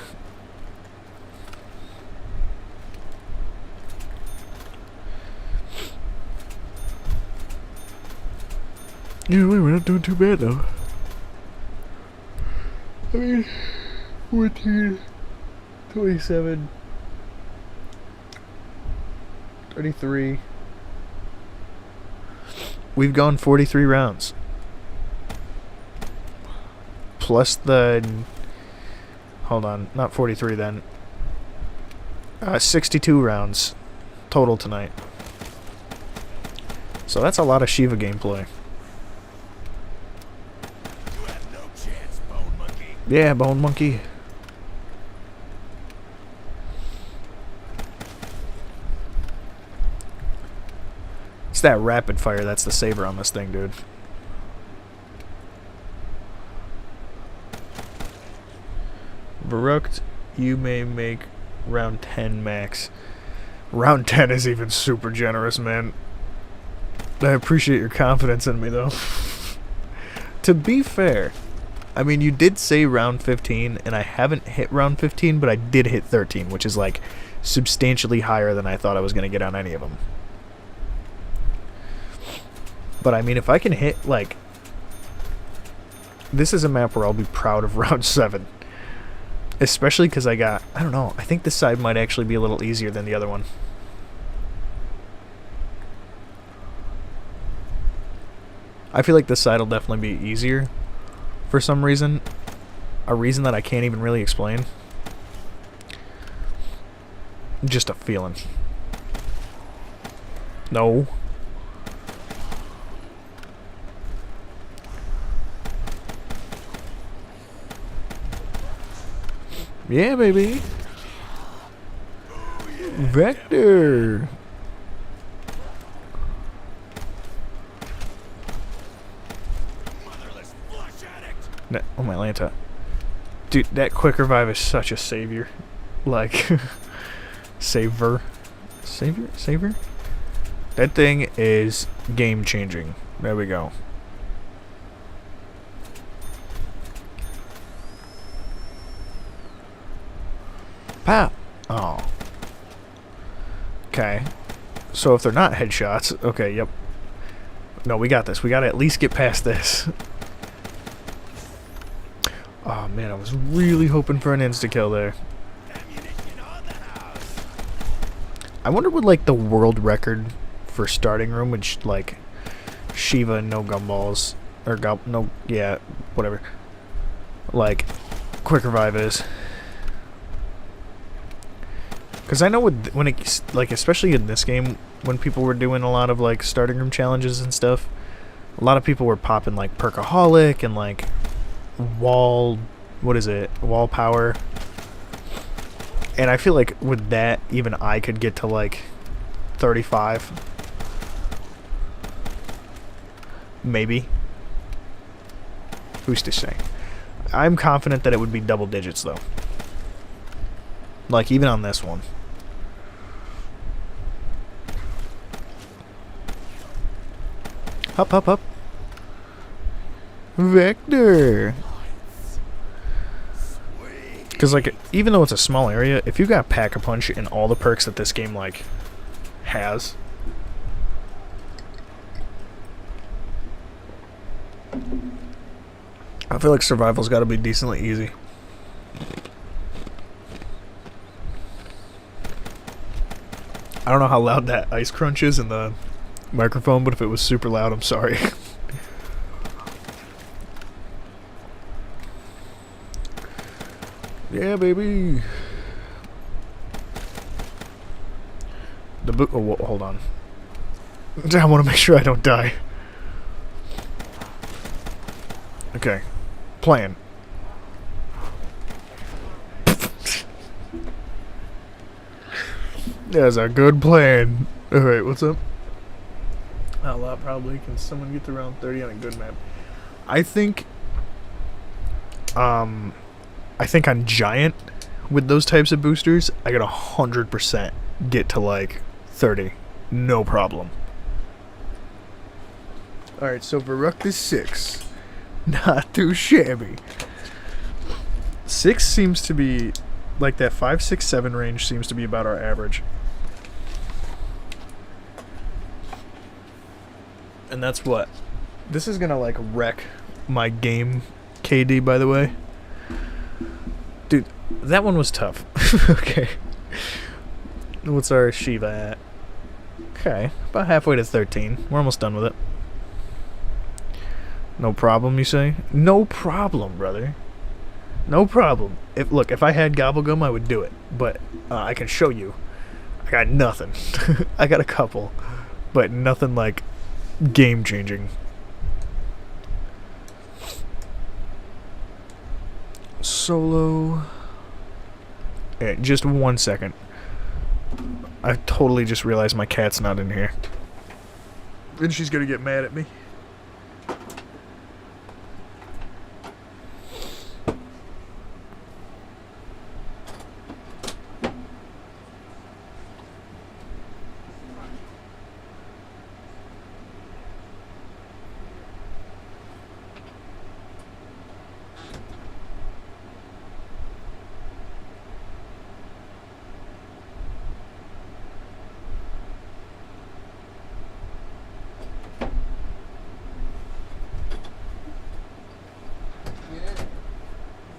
Yeah, wait, we're not doing too bad though. I mean, 14, 27, 33. We've gone 43 rounds. Plus the... Hold on, not 43 then. 62 rounds total tonight. So that's a lot of Shieva gameplay. You have no chance, Bone Monkey. Yeah, Bone Monkey. It's that rapid fire that's the saver on this thing, dude. Baruch, you may make round 10 max. Round 10 is even super generous, man. I appreciate your confidence in me, though. To be fair, I mean, you did say round 15, and I haven't hit round 15, but I did hit 13, which is, like, substantially higher than I thought I was going to get on any of them. But, I mean, if I can hit, like... This is a map where I'll be proud of round 7. Especially because I got... I don't know. I think this side might actually be a little easier than the other one. I feel like this side will definitely be easier. For some reason. A reason that I can't even really explain. Just a feeling. No. Yeah, baby. Vector. Oh my Lanta. Dude, that quick revive is such a savior. Like, saver. Savior? That thing is game changing. There we go. Pow! Oh. Okay. So if they're not headshots, okay, yep. No, we got this. We gotta at least get past this. Oh man, I was really hoping for an insta-kill there. I wonder what, like, the world record for starting room, which, like, shieva and no gumballs, or no, yeah, whatever. Like, quick revive is. Because I know when it, like, especially in this game, when people were doing a lot of, like, starting room challenges and stuff, a lot of people were popping, like, Perkaholic and, like, wall power. And I feel like with that, even I could get to, like, 35. Maybe. Who's to say? I'm confident that it would be double digits, though. Like, even on this one. Up, up, up. Vector. Because, like, even though it's a small area, if you got Pack-a-Punch and all the perks that this game, like, has... I feel like survival's got to be decently easy. I don't know how loud that ice crunch is in the microphone, but if it was super loud, I'm sorry. Yeah, baby. The boot. Oh, hold on. I want to make sure I don't die. Okay. Plan. That's a good plan. Alright, what's up? A lot, probably. Can someone get to round 30 on a good map? I think on Giant, with those types of boosters, I could 100% get to, like, 30. No problem. Alright, so Varuk is 6. Not too shabby. 6 seems to be, like, that 5, 6, 7 range seems to be about our average. And that's what? This is gonna, like, wreck my game KD, by the way. Dude, that one was tough. Okay. What's our shieva at? Okay, about halfway to 13. We're almost done with it. No problem, you say? No problem, brother. No problem. Look, if I had Gobblegum, I would do it. But I can show you. I got nothing. I got a couple. But nothing, like, game-changing. Solo. Yeah, just 1 second. I totally just realized my cat's not in here. And she's gonna get mad at me.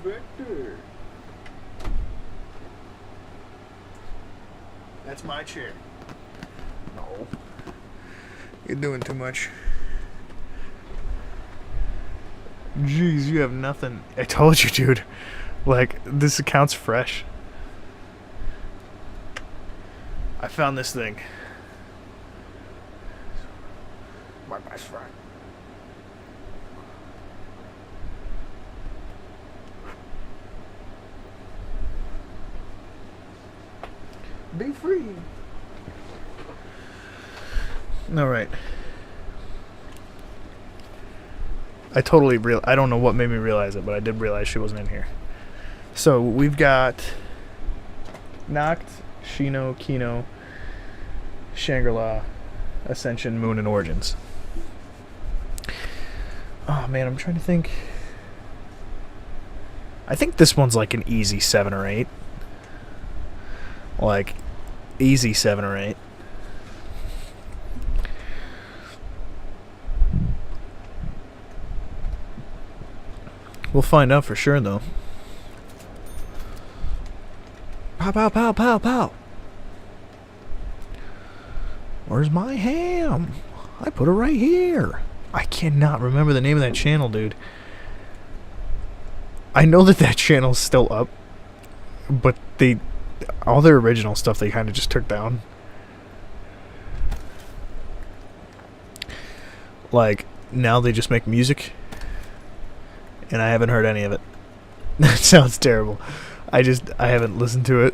Vector. That's my chair. No. You're doing too much. Jeez, you have nothing. I told you, dude. Like, this account's fresh. I found this thing. My best friend. Be free. Alright. I don't know what made me realize it, but I did realize she wasn't in here. So, we've got Noct, Shino, Kino, Shangri-La, Ascension, Moon, and Origins. Oh man, I'm trying to think. I think this one's like an easy 7 or 8. Like, easy 7 or 8. We'll find out for sure, though. Pow, pow, pow, pow, pow. Where's my ham? I put it right here. I cannot remember the name of that channel, dude. I know that that channel's still up, but all their original stuff they kind of just took down. Like, now they just make music, and I haven't heard any of it. That sounds terrible. I haven't listened to it.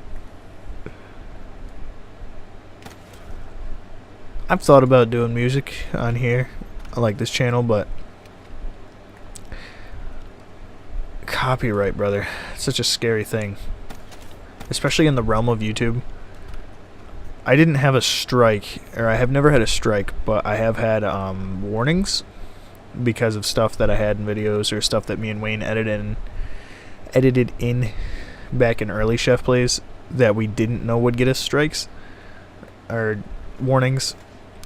I've thought about doing music on here, like this channel, but copyright, brother, it's such a scary thing, especially in the realm of YouTube. I didn't have a strike, or I have never had a strike, but I have had warnings because of stuff that I had in videos or stuff that me and Wayne edited in back in early Chef Plays that we didn't know would get us strikes or warnings.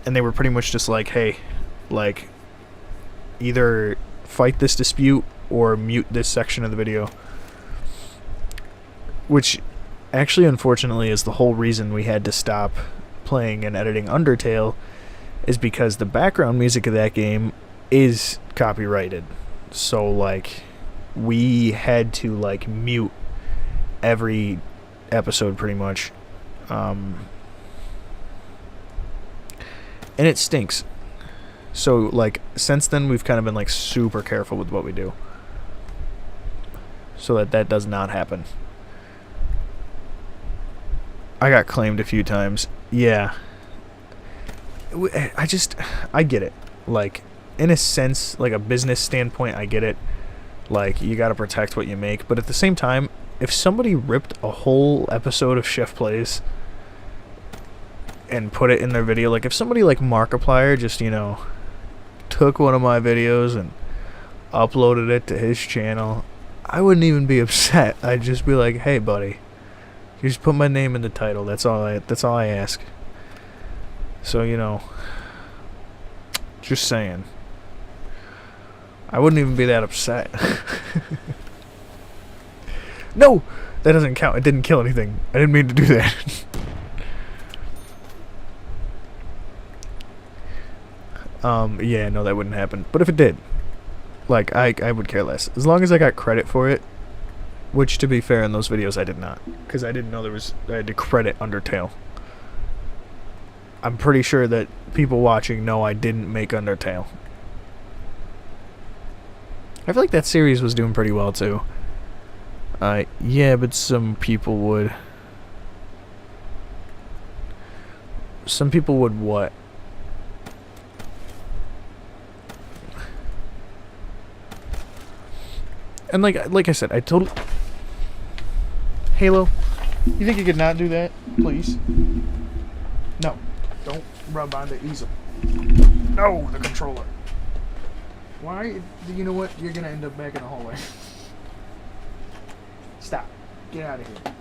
And they were pretty much just like, hey, like, either fight this dispute or mute this section of the video. Which, actually, unfortunately, is the whole reason we had to stop playing and editing Undertale, is because the background music of that game is copyrighted. So, like, we had to, like, mute every episode, pretty much. And it stinks. So, like, since then, we've kind of been, like, super careful with what we do, so that does not happen. I got claimed a few times. Yeah. I get it. Like, in a sense, like a business standpoint, I get it. Like, you gotta protect what you make. But at the same time, if somebody ripped a whole episode of Chef Plays and put it in their video, like if somebody like Markiplier just, you know, took one of my videos and uploaded it to his channel, I wouldn't even be upset. I'd just be like, hey buddy, you just put my name in the title. That's all I ask. So, you know, just saying, I wouldn't even be that upset. No, that doesn't count. It didn't kill anything. I didn't mean to do that. Yeah, no, that wouldn't happen. But if it did, like, I would care less. As long as I got credit for it, which, to be fair, in those videos I did not. Because I didn't know I had to credit Undertale. I'm pretty sure that people watching know I didn't make Undertale. I feel like that series was doing pretty well, too. Yeah, but some people would... Some people would what? And like I said, I totally... Halo, you think you could not do that, please? No, don't rub on the easel. No, the controller. Why? You know what? You're gonna end up back in the hallway. Stop. Get out of here.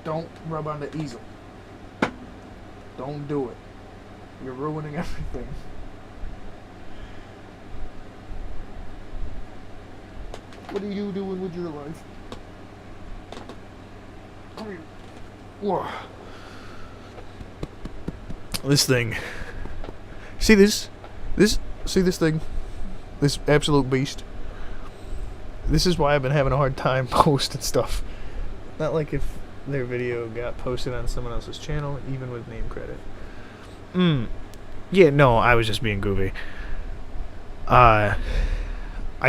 Don't rub on the easel. Don't do it. You're ruining everything. What are you doing with your life? Come here. Whoa. This thing. See this? See this thing? This absolute beast. This is why I've been having a hard time posting stuff. Not like if their video got posted on someone else's channel, even with name credit. Yeah, no, I was just being goofy. I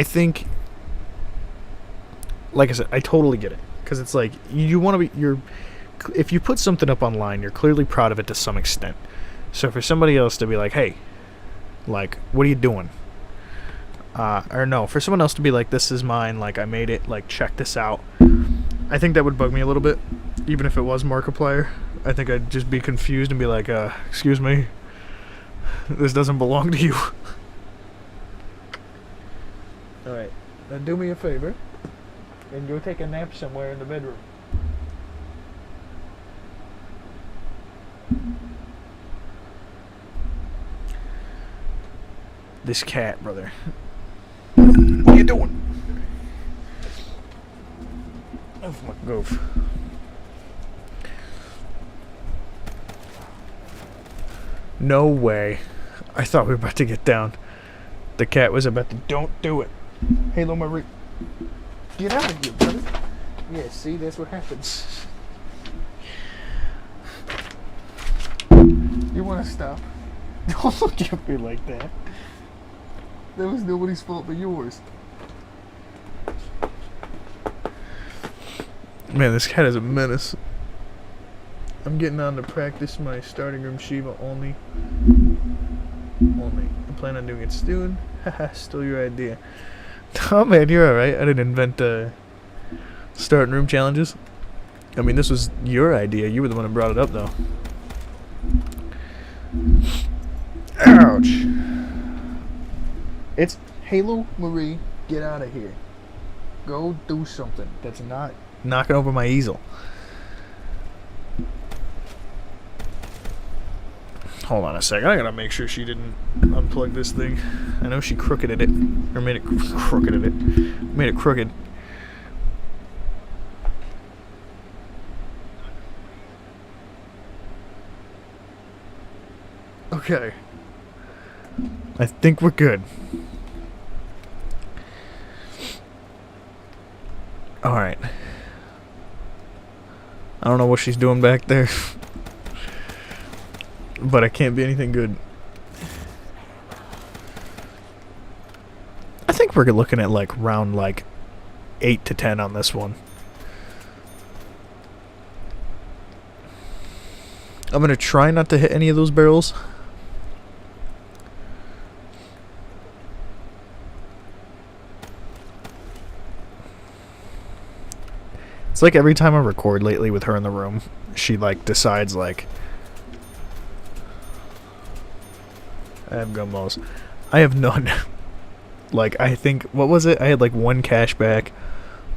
think, like I said, I totally get it. Because it's like, you want to be, if you put something up online, you're clearly proud of it to some extent. So for somebody else to be like, hey, like, what are you doing? Or no, for someone else to be like, this is mine, like, I made it, like, check this out. I think that would bug me a little bit, even if it was Markiplier. I think I'd just be confused and be like, excuse me, this doesn't belong to you. Alright, now do me a favor and go take a nap somewhere in the bedroom. This cat, brother. What are you doing? Oh my goof. No way. I thought we were about to get down. The cat was about to... Don't do it. Halo Marie. Get out of here, brother. Yeah, see, that's what happens. You want to stop? Don't look at me like that. That was nobody's fault but yours. Man, this cat is a menace. I'm getting on to practice my starting room shieva only. I plan on doing it soon. Haha, stole your idea. Oh man, you're alright. I didn't invent starting room challenges. I mean, this was your idea. You were the one who brought it up, though. Ouch. It's Halo Marie. Get out of here. Go do something. That's not knocking over my easel. Hold on a second. I gotta make sure she didn't unplug this thing. I know she crookeded it. Or made it crookeded it. Made it crooked. Okay. I think we're good. Alright. I don't know what she's doing back there. But it can't be anything good. I think we're looking at like round 8 to 10 on this one. I'm gonna try not to hit any of those barrels. It's like every time I record lately with her in the room, she decides I have gumballs. I have none. I think, what was it? I had one cashback,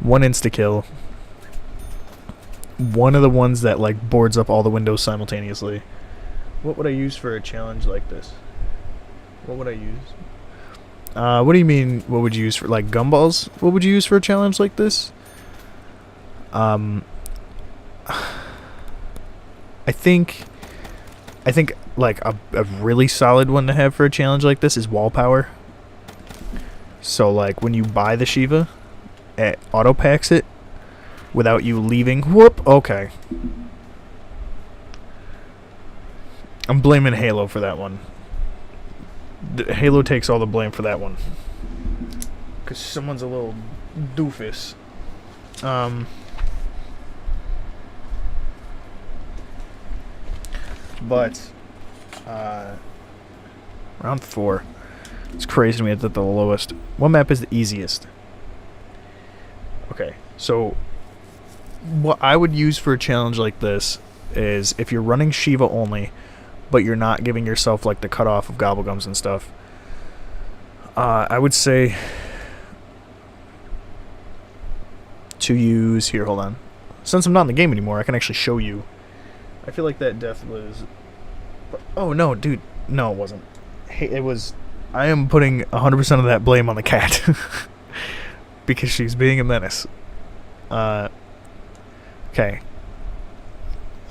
one insta-kill, one of the ones that boards up all the windows simultaneously. What would I use for a challenge like this? What would I use? What do you mean, what would you use for, gumballs? What would you use for a challenge like this? I think a really solid one to have for a challenge like this is wall power. So when you buy the shieva, it auto packs it without you leaving. Whoop. Okay. I'm blaming Halo for that one. Halo takes all the blame for that one. Cause someone's a little doofus. But round 4. It's crazy to me that the lowest. What map is the easiest? Okay, so what I would use for a challenge like this is if you're running shieva only, but you're not giving yourself the cutoff of gobblegums and stuff. I would say to use here. Hold on. Since I'm not in the game anymore, I can actually show you. I feel like that death was... Oh, no, dude. No, it wasn't. It was... I am putting 100% of that blame on the cat. Because she's being a menace. Okay.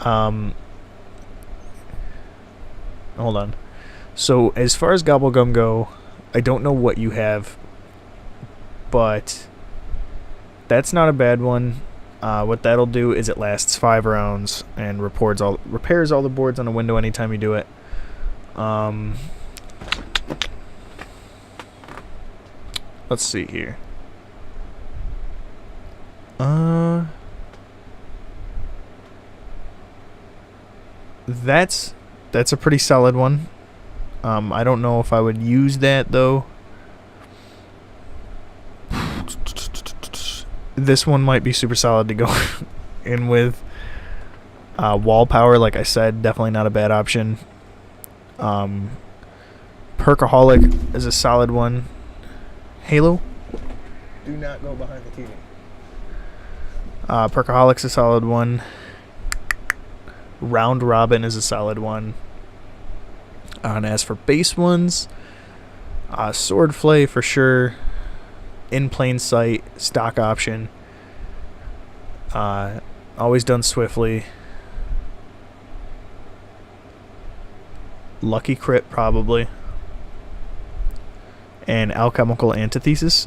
Hold on. So, as far as Gobblegum go, I don't know what you have. But... that's not a bad one. What that'll do is it lasts 5 rounds and repairs all the boards on a window anytime you do it. Let's see here. That's a pretty solid one. I don't know if I would use that though. This one might be super solid to go in with. Wall power, like I said, definitely not a bad option. Perkaholic is a solid one. Halo? Do not go behind the TV. Perkaholic's a solid one. Round Robin is a solid one. And as for base ones, Sword Flay for sure. In Plain Sight, stock option. Always done swiftly. Lucky Crit probably. And Alchemical Antithesis.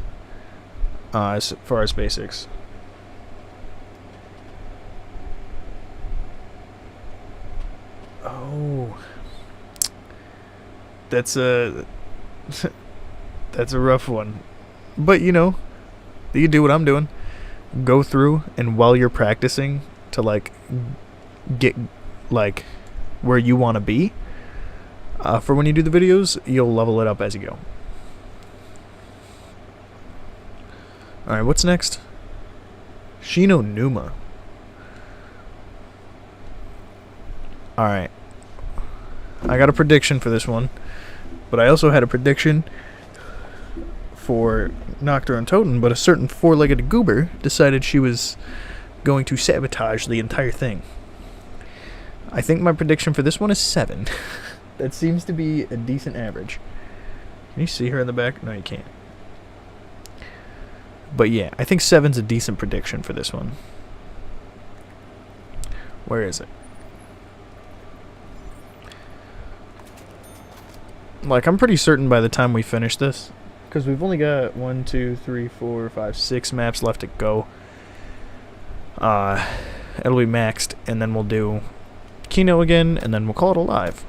as far as basics. Oh, that's a that's a rough one, but you know, you do what I'm doing. Go through, and while you're practicing to like get like where you want to be for when you do the videos, you'll level it up as you go. Alright, what's next? Shino Numa. Alright. I got a prediction for this one, but I also had a prediction for Nocturne and Totem, but a certain four-legged goober decided she was going to sabotage the entire thing. I think my prediction for this one is 7. That seems to be a decent average. Can you see her in the back? No, you can't. But yeah, I think 7's a decent prediction for this one. Where is it? Like, I'm pretty certain by the time we finish this, because we've only got 1, 2, 3, 4, 5, 6 maps left to go. It'll be maxed, and then we'll do Kino again, and then we'll call it a live.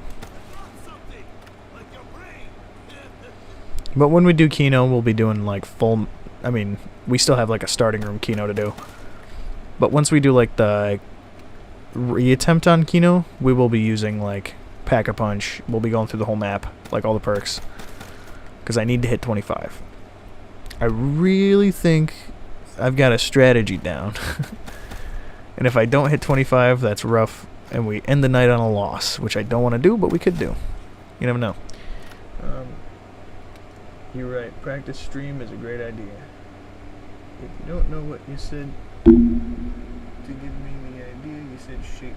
But when we do Kino, we'll be doing like full. I mean, we still have like a starting room Kino to do. But once we do like the reattempt on Kino, we will be using like Pack-a-Punch. We'll be going through the whole map, like all the perks, because I need to hit 25. I really think I've got a strategy down. And if I don't hit 25, that's rough, and we end the night on a loss, which I don't want to do, but we could do. You never know. You're right. Practice stream is a great idea. If you don't know what you said to give me the idea, you said sheiva.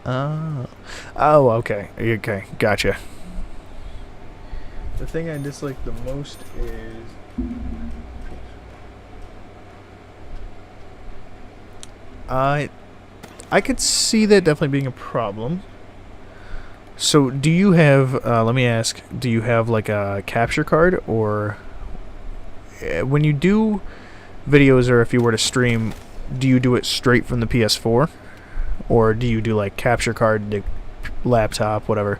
Shieva. Oh, okay. Okay, gotcha. The thing I dislike the most is I could see that definitely being a problem. So do you have, let me ask, do you have like a capture card, or when you do videos, or if you were to stream, do you do it straight from the PS4? Or do you do like capture card to laptop, whatever?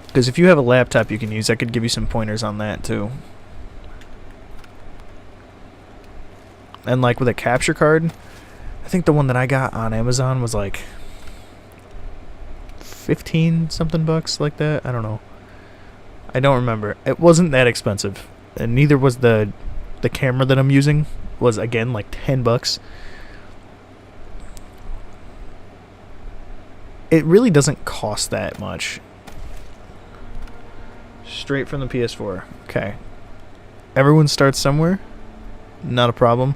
Because if you have a laptop you can use, I could give you some pointers on that too. And like with a capture card, I think the one that I got on Amazon was like 15 something bucks, like that. I don't know. I don't remember. It wasn't that expensive, and neither was the camera that I'm using. Was again like 10 bucks. It really doesn't cost that much. Straight from the PS4. Okay. Everyone starts somewhere. Not a problem.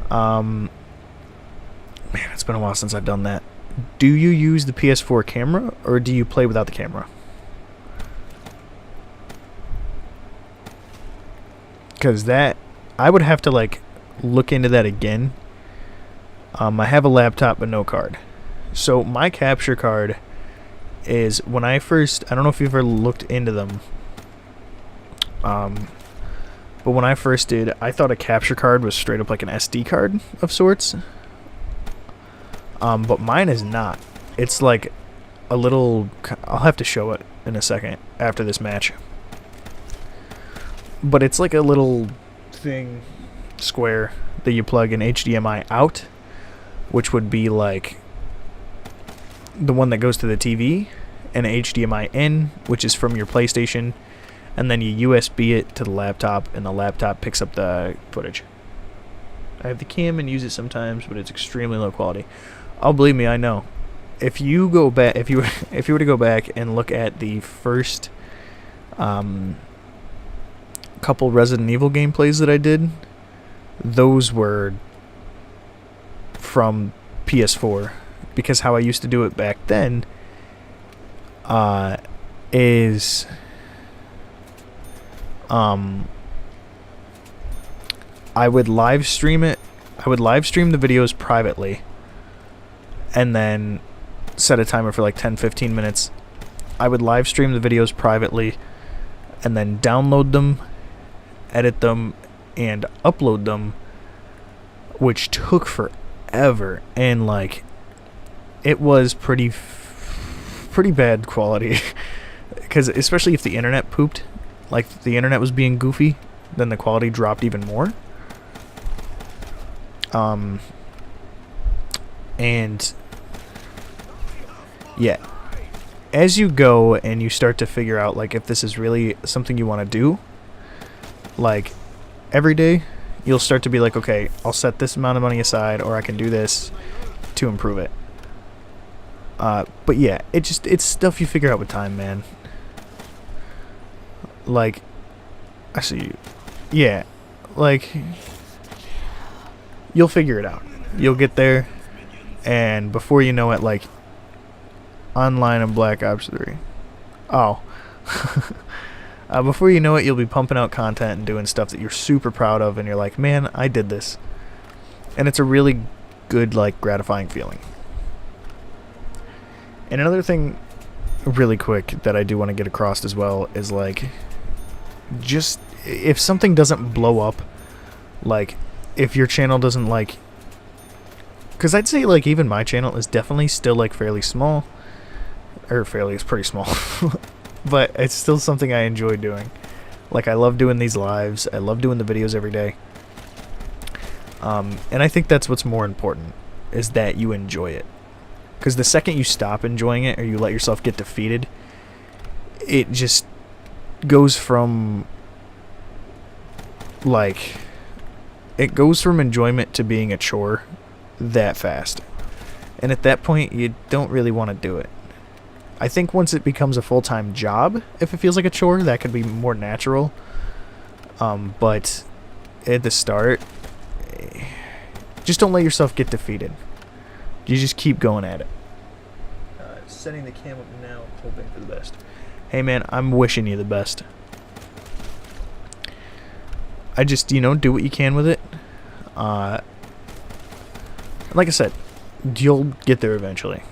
Man, it's been a while since I've done that. Do you use the PS4 camera, or do you play without the camera? Because that, I would have to like look into that again. I have a laptop but no card. So my capture card is, when I first, I don't know if you've ever looked into them. But when I first did, I thought a capture card was straight up like an SD card of sorts. But mine is not. It's like a little, I'll have to show it in a second after this match. But it's like a little thing, square, that you plug an HDMI out, which would be like the one that goes to the TV, and HDMI in, which is from your PlayStation, and then you USB it to the laptop, and the laptop picks up the footage. I have the cam and use it sometimes, but it's extremely low quality. Oh, believe me, I know. If you go back, if you were to go back and look at the first couple Resident Evil gameplays that I did, those were from PS4, because how I used to do it back then is I would live stream it. I would live stream the videos privately, and then set a timer for like 10-15 minutes, I would live stream the videos privately and then download them, edit them, and upload them, which took forever, and like it was pretty bad quality because especially if the internet pooped, like if the internet was being goofy, then the quality dropped even more. And yeah, as you go and you start to figure out like if this is really something you want to do, like every day you'll start to be like, okay, I'll set this amount of money aside, or I can do this to improve it. But yeah, it's stuff you figure out with time, man. Like, I see you. Yeah, like, you'll figure it out. You'll get there, and before you know it, like, online in Black Ops 3. Oh. Before you know it, you'll be pumping out content and doing stuff that you're super proud of, and you're like, man, I did this. And it's a really good, like, gratifying feeling. And another thing, really quick, that I do want to get across as well is, like, just, if something doesn't blow up, like, if your channel doesn't, like, because I'd say, like, even my channel is definitely still, like, fairly small, or fairly, it's pretty small, but it's still something I enjoy doing. Like, I love doing these lives, I love doing the videos every day, and I think that's what's more important, is that you enjoy it. Because the second you stop enjoying it, or you let yourself get defeated, it just goes from, like, it goes from enjoyment to being a chore that fast. And at that point, you don't really want to do it. I think once it becomes a full-time job, if it feels like a chore, that could be more natural. But at the start, just don't let yourself get defeated. You just keep going at it. Setting the cam up now, hoping for the best. Hey man, I'm wishing you the best. I just, you know, do what you can with it. Like I said, you'll get there eventually.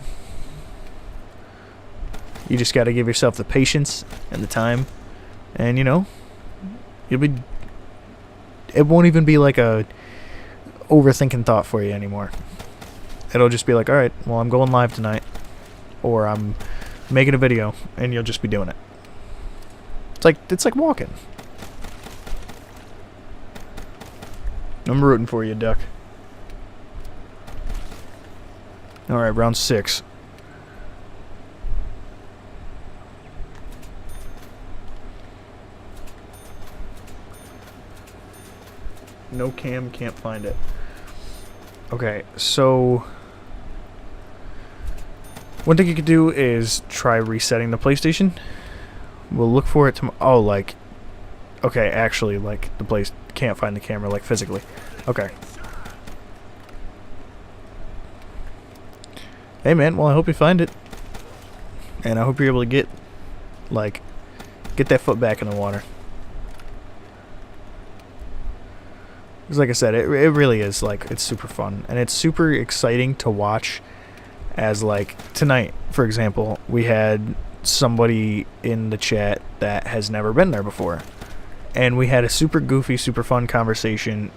You just got to give yourself the patience and the time, and you know, you'll be. It won't even be like a overthinking thought for you anymore. It'll just be like, all right, well, I'm going live tonight, or I'm making a video, and you'll just be doing it. It's like walking. I'm rooting for you, Duck. All right, round 6. No cam, can't find it. Okay, so one thing you could do is try resetting the PlayStation. We'll look for it tomorrow. Oh, like, okay, actually, like, the place can't find the camera, like, physically. Okay. Hey, man, well, I hope you find it. And I hope you're able to get that foot back in the water. Because, like I said, it really is, like, it's super fun. And it's super exciting to watch. As, like, tonight, for example, we had somebody in the chat that has never been there before. And we had a super goofy, super fun conversation.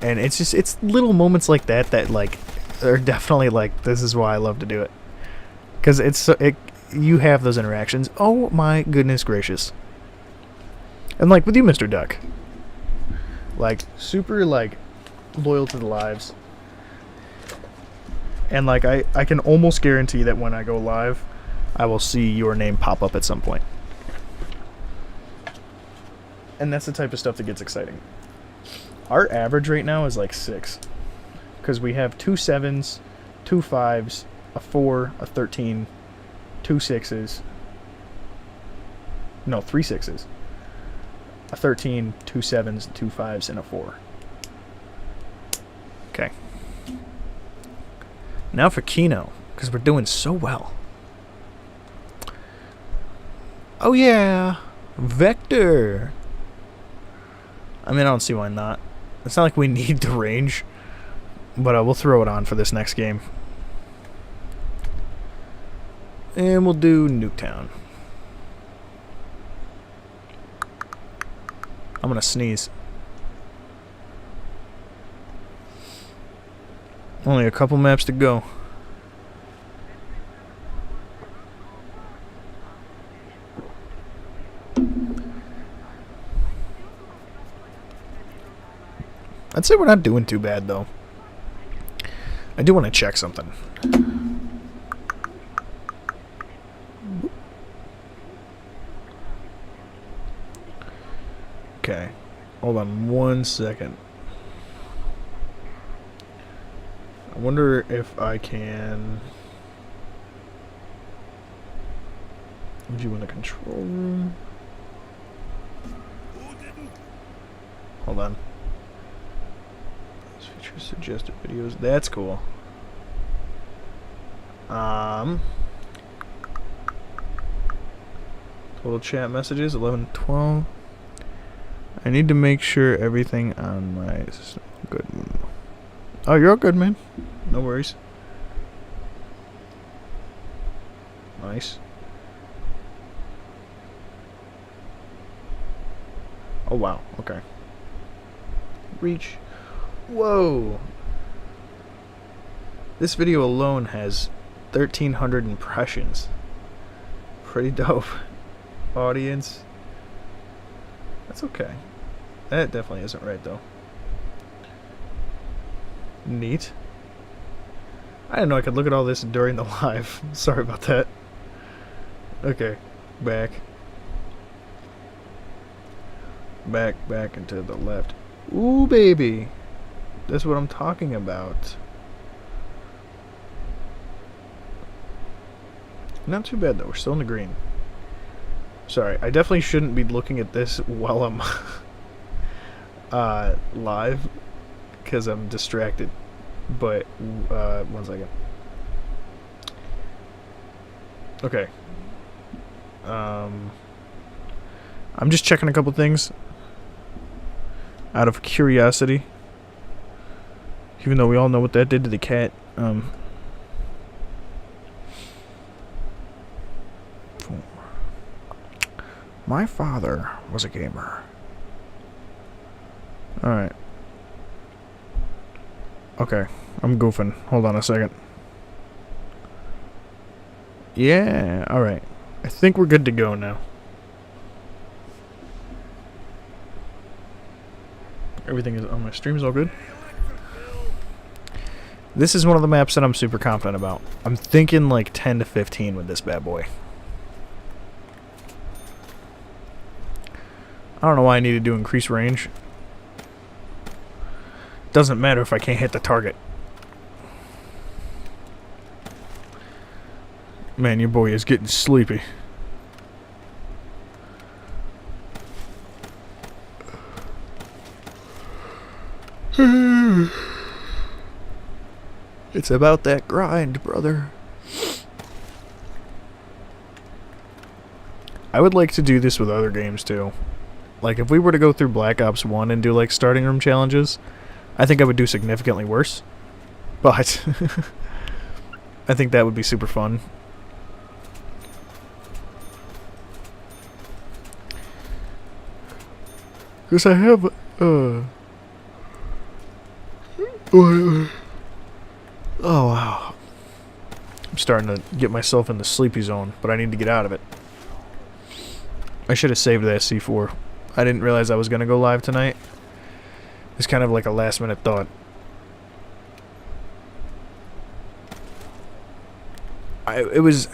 And it's just, it's little moments like that that, like, are definitely, like, this is why I love to do it. Because you have those interactions. Oh, my goodness gracious. And, like, with you, Mr. Duck. Like, super, like, loyal to the lives. And, like, I can almost guarantee that when I go live, I will see your name pop up at some point. And that's the type of stuff that gets exciting. Our average right now is, like, 6. Because we have 2 7s, 2 5s, a 4, a 13, 2 6s. No, 3 6s. A 13, 2 7s, 2 5s, and a 4. Okay. Now for Kino, because we're doing so well. Oh yeah, Vector. I mean, I don't see why not. It's not like we need the range, but we'll throw it on for this next game. And we'll do Nuketown. I'm gonna sneeze. Only a couple maps to go. I'd say we're not doing too bad, though. I do want to check something. Okay. Hold on 1 second. I wonder if I can... View in the control room. Hold on. This feature suggested videos. That's cool. Total chat messages 11:12. I need to make sure everything on my system is good. Oh, you're all good, man. No worries. Nice. Oh wow. Okay. Reach. Whoa. This video alone has 1,300 impressions. Pretty dope. Audience. That's okay. That definitely isn't right, though. Neat. I didn't know I could look at all this during the live. Sorry about that. Okay. Back. Back, and to the left. Ooh, baby. That's what I'm talking about. Not too bad, though. We're still in the green. Sorry, I definitely shouldn't be looking at this while I'm live, because I'm distracted. But, 1 second. Okay. I'm just checking a couple things out of curiosity. Even though we all know what that did to the cat. My father was a gamer. Alright. Okay, I'm goofing. Hold on a second. Yeah, alright. I think we're good to go now. Everything is on my stream is all good. This is one of the maps that I'm super confident about. I'm thinking like 10 to 15 with this bad boy. I don't know why I needed to increase range. Doesn't matter if I can't hit the target. Man, your boy is getting sleepy. It's about that grind, brother. I would like to do this with other games too. Like if we were to go through Black Ops 1 and do like starting room challenges, I think I would do significantly worse. But I think that would be super fun. Because I have oh wow. I'm starting to get myself in the sleepy zone, but I need to get out of it. I should have saved that C4. I didn't realize I was going to go live tonight. It's kind of like a last minute thought. It was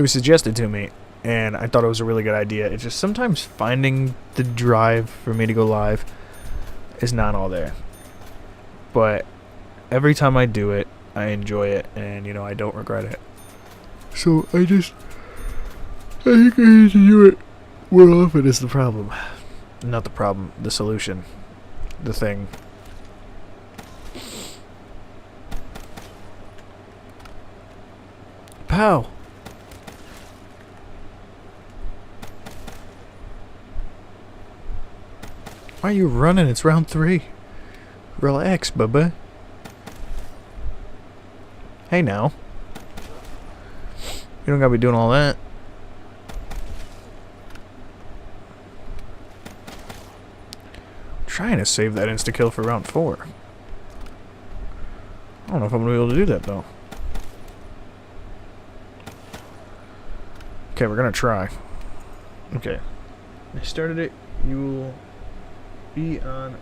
suggested to me, and I thought it was a really good idea. It's just sometimes finding the drive for me to go live is not all there. But every time I do it, I enjoy it, and you know, I don't regret it. So I think I need to do it more often is the problem. Not the problem, the solution. The thing. Pow! Why are you running? It's round 3. Relax, bubba. Hey now. You don't gotta be doing all that. I'm trying to save that insta-kill for round 4. I don't know if I'm gonna be able to do that, though. Okay, we're gonna try. Okay. I started it. You will be on...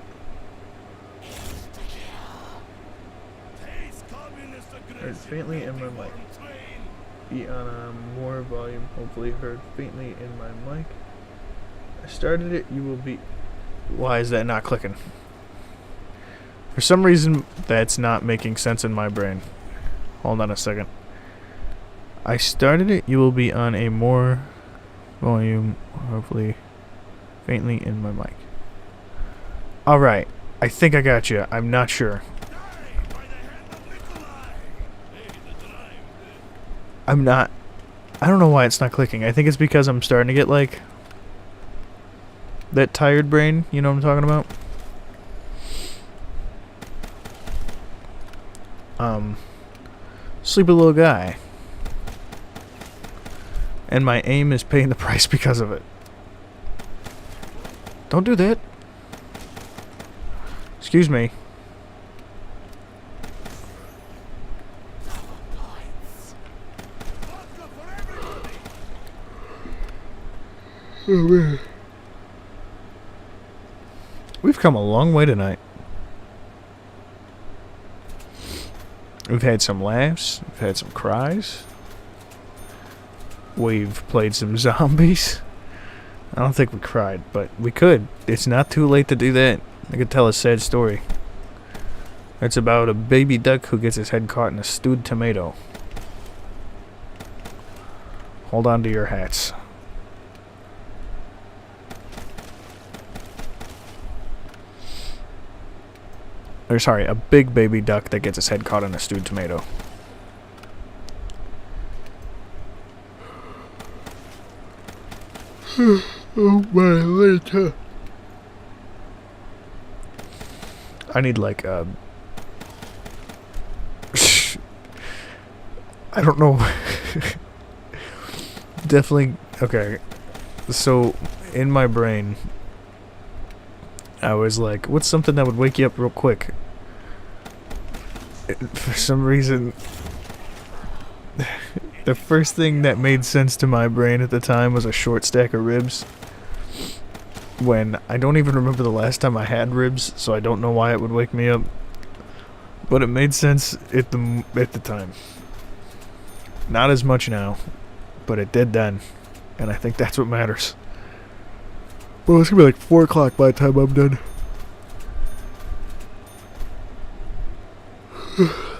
Heard faintly in my mic. Be on a more volume, hopefully heard faintly in my mic. I started it, you will be... Why is that not clicking? For some reason, that's not making sense in my brain. Hold on a second. I started it, you will be on a more volume, hopefully faintly in my mic. Alright, I think I got you. I'm not sure. I'm not... I don't know why it's not clicking. I think it's because I'm starting to get, like... that tired brain. You know what I'm talking about? Sleepy little guy. And my aim is paying the price because of it. Don't do that. Excuse me. Oh, man. We've come a long way tonight. We've had some laughs. We've had some cries. We've played some zombies. I don't think we cried, but we could. It's not too late to do that. I could tell a sad story. It's about a baby duck who gets his head caught in a stewed tomato. Hold on to your hats. Or sorry, a big baby duck that gets his head caught in a stewed tomato. Oh my later. I need like I don't know. Definitely okay. So in my brain I was like, what's something that would wake you up real quick? For some reason, the first thing that made sense to my brain at the time was a short stack of ribs. When I don't even remember the last time I had ribs, so I don't know why it would wake me up. But it made sense at the time. Not as much now, but it did then. And I think that's what matters. Well, it's gonna be like 4 o'clock by the time I'm done.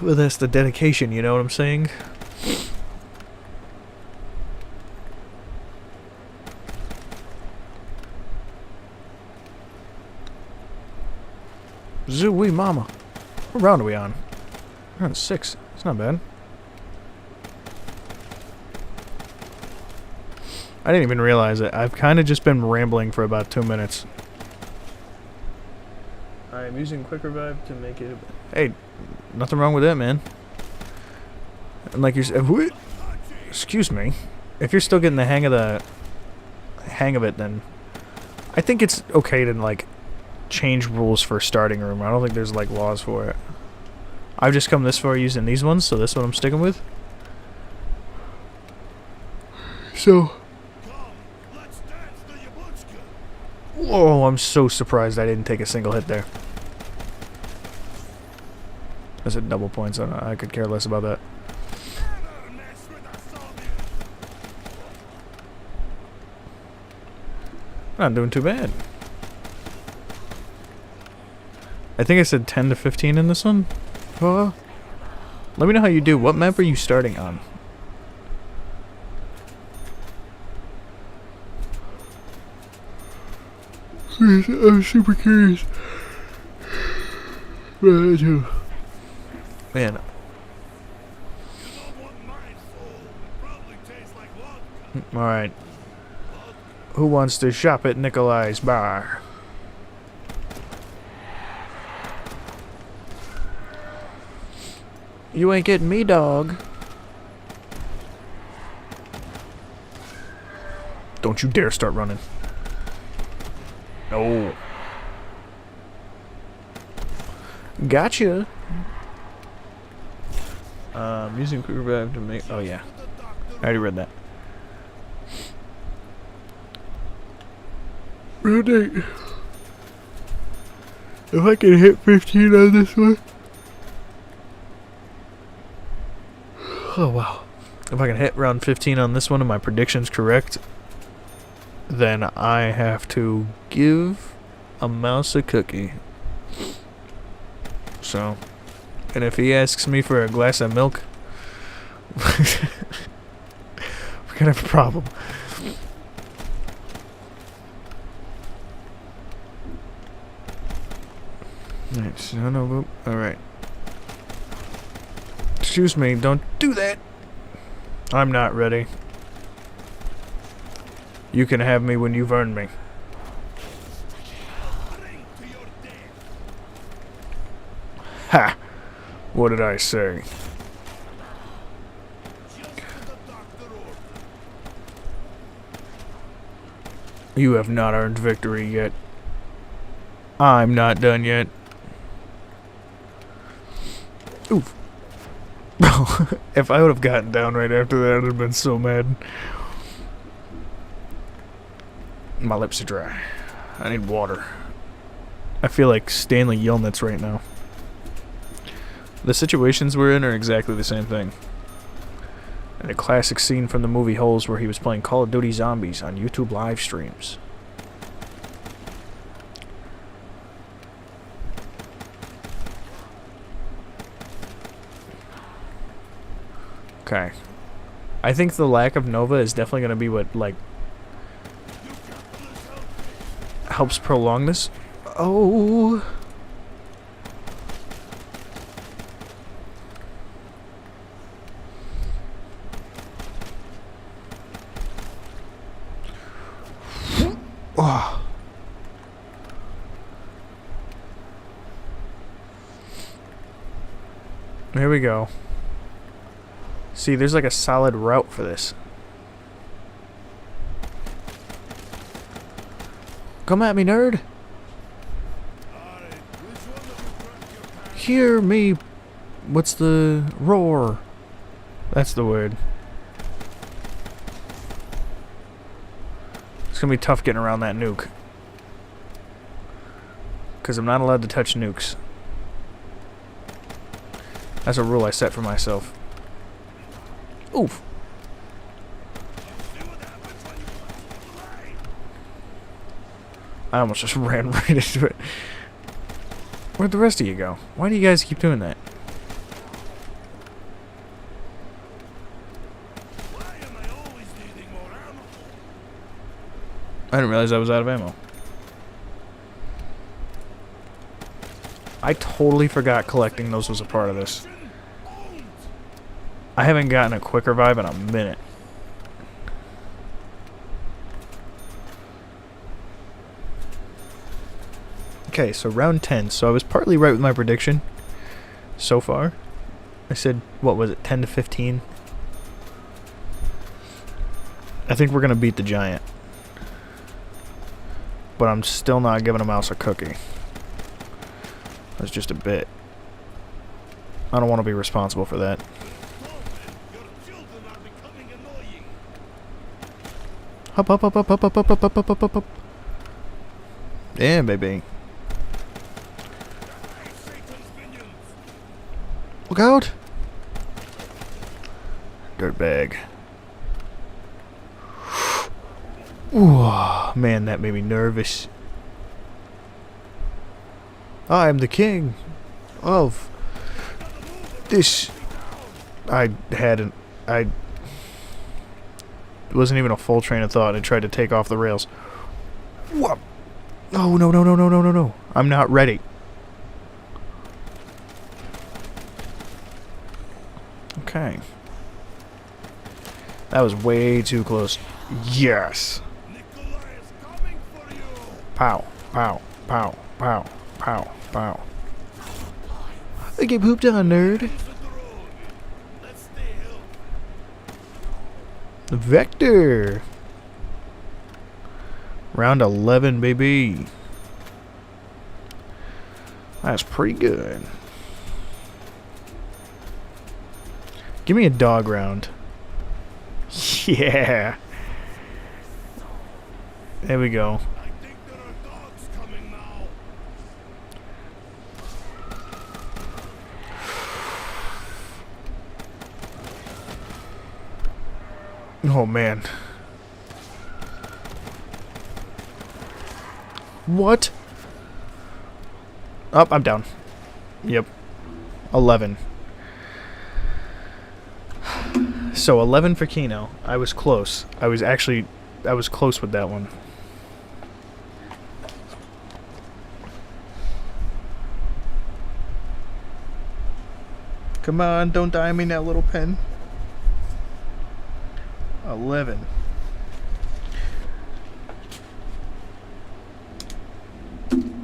Well, that's the dedication, you know what I'm saying? Zoo-wee mama. What round are we on? We're on 6. It's not bad. I didn't even realize it. I've kind of just been rambling for about 2 minutes. I am using Quick Revive to make it... Hey, nothing wrong with that, man. And like you're... Excuse me. If you're still getting the hang of it, then... I think it's okay to, like, change rules for starting room. I don't think there's, like, laws for it. I've just come this far using these ones, so that's what I'm sticking with. So... Whoa, I'm so surprised I didn't take a single hit there. That's a double points. I could care less about that. Not doing too bad. I think I said 10 to 15 in this one. Let me know how you do. What map are you starting on? I'm super curious. Man. Alright. Who wants to shop at Nikolai's bar? You ain't getting me, dog. Don't you dare start running. No. Gotcha. Using quick revive to make... Oh, yeah. I already read that. Ready. If I can hit 15 on this one... Oh, wow. If I can hit round 15 on this one and my prediction's correct, then I have to give a mouse a cookie. So, and if he asks me for a glass of milk, we're gonna have a problem. Alright, son of a... Alright. Excuse me, don't do that! I'm not ready. You can have me when you've earned me. Ha! What did I say? You have not earned victory yet. I'm not done yet. Oof. If I would have gotten down right after that, I'd have been so mad. My lips are dry. I need water. I feel like Stanley Yelnats right now. The situations we're in are exactly the same thing. And a classic scene from the movie Holes where he was playing Call of Duty Zombies on YouTube live streams. Okay. I think the lack of Nova is definitely going to be what, like, helps prolong this. Oh. Oh. There we go. See, there's like a solid route for this. Come at me, nerd. Hear me. What's the roar? That's the word. It's gonna be tough getting around that nuke. Because I'm not allowed to touch nukes. That's a rule I set for myself. Oof. I almost just ran right into it. Where'd the rest of you go? Why do you guys keep doing that? I didn't realize I was out of ammo. I totally forgot collecting those was a part of this. I haven't gotten a quick revive in a minute. Okay, so round 10. So I was partly right with my prediction so far. I said, what was it, 10 to 15? I think we're going to beat the giant. But I'm still not giving a mouse a cookie. That's just a bit. I don't want to be responsible for that. Hop, hop, hop, hop, hop, hop, hop, hop, hop, hop, hop, hop. Damn, baby. Look out! Dirtbag. Ooh, man, that made me nervous. I am the king of this. I it wasn't even a full train of thought. I tried to take off the rails. What? Oh, no, no, no, no, no, no, no. I'm not ready. Okay. That was way too close. Yes. Pow, pow, pow, pow, pow, pow. I get pooped on, nerd. The Vector. Round 11, baby. That's pretty good. Give me a dog round. Yeah. There we go. I think there are dogs coming now. Oh, man. What? Oh, I'm down. Yep. 11. So 11 for Kino. I was close. I was close with that one. Come on, don't die me now, little pen. 11.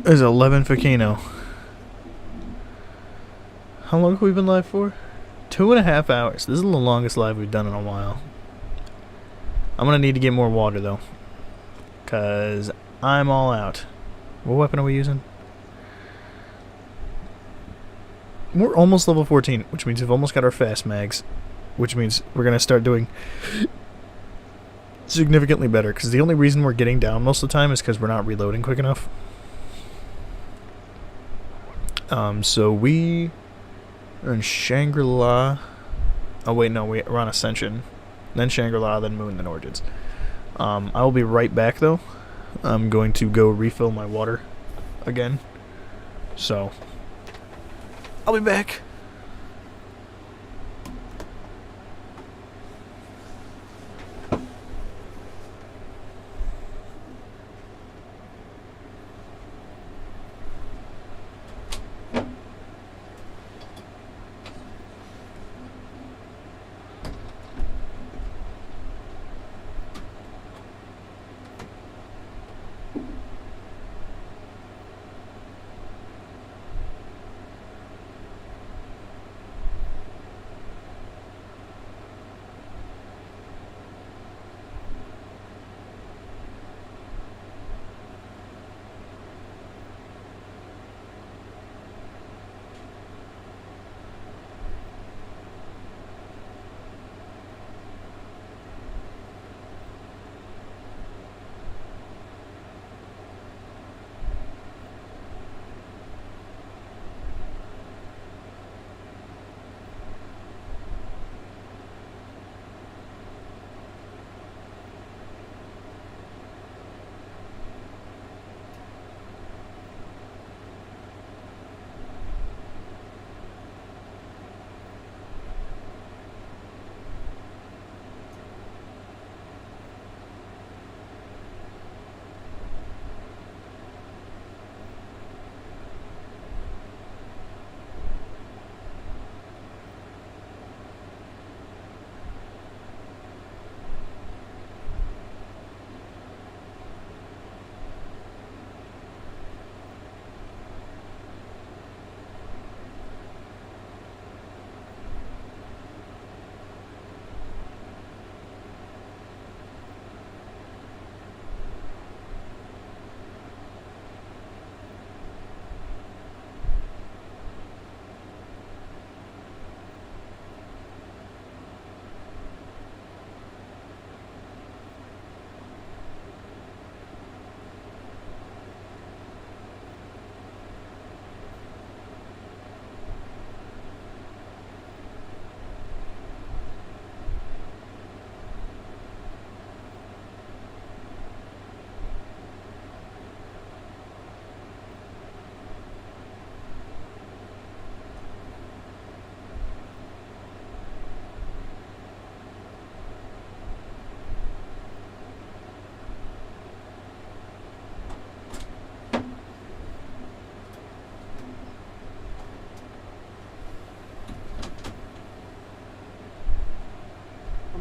There's 11 for Kino. How long have we been live for? 2.5 hours. This is the longest live we've done in a while. I'm gonna need to get more water though, cause I'm all out. What weapon are we using? We're almost level 14, which means we've almost got our fast mags, which means we're gonna start doing significantly better, because the only reason we're getting down most of the time is because we're not reloading quick enough. So we are in Shangri-La. Oh wait, no, we're on Ascension, then Shangri-La, then Moon, then Origins. I will be right back though. I'm going to go refill my water again, so I'll be back.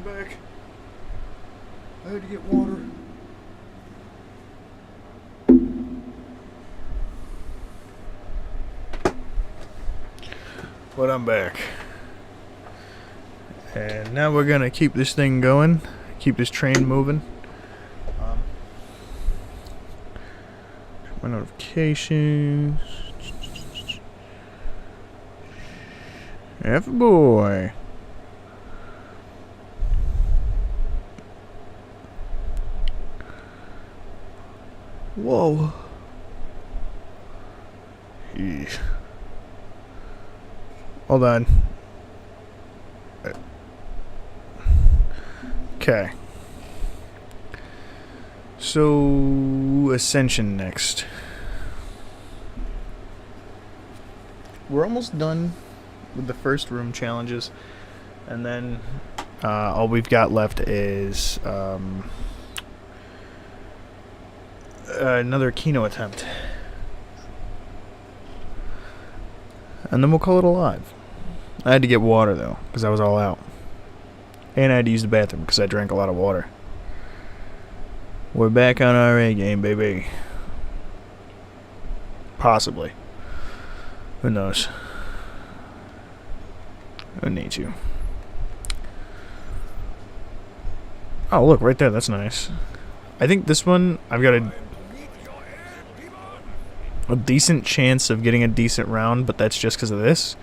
Back. I had to get water. But I'm back. And now we're gonna keep this thing going, keep this train moving. my notifications. F boy. Whoa. Eesh. Hold on. Okay. So, Ascension next. We're almost done with the first room challenges, and then all we've got left is another Kino attempt. And then we'll call it a live. I had to get water, though, because I was all out. And I had to use the bathroom, because I drank a lot of water. We're back on our A game, baby. Possibly. Who knows? I need you. Oh, look, right there. That's nice. I think this one, I've got a decent chance of getting a decent round, but that's just because of this.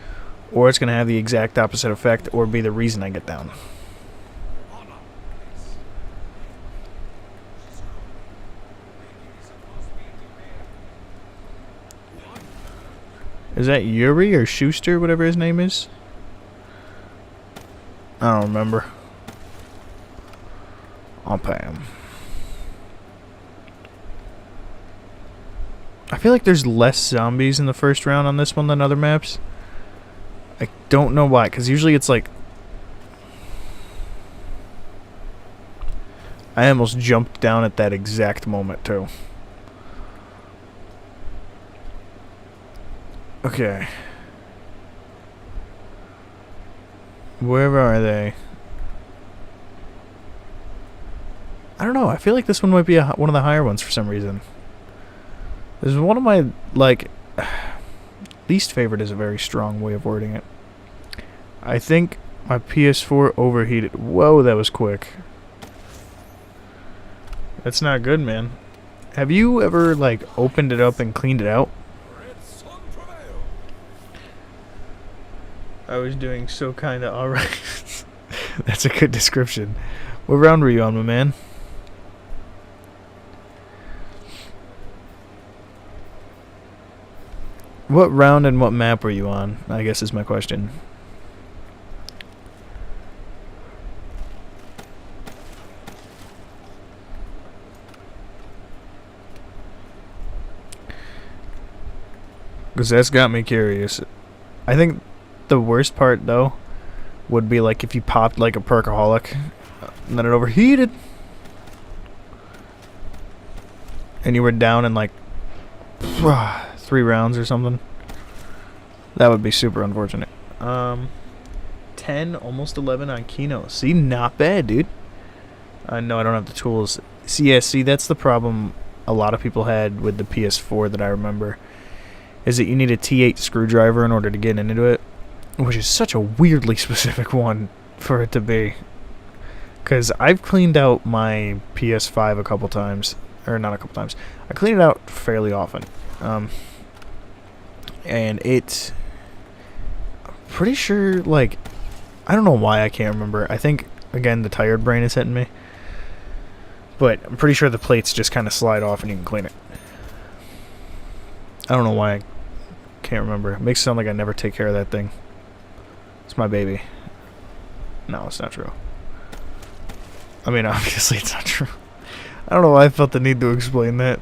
Or it's going to have the exact opposite effect, or be the reason I get down. Is that Yuri or Schuster, whatever his name is? I don't remember. I'll pay him. I feel like there's less zombies in the first round on this one than other maps. I don't know why, because usually it's like... I almost jumped down at that exact moment, too. Okay. Where are they? I don't know. I feel like this one might be one of the higher ones for some reason. This is one of my, like... least favorite is a very strong way of wording it. I think my PS4 overheated. Whoa, that was quick. That's not good, man. Have you ever, like, opened it up and cleaned it out? I was doing so kinda alright. That's a good description. What round were you on, my man? What round and what map were you on, I guess is my question. Because that's got me curious. I think the worst part, though, would be like if you popped like a perkaholic and then it overheated and you were down in like 3 rounds or something. That would be super unfortunate. 10, almost 11 on Kino. See, not bad, dude. No, I don't have the tools. See, that's the problem a lot of people had with the PS4 that I remember, is that you need a T8 screwdriver in order to get into it, which is such a weirdly specific one for it to be. Because I've cleaned out my PS5 a couple times. Or not a couple times. I clean it out fairly often. And it's... I'm pretty sure, like... I don't know why I can't remember. I think, again, the tired brain is hitting me. But I'm pretty sure the plates just kind of slide off and you can clean it. I don't know why I can't remember. It makes it sound like I never take care of that thing. It's my baby. No, it's not true. I mean, obviously it's not true. I don't know why I felt the need to explain that.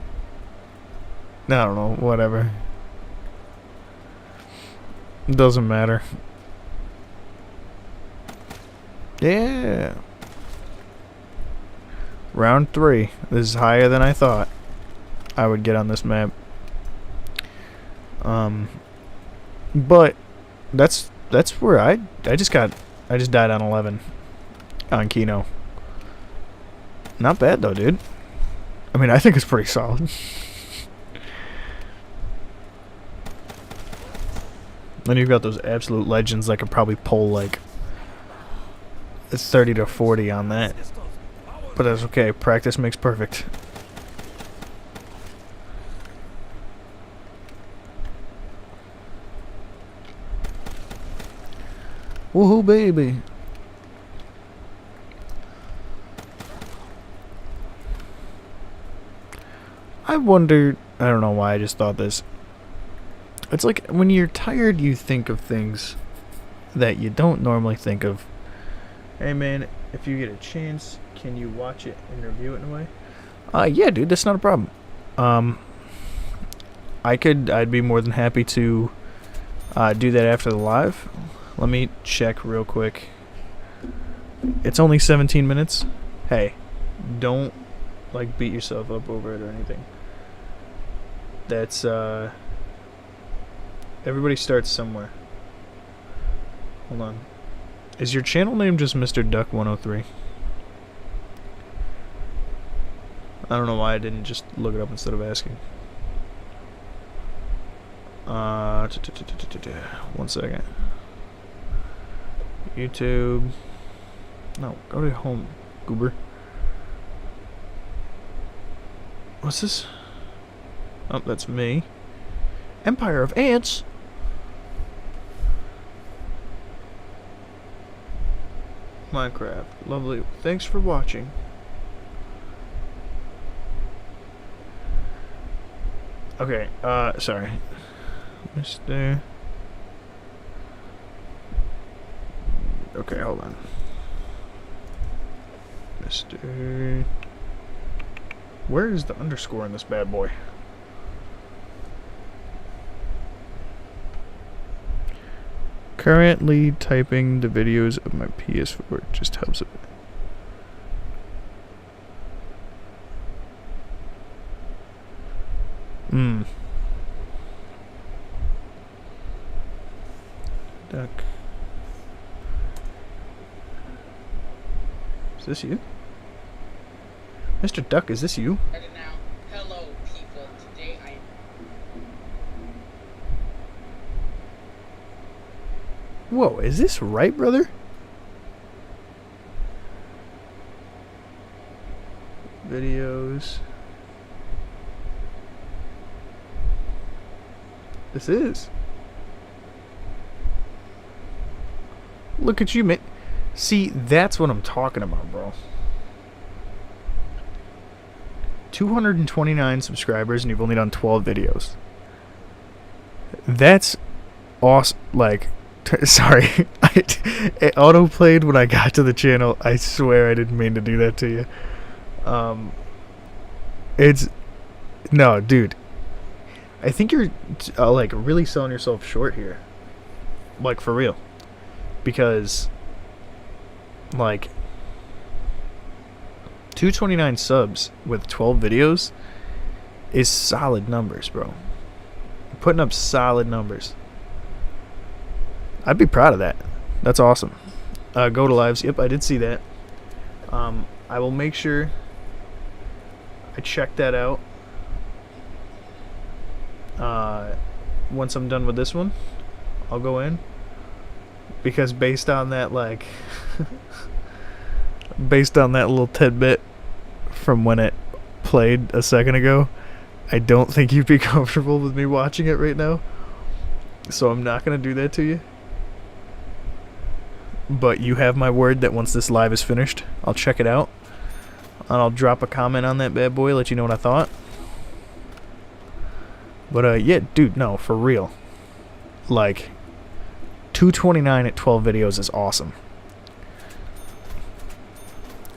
I don't know, whatever. It doesn't matter. Yeah. Round 3. This is higher than I thought I would get on this map. But that's where I just died on 11 on Kino. Not bad though, dude. I mean, I think it's pretty solid. Then you've got those absolute legends that could probably pull like 30 to 40 on that. But that's okay. Practice makes perfect. Oh, baby. I wonder, I don't know why I just thought this. It's like when you're tired, you think of things that you don't normally think of. Hey man, if you get a chance, can you watch it and review it in a way? Yeah, dude, that's not a problem. I'd be more than happy to do that after the live. Let me check real quick. It's only 17 minutes. Hey, don't like beat yourself up over it or anything. That's everybody starts somewhere. Hold on. Is your channel name just Mr. Duck 103? I don't know why I didn't just look it up instead of asking. 1 second. YouTube. No, go to home, goober. What's this? Oh, that's me. Empire of Ants. Minecraft. Lovely. Thanks for watching. Okay, sorry. Mr. Okay, hold on. Mr. Where is the underscore in this bad boy? Currently typing the videos of my PS4. It just helps a bit. Duck. Is this you? Mr. Duck, is this you? Now, hello people. Today I am... Whoa, is this right, brother? Videos. This is. Look at you, man. See, that's what I'm talking about, bro. 229 subscribers and you've only done 12 videos. That's awesome. Like, sorry. It auto-played when I got to the channel. I swear I didn't mean to do that to you. No, dude. I think you're, like, really selling yourself short here. Like, for real. Because, like, 229 subs with 12 videos is solid numbers, bro. You're putting up solid numbers. I'd be proud of that. That's awesome. Go to lives. Yep, I did see that. I will make sure I check that out. Once I'm done with this one, I'll go in. Because based on that, like, based on that little tidbit from when it played a second ago, I don't think you'd be comfortable with me watching it right now. So I'm not going to do that to you. But you have my word that once this live is finished, I'll check it out. And I'll drop a comment on that bad boy, let you know what I thought. But, yeah, dude, no, for real. Like, 229 at 12 videos is awesome.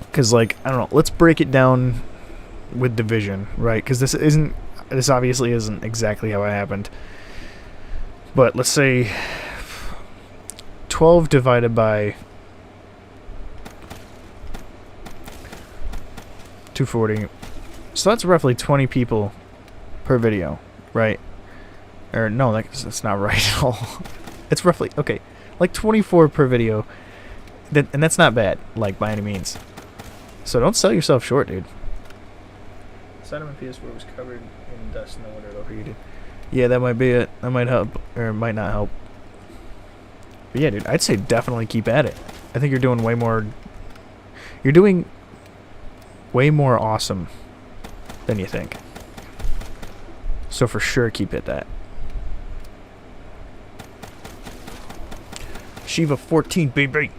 Because, like, I don't know, let's break it down with division, right? Because this obviously isn't exactly how it happened. But let's say 12 divided by 240. So that's roughly 20 people per video, right? Or no, that's not right at all. It's roughly, okay, like 24 per video. And that's not bad, like, by any means. So don't sell yourself short, dude. The side of my PS4 was covered in dust, no wonder it overheated. Yeah, that might be it. That might help, or it might not help. But yeah, dude, I'd say definitely keep at it. I think you're doing way more... You're doing way more awesome than you think. So for sure, keep at that. Shieva 14, baby.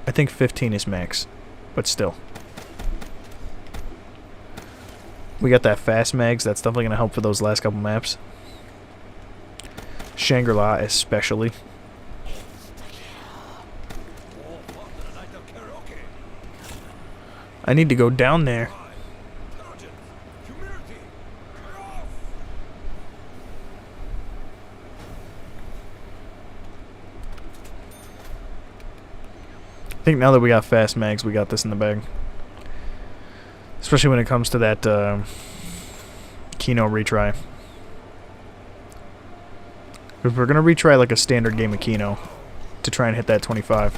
I think 15 is max, but still. We got that fast mags. That's definitely going to help for those last couple maps. Shangri-La especially. I need to go down there. I think now that we got fast mags, we got this in the bag. Especially when it comes to that Kino retry. If we're going to retry like a standard game of Kino to try and hit that 25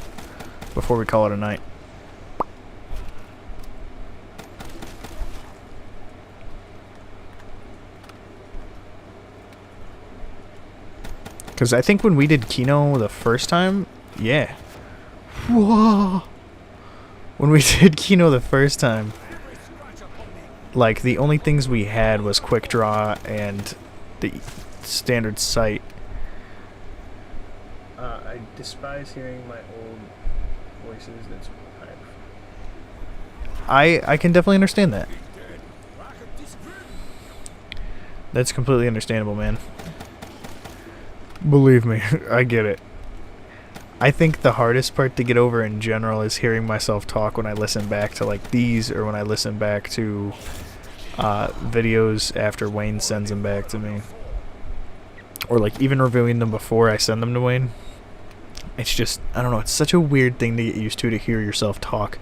before we call it a night. Because I think when we did Kino the first time, yeah. Whoa! When we did Kino the first time, like, the only things we had was quick draw and the standard sight. I despise hearing my old voices. That's I can definitely understand that. That's completely understandable, man. Believe me, I get it. I think the hardest part to get over in general is hearing myself talk when I listen back to like these, or when I listen back to videos after Wayne sends them back to me, or like even reviewing them before I send them to Wayne. It's just, I don't know, it's such a weird thing to get used to hear yourself talk,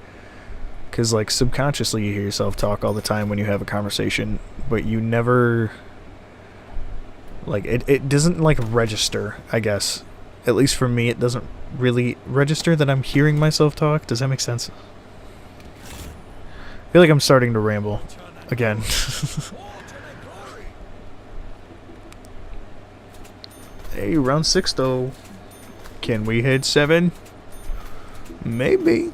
because like subconsciously you hear yourself talk all the time when you have a conversation, but you never, like, it doesn't like register, I guess. At least for me, it doesn't really register that I'm hearing myself talk. Does that make sense? I feel like I'm starting to ramble again. Hey, round 6 though. Can we hit 7? Maybe.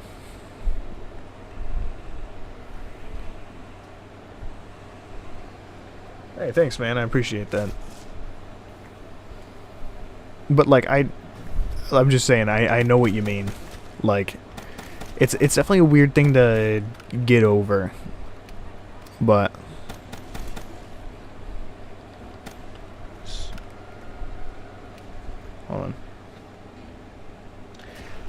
Hey, thanks, man. I appreciate that. But like I'm just saying, I know what you mean. Like, it's definitely a weird thing to get over. But hold on.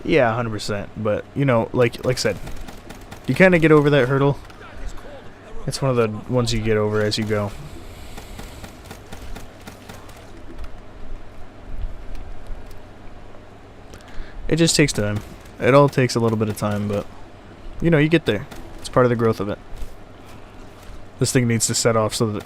Yeah, 100%. But you know, like I said, you kind of get over that hurdle. It's one of the ones you get over as you go. It just takes time. It all takes a little bit of time, but you know, you get there. It's part of the growth of it. This thing needs to set off so that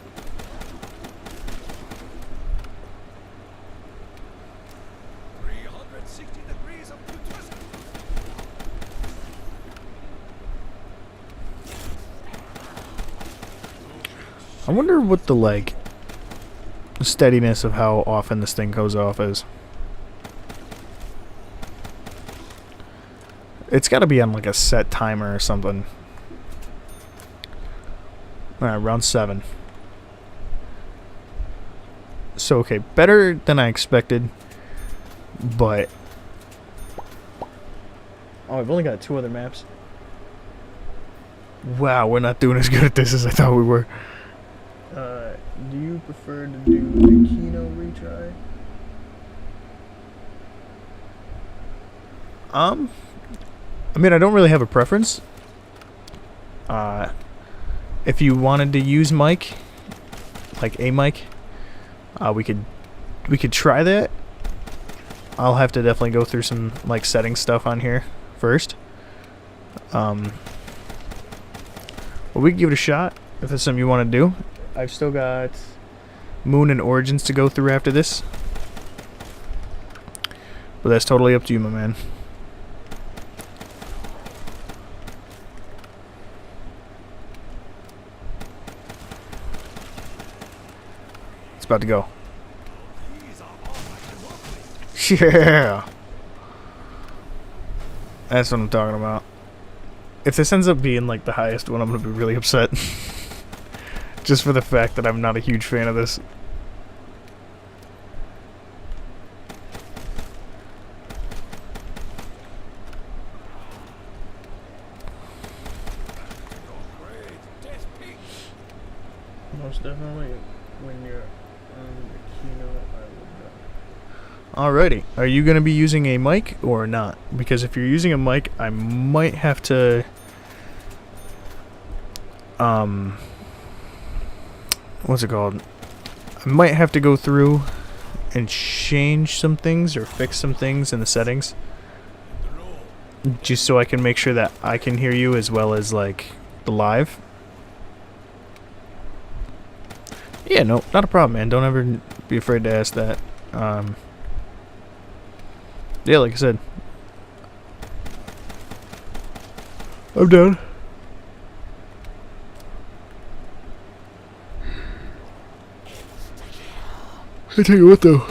I wonder what the like steadiness of how often this thing goes off is. It's got to be on like a set timer or something. Alright, round 7. So, okay, better than I expected, but oh, I've only got 2 other maps. Wow, we're not doing as good at this as I thought we were. Do you prefer to do the Kino retry? I mean, I don't really have a preference. If you wanted to use mic, like a mic, we could try that. I'll have to definitely go through some like setting stuff on here first. But we can give it a shot if that's something you want to do. I've still got Moon and Origins to go through after this, but that's totally up to you, my man. About to go. Yeah. That's what I'm talking about. If this ends up being like the highest one, I'm gonna be really upset. Just for the fact that I'm not a huge fan of this. most definitely. When you're on the keynote, I will. Alrighty. Are you going to be using a mic or not? Because if you're using a mic, I might have to... What's it called? I might have to go through and change some things or fix some things in the settings. Just so I can make sure that I can hear you as well as, like, the live. Yeah, no, not a problem, man. Don't ever be afraid to ask that. Yeah, like I said. I'm done. I tell you what, though.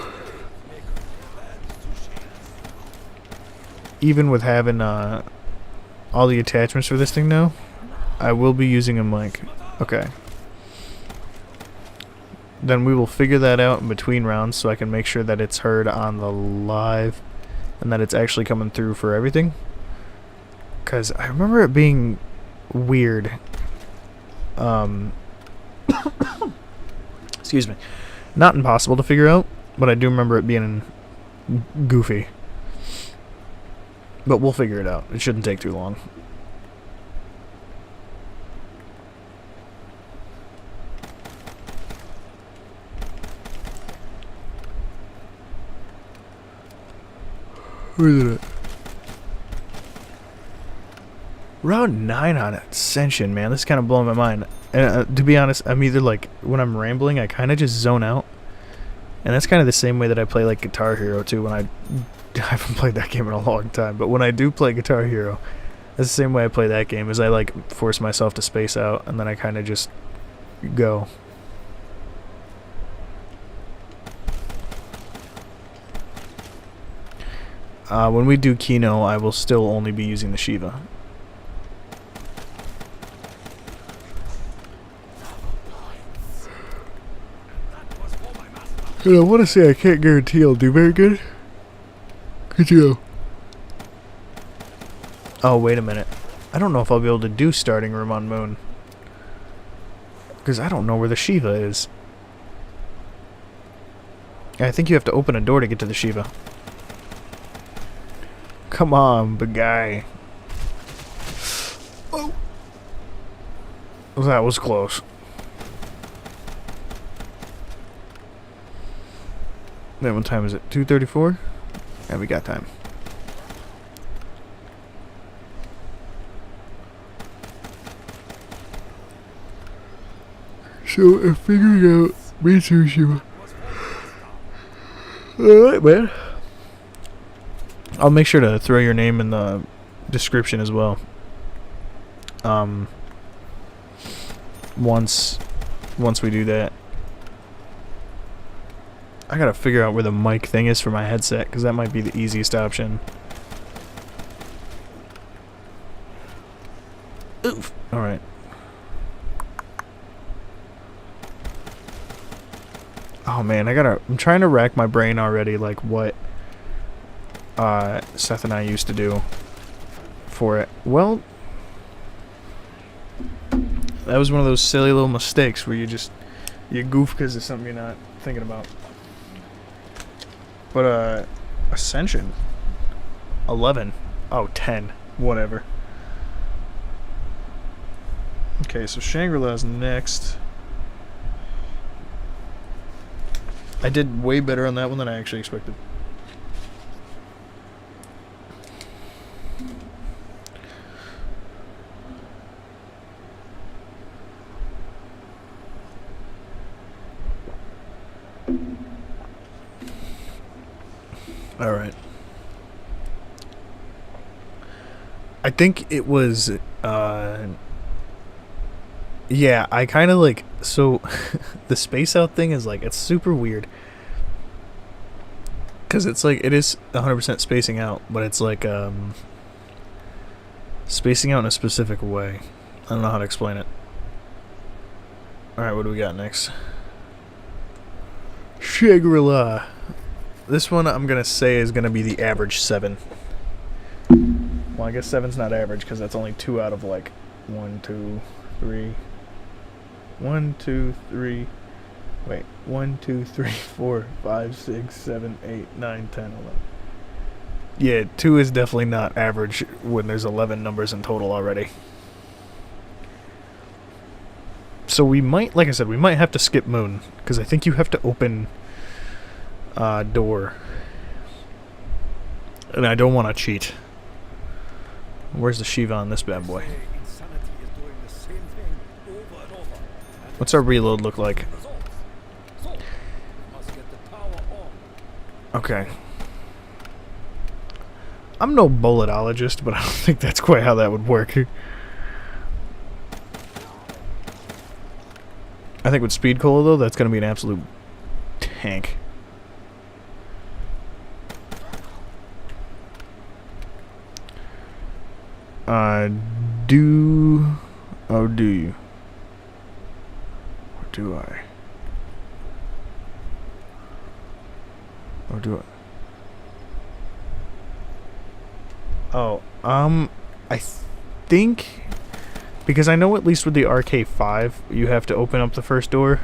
Even with having all the attachments for this thing now, I will be using a mic. Okay. Then we will figure that out in between rounds so I can make sure that it's heard on the live and that it's actually coming through for everything. Because I remember it being weird. Excuse me. Not impossible to figure out, but I do remember it being goofy. But we'll figure it out. It shouldn't take too long. Where is it at? Round 9 on Ascension, man. This is kind of blowing my mind. And to be honest, I'm either like, when I'm rambling, I kind of just zone out. And that's kind of the same way that I play like Guitar Hero too. When I haven't played that game in a long time, but when I do play Guitar Hero, that's the same way I play that game. Is I like force myself to space out, and then I kind of just go. When we do Kino, I will still only be using the Shieva. And I want to say I can't guarantee I'll do very good. Could you? Oh, wait a minute. I don't know if I'll be able to do starting room on Moon. Because I don't know where the Shieva is. I think you have to open a door to get to the Shieva. Come on, big guy. Oh. That was close. Then what time is it? 2:34? Yeah, we got time. So, I'm figuring out me too, Shieva. Alright, man. I'll make sure to throw your name in the description as well. Once we do that. I gotta figure out where the mic thing is for my headset, because that might be the easiest option. Oof. Alright. Oh man, I'm trying to rack my brain already, like what Seth and I used to do for it. Well, that was one of those silly little mistakes where you goof because of something you're not thinking about. But, Ascension. 11. Oh, 10. Whatever. Okay, so Shangri-La's next. I did way better on that one than I actually expected. Alright. I think it was, yeah, I kind of like, so, the space out thing is like, it's super weird. Because it's like, it is 100% spacing out, but it's like, spacing out in a specific way. I don't know how to explain it. Alright, what do we got next? Shangri-La. This one I'm going to say is going to be the average 7. Well, I guess 7's not average because that's only 2 out of like 1, 2, 3. 1, 2, 3. Wait. 1, 2, 3, 4, 5, 6, 7, 8, 9, 10, 11. Yeah, 2 is definitely not average when there's 11 numbers in total already. So we might, like I said, we might have to skip moon, because I think you have to open door. And I don't want to cheat. Where's the shieva on this bad boy? What's our reload look like? Okay. I'm no bulletologist, but I don't think that's quite how that would work. I think with Speed Cola, though, that's going to be an absolute tank. Do you? Or do I? Or do I? Oh, I think, because I know at least with the RK5, you have to open up the first door.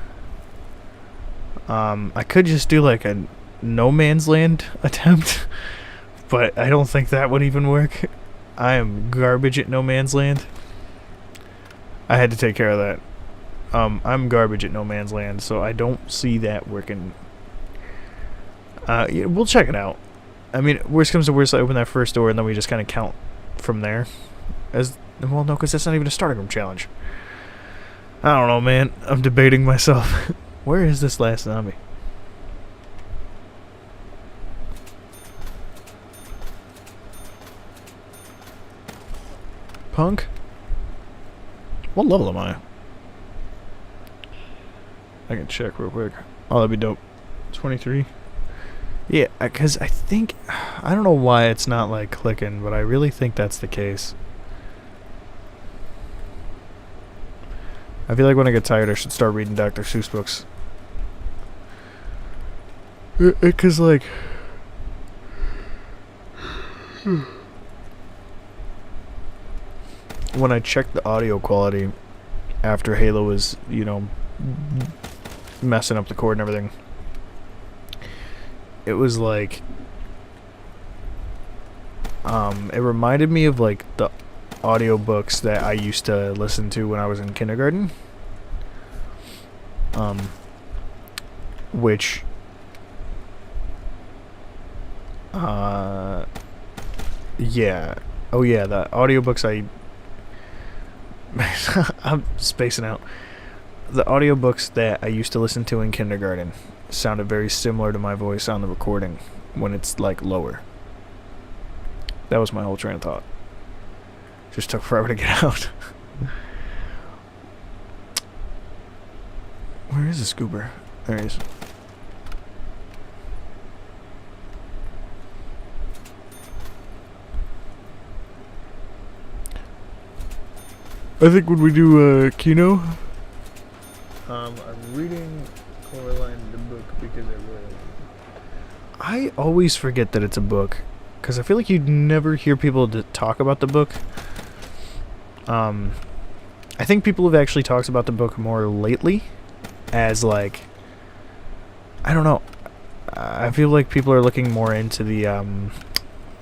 I could just do like a no man's land attempt, but I don't think that would even work. I am garbage at no man's land. I had to take care of that. I'm garbage at no man's land, so I don't see that working. Yeah, we'll check it out. I mean, worst comes to worst, I open that first door and then we just kind of count from there. Well, no, because that's not even a starting room challenge. I don't know, man. I'm debating myself. Where is this last zombie? Punk? What level am I? I can check real quick. Oh, that'd be dope. 23. Yeah, because I think... I don't know why it's not, like, clicking, but I really think that's the case. I feel like when I get tired, I should start reading Dr. Seuss books. Because, like... when I checked the audio quality after Halo was, you know, messing up the cord and everything, it was like, it reminded me of like the audiobooks that I used to listen to when I was in kindergarten, which yeah, oh yeah, the audiobooks I'm spacing out. The audiobooks that I used to listen to in kindergarten sounded very similar to my voice on the recording when it's like lower. That was my whole train of thought. Just took forever to get out. Where is the scooper? There he is. I think when we do Kino, I'm reading Coraline the book because I always forget that it's a book, because I feel like you'd never hear people talk about the book. I think people have actually talked about the book more lately, as like, I don't know, I feel like people are looking more into the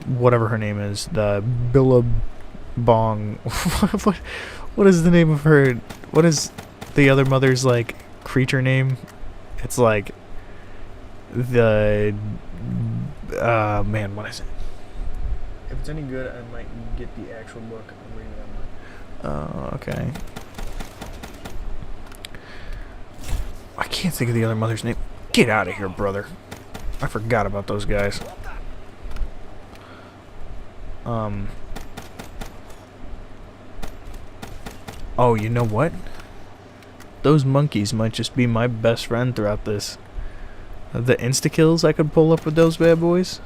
whatever her name is, the Billabong. What is the name of her? What is the other mother's like creature name? It's like the man, what is it? If it's any good, I might get the actual book. I'm reading it online. Okay. I can't think of the other mother's name. Get out of here, brother. I forgot about those guys. Oh, you know what? Those monkeys might just be my best friend throughout this. The insta-kills I could pull up with those bad boys.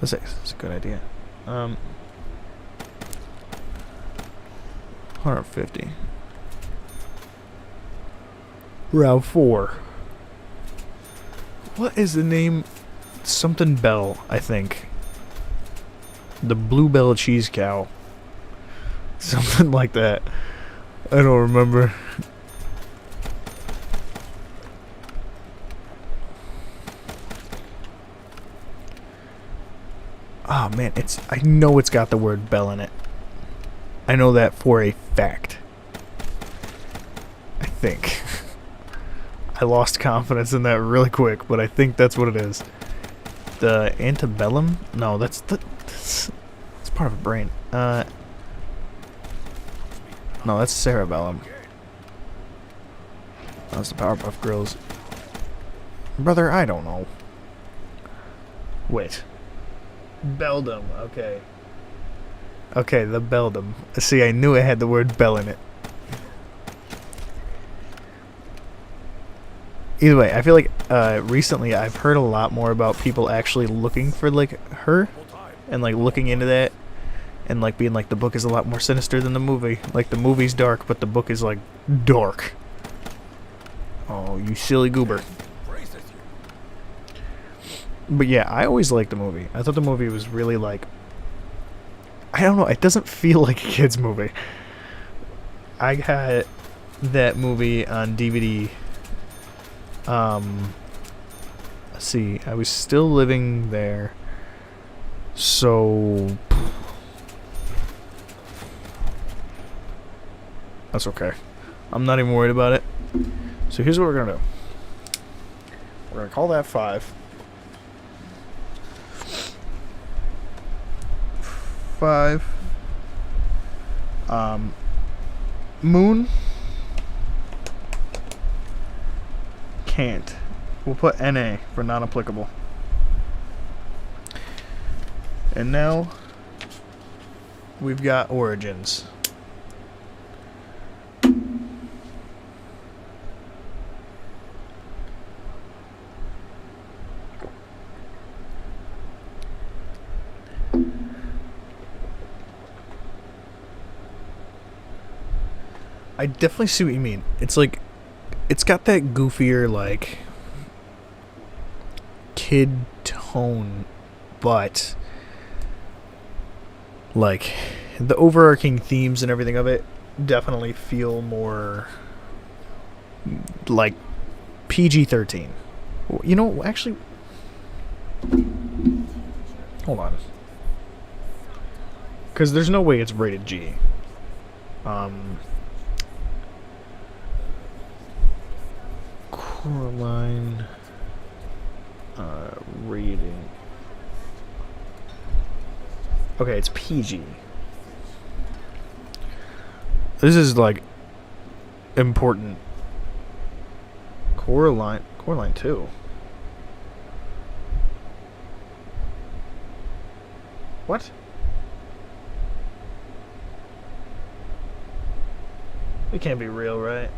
That's a good idea. 150. Route 4. What is the name? Something Bell, I think. The Bluebell Cheese Cow. Something like that. I don't remember. Oh man, I know it's got the word bell in it. I know that for a fact. I think. I lost confidence in that really quick, but I think that's what it is. The antebellum? No, that's part of a brain. No, that's cerebellum. That's the Powerpuff Girls. Brother, I don't know. Wait. Beldum, okay. Okay, the Beldum. See, I knew it had the word bell in it. Either way, I feel like recently I've heard a lot more about people actually looking for like her and like looking into that and like being like the book is a lot more sinister than the movie. Like the movie's dark, but the book is like dark. Oh, you silly goober. But yeah, I always liked the movie. I thought the movie was really like, I don't know, it doesn't feel like a kid's movie. I got that movie on DVD. Let's see, I was still living there, so that's okay. I'm not even worried about it. So here's what we're gonna do. We're gonna call that 5. 5. Moon. Can't. We'll put NA for non-applicable. And now we've got origins. I definitely see what you mean. It's like, it's got that goofier, like, kid tone, but, like, the overarching themes and everything of it definitely feel more, like, PG-13. You know, actually, hold on. Because there's no way it's rated G. Coraline rating. Okay, it's PG. This is like important. Coraline 2. What? It can't be real, right?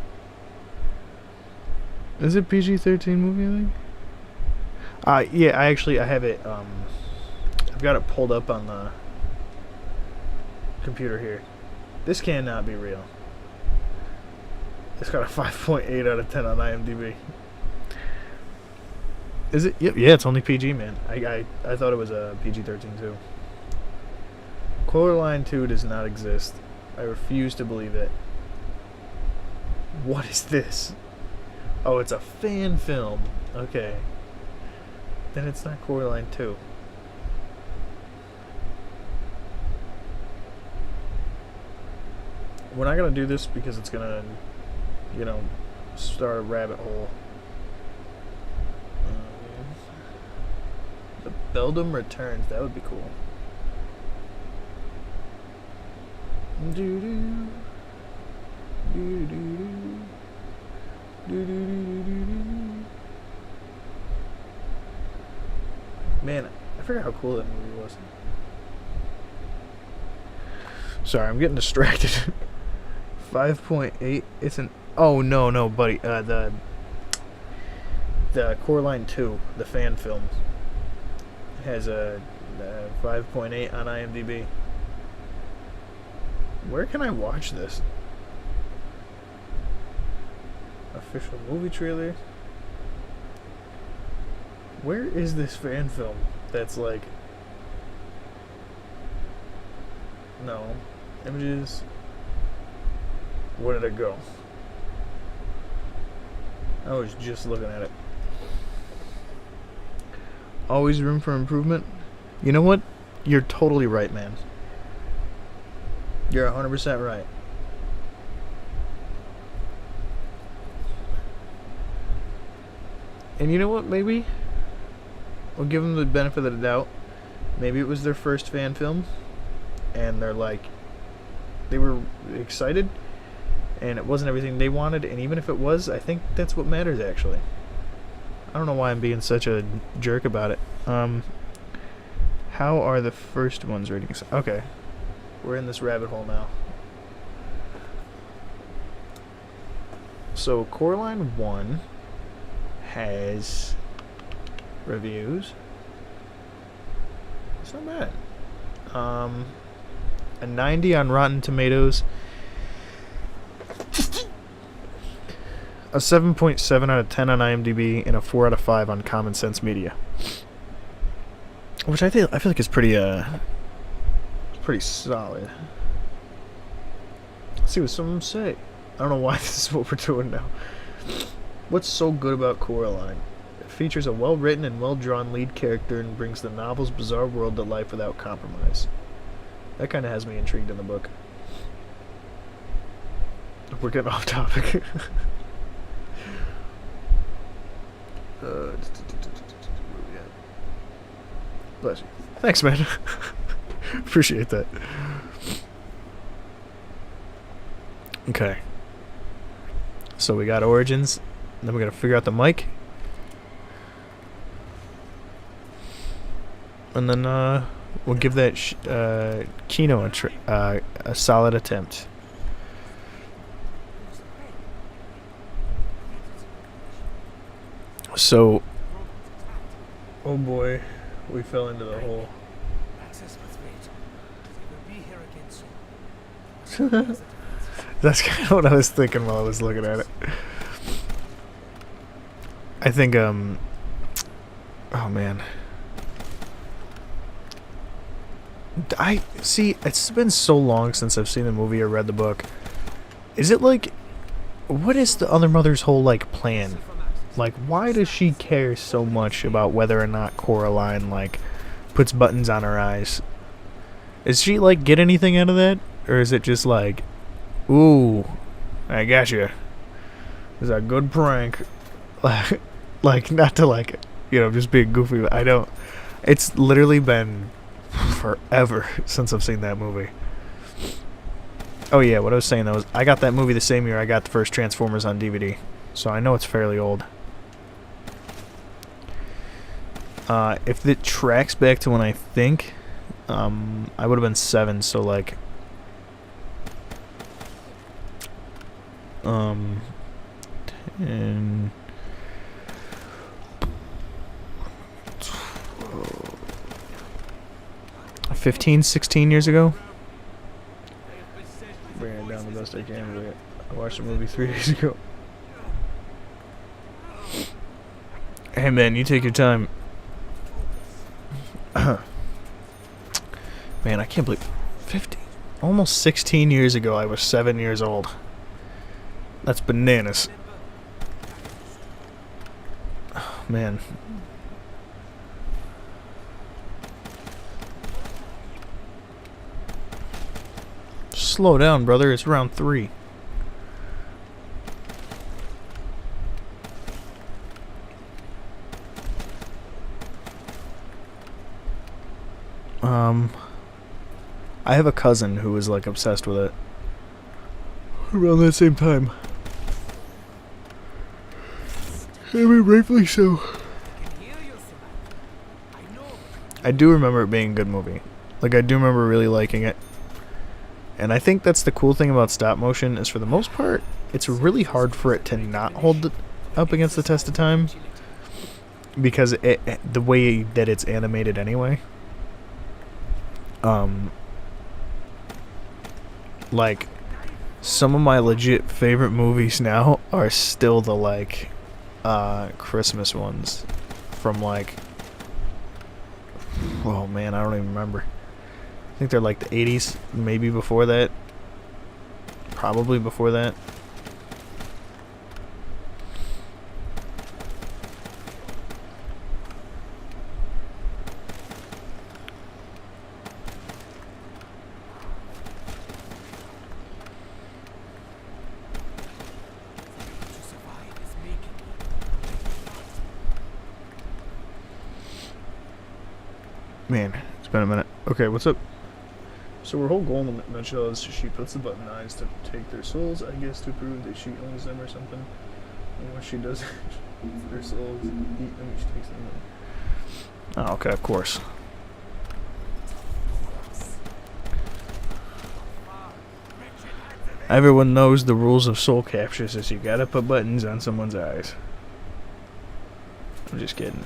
Is it PG-13 movie, I think? Yeah, I have it, I've got it pulled up on the computer here. This cannot be real. It's got a 5.8 out of 10 on IMDb. Is it? Yep, yeah, it's only PG, man. I thought it was a PG-13 too. Coraline 2 does not exist. I refuse to believe it. What is this? Oh, it's a fan film. Okay. Then it's not Coraline 2. We're not going to do this because it's going to, you know, start a rabbit hole. The Beldum Returns. That would be cool. Doo-doo. Doo-doo-doo. Man, I forgot how cool that movie was. Sorry, I'm getting distracted. 5.8. It's an. Oh no, buddy. The Coraline 2, the fan film, has a 5.8 on IMDb. Where can I watch this? Official movie trailer. Where is this fan film that's like, no images, Where did it go? I was just looking at it. Always room for improvement? You know what? You're totally right, man. You're 100% right. And you know what? Maybe we'll give them the benefit of the doubt. Maybe it was their first fan film, and they're like, they were excited, and it wasn't everything they wanted. And even if it was, I think that's what matters, actually. I don't know why I'm being such a jerk about it. How are the first ones ratings? Okay, we're in this rabbit hole now. So Coraline 1 has reviews. It's not bad. A 90 on Rotten Tomatoes. A 7.7 out of 10 on IMDb, and a 4 out of 5 on Common Sense Media. Which I feel like is pretty solid. Let's see what some of them say. I don't know why this is what we're doing now. What's so good about Coraline? It features a well-written and well-drawn lead character and brings the novel's bizarre world to life without compromise. That kind of has me intrigued in the book. We're getting off topic. Bless you. Thanks, man. Appreciate that. Okay. So we got Origins. Then we gotta figure out the mic. And then we'll give that Kino a solid attempt. So, oh boy, we fell into the hole. That's kind of what I was thinking while I was looking at it. I think, oh man. I see, it's been so long since I've seen the movie or read the book. Is it like, what is the other mother's whole, like, plan? Like, why does she care so much about whether or not Coraline, like, puts buttons on her eyes? Is she, like, get anything out of that? Or is it just like, ooh, I gotcha. It's a good prank. Like, not to, like, you know, just being goofy. I don't. It's literally been forever since I've seen that movie. Oh, yeah, what I was saying, though, is I got that movie the same year I got the first Transformers on DVD. So I know it's fairly old. If it tracks back to when I think, I would have been 7, so like, 10, 12, 15, 16 years ago. Bringing it down the best I can. I watched the movie 3 days ago. Hey man, you take your time. Man, I can't believe 50, almost 16 years ago I was 7 years old. That's bananas. Oh, man. Slow down, brother. It's round 3. I have a cousin who was like obsessed with it around that same time. I mean, rightfully so. I do remember it being a good movie. Like, I do remember really liking it. And I think that's the cool thing about stop motion is, for the most part, it's really hard for it to not hold up against the test of time, because the way that it's animated anyway. Like, some of my legit favorite movies now are still the, like, Christmas ones from, like, oh man, I don't even remember. I think they're like the 80s, maybe before that. probably before that. Man, it's been a minute. Okay, what's up? So her whole goal in the nutshell is she puts the button eyes to take their souls, I guess, to prove that she owns them or something. And when she does, she eats their souls, eat them, she takes them. Oh, okay, of course. Everyone knows the rules of soul captures is you gotta put buttons on someone's eyes. I'm just kidding.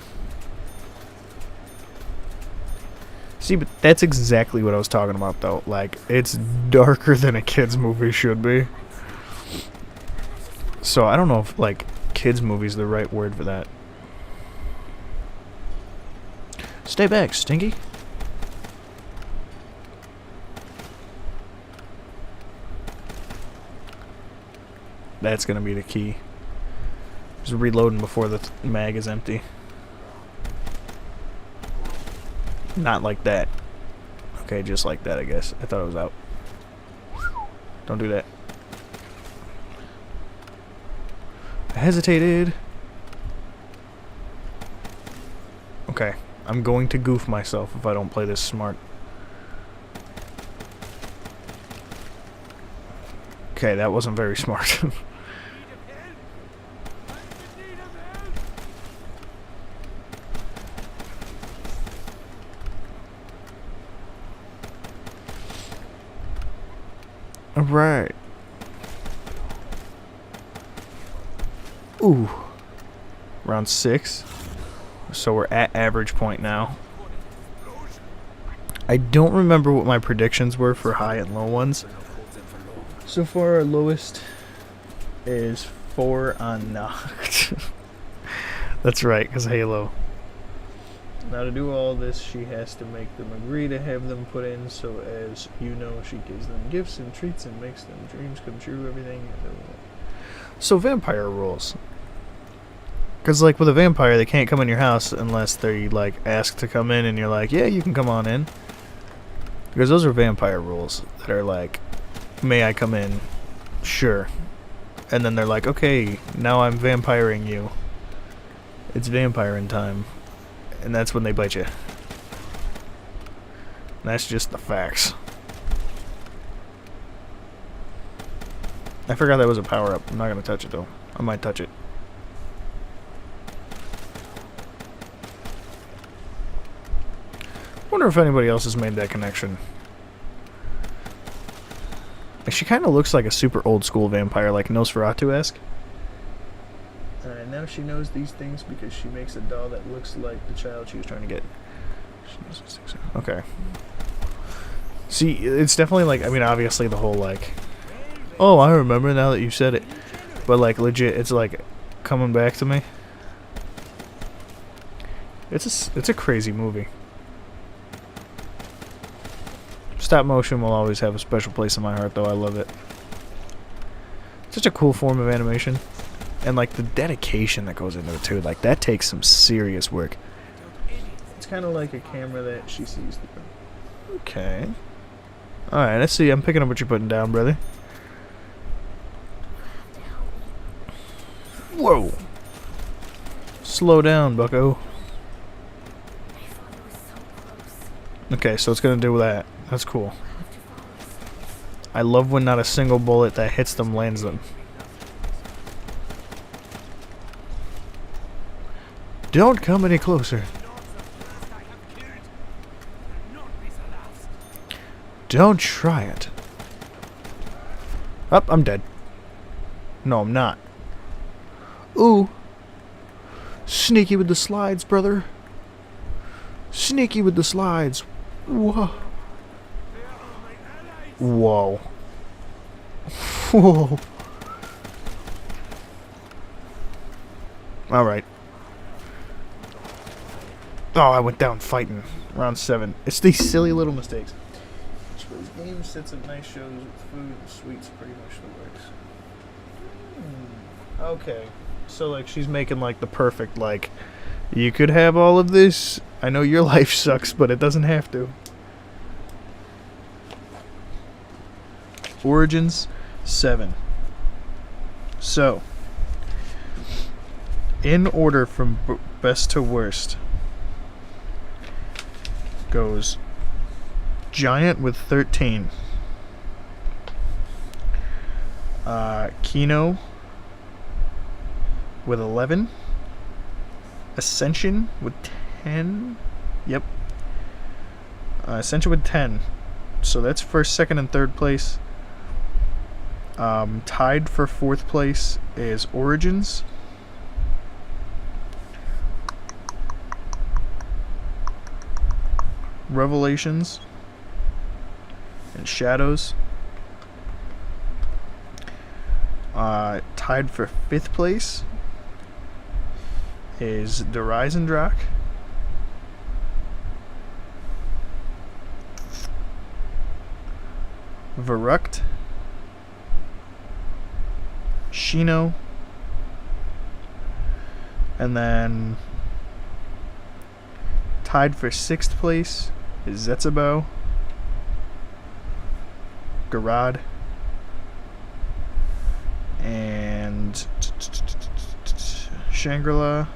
See, but that's exactly what I was talking about, though. Like, it's darker than a kid's movie should be. So, I don't know if, like, kids' movie's the right word for that. Stay back, Stinky. That's gonna be the key. Just reloading before the mag is empty. Not like that. Okay, just like that, I guess. I thought it was out. Don't do that. I hesitated. Okay, I'm going to goof myself if I don't play this smart. Okay, that wasn't very smart. Alright. Ooh. Round 6. So we're at average point now. I don't remember what my predictions were for high and low ones. So far our lowest is 4 on knocked. That's right, because Halo. Now to do all this, she has to make them agree to have them put in, so as you know, she gives them gifts and treats and makes them dreams come true, everything. So vampire rules. Because, like, with a vampire, they can't come in your house unless they, like, ask to come in and you're like, yeah, you can come on in. Because those are vampire rules that are like, may I come in? Sure. And then they're like, okay, now I'm vampiring you. It's vampiring time. And that's when they bite you. And that's just the facts. I forgot that was a power-up. I'm not going to touch it, though. I might touch it. Wonder if anybody else has made that connection. Like, she kind of looks like a super old-school vampire, like Nosferatu-esque. Now she knows these things because she makes a doll that looks like the child she was trying to get. Okay. See, it's definitely like, I mean, obviously the whole like, oh, I remember now that you said it. But like, legit, it's like coming back to me. It's a crazy movie. Stop motion will always have a special place in my heart, though. I love it. Such a cool form of animation. And, like, the dedication that goes into it, too. Like, that takes some serious work. It's kind of like a camera that she sees through. Okay. Alright, let's see. I'm picking up what you're putting down, brother. Whoa. Slow down, bucko. Okay, so it's going to do that. That's cool. I love when not a single bullet that hits them lands them. Don't come any closer. Don't try it. Up, I'm dead. No, I'm not. Ooh. Sneaky with the slides, brother. Sneaky with the slides. Whoa. Whoa. Whoa. Alright. Oh, I went down fighting. Round 7. It's these silly little mistakes. Plays games, sets up nice shows with food and sweets, pretty much the works. Okay. So, like, she's making, like, the perfect, like, you could have all of this. I know your life sucks, but it doesn't have to. Origins, 7. So, in order from best to worst, goes Giant with 13. Kino with 11. Ascension with 10. Yep. Ascension with 10. So that's first, second, and third place. Tied for fourth place is Origins. Revelations and Shadows. Tied for fifth place is Der Reisendrak. Verrucht. Shino. And then tied for sixth place is Zetsubou. Garad. And Shangri-La.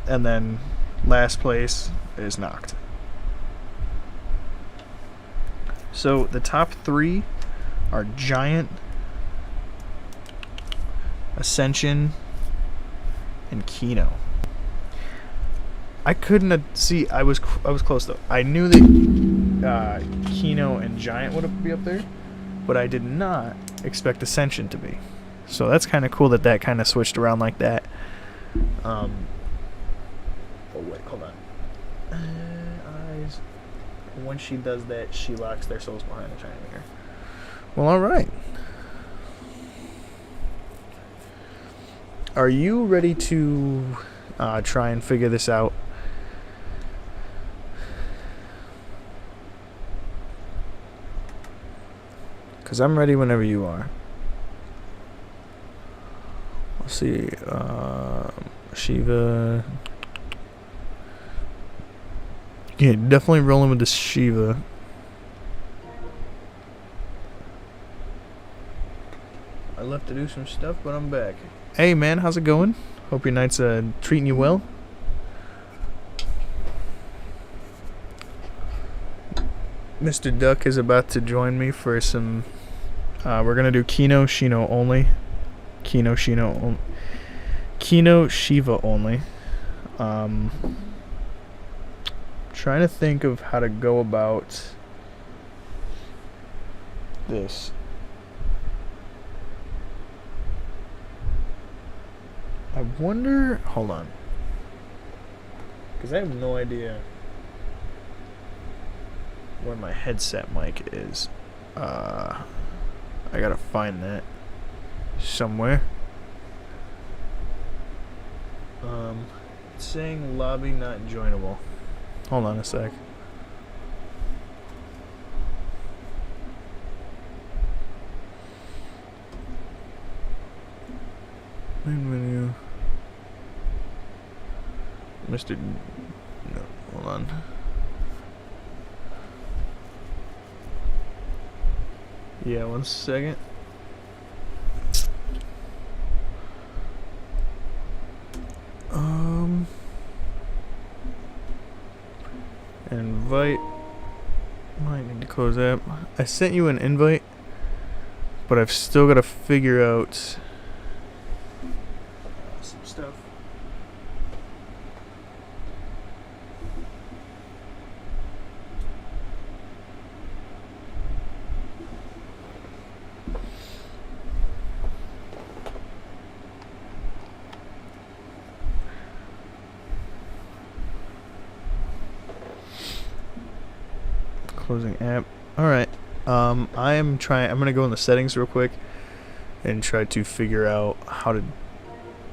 And then last place is Noct. So the top 3 are Giant, Ascension, and Kino. I couldn't see. I was close though. I knew that Kino and Giant would be up there, but I did not expect Ascension to be. So that's kind of cool that kind of switched around like that. Oh wait, hold on. Eyes. When she does that, she locks their souls behind a giant mirror. Well, all right. Are you ready to try and figure this out? Because I'm ready whenever you are. Let's see. Shieva. Yeah, definitely rolling with the shieva. I left to do some stuff, but I'm back. Hey man, how's it going? Hope your night's treating you well. Mr. Duck is about to join me for some. We're gonna do Kino Shino only. Kino Shino. Kino Shieva only. Trying to think of how to go about this. I wonder. Hold on. Because I have no idea where my headset mic is. I gotta find that somewhere. It's saying lobby not joinable. Hold on a sec. Main menu. Mr. No, hold on. Yeah, 1 second. Invite. Might need to close that. I sent you an invite, but I've still got to figure out some stuff. Closing app. Alright. I'm gonna go in the settings real quick and try to figure out how to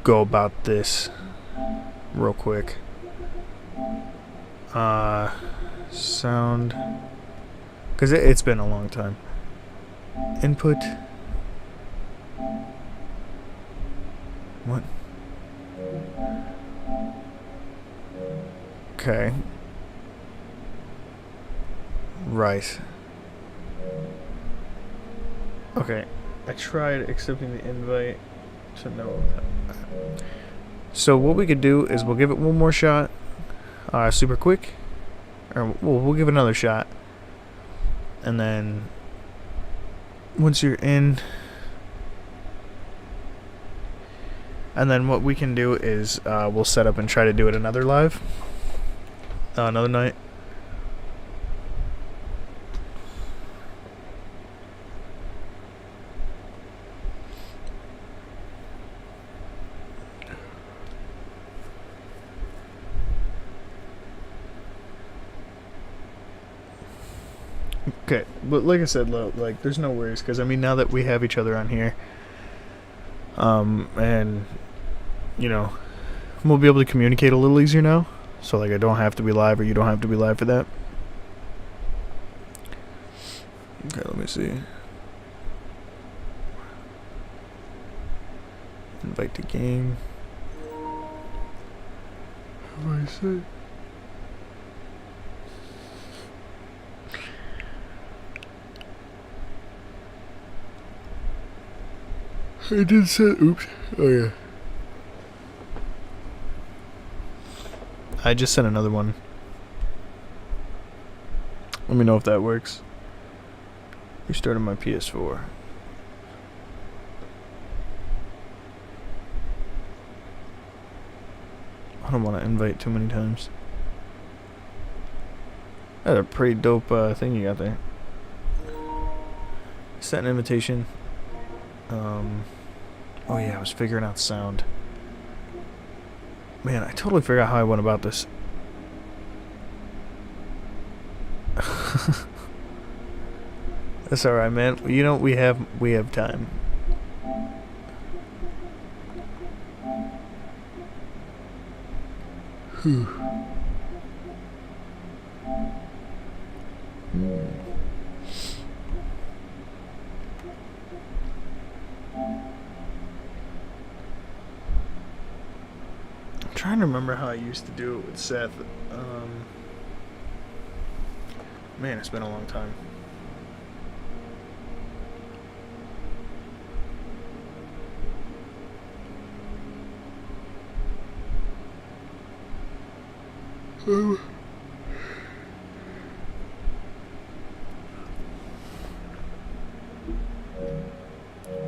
go about this real quick. Sound. Because it's been a long time. Input. What? Okay. Right. Okay. I tried accepting the invite to no. So what we could do is we'll give it one more shot. Super quick. Or we'll give it another shot. And then once you're in, and then what we can do is we'll set up and try to do it another live, another night. Okay, but like I said, like, there's no worries, because, I mean, now that we have each other on here, and, you know, we'll be able to communicate a little easier now, so, like, I don't have to be live, or you don't have to be live for that. Okay, let me see. Invite to game. What do I say? I did send. Oops. Oh yeah. I just sent another one. Let me know if that works. Restarted my PS4. I don't want to invite too many times. That's a pretty dope thing you got there. Sent an invitation. Oh yeah, I was figuring out sound. Man, I totally forgot how I went about this. That's alright, man. You know, we have time. I'm trying to remember how I used to do it with Seth. Man, it's been a long time.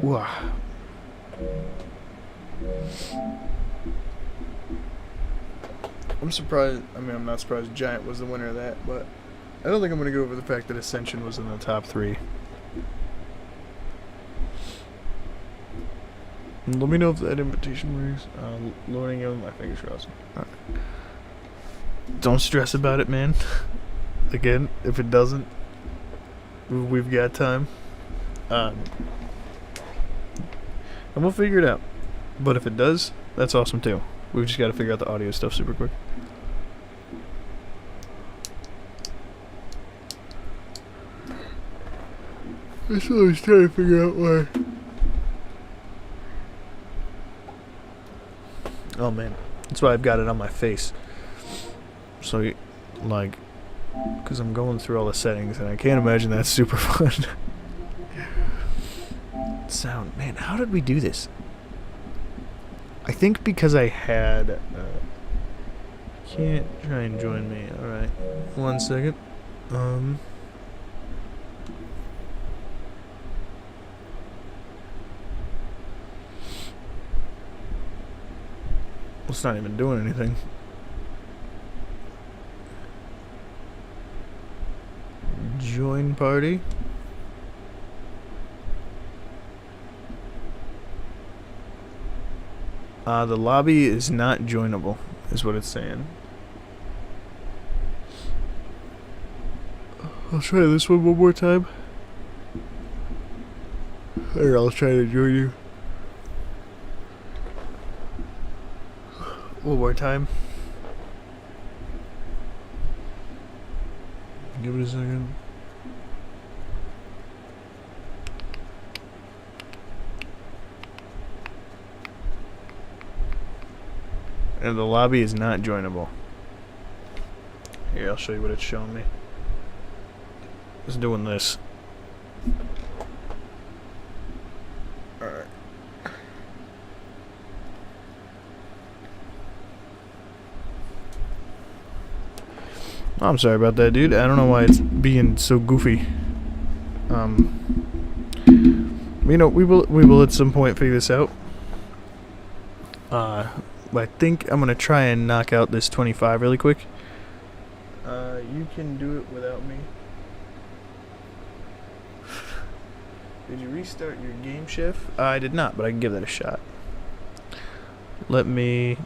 Wow. I'm surprised. I mean, I'm not surprised Giant was the winner of that, but I don't think I'm going to go over the fact that Ascension was in the top 3. Let me know if that invitation works. Loading in, my fingers crossed. Right. Don't stress about it, man. Again, if it doesn't, we've got time. And we'll figure it out. But if it does, that's awesome too. We've just got to figure out the audio stuff super quick. I still always trying to figure out why. Oh man, that's why I've got it on my face. So, like, because I'm going through all the settings, and I can't imagine that's super fun. Sound, man, how did we do this? I think because I had. Can't try and join me. All right, 1 second. It's not even doing anything. Join party. The lobby is not joinable, is what it's saying. I'll try this one more time. Or I'll try to join you. One more time. Give it a second. And the lobby is not joinable. Here, I'll show you what it's showing me. It's doing this. Alright. I'm sorry about that, dude. I don't know why it's being so goofy. You know, we will at some point figure this out. But I think I'm gonna try and knock out this 25 really quick. You can do it without me. Did you restart your game, Chef? I did not, but I can give that a shot. Let me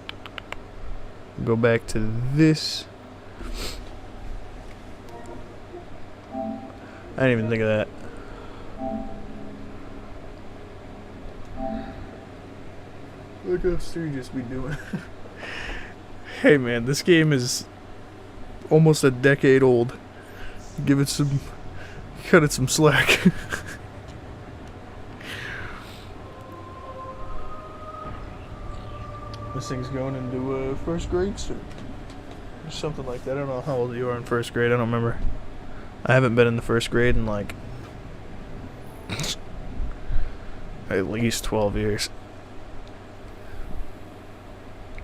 go back to this. I didn't even think of that. Look how Stu just be doing. Hey man, this game is almost a decade old. Cut it some slack. This thing's going into first grade soon. Or something like that. I don't know how old you are in first grade. I don't remember. I haven't been in the first grade in like at least 12 years.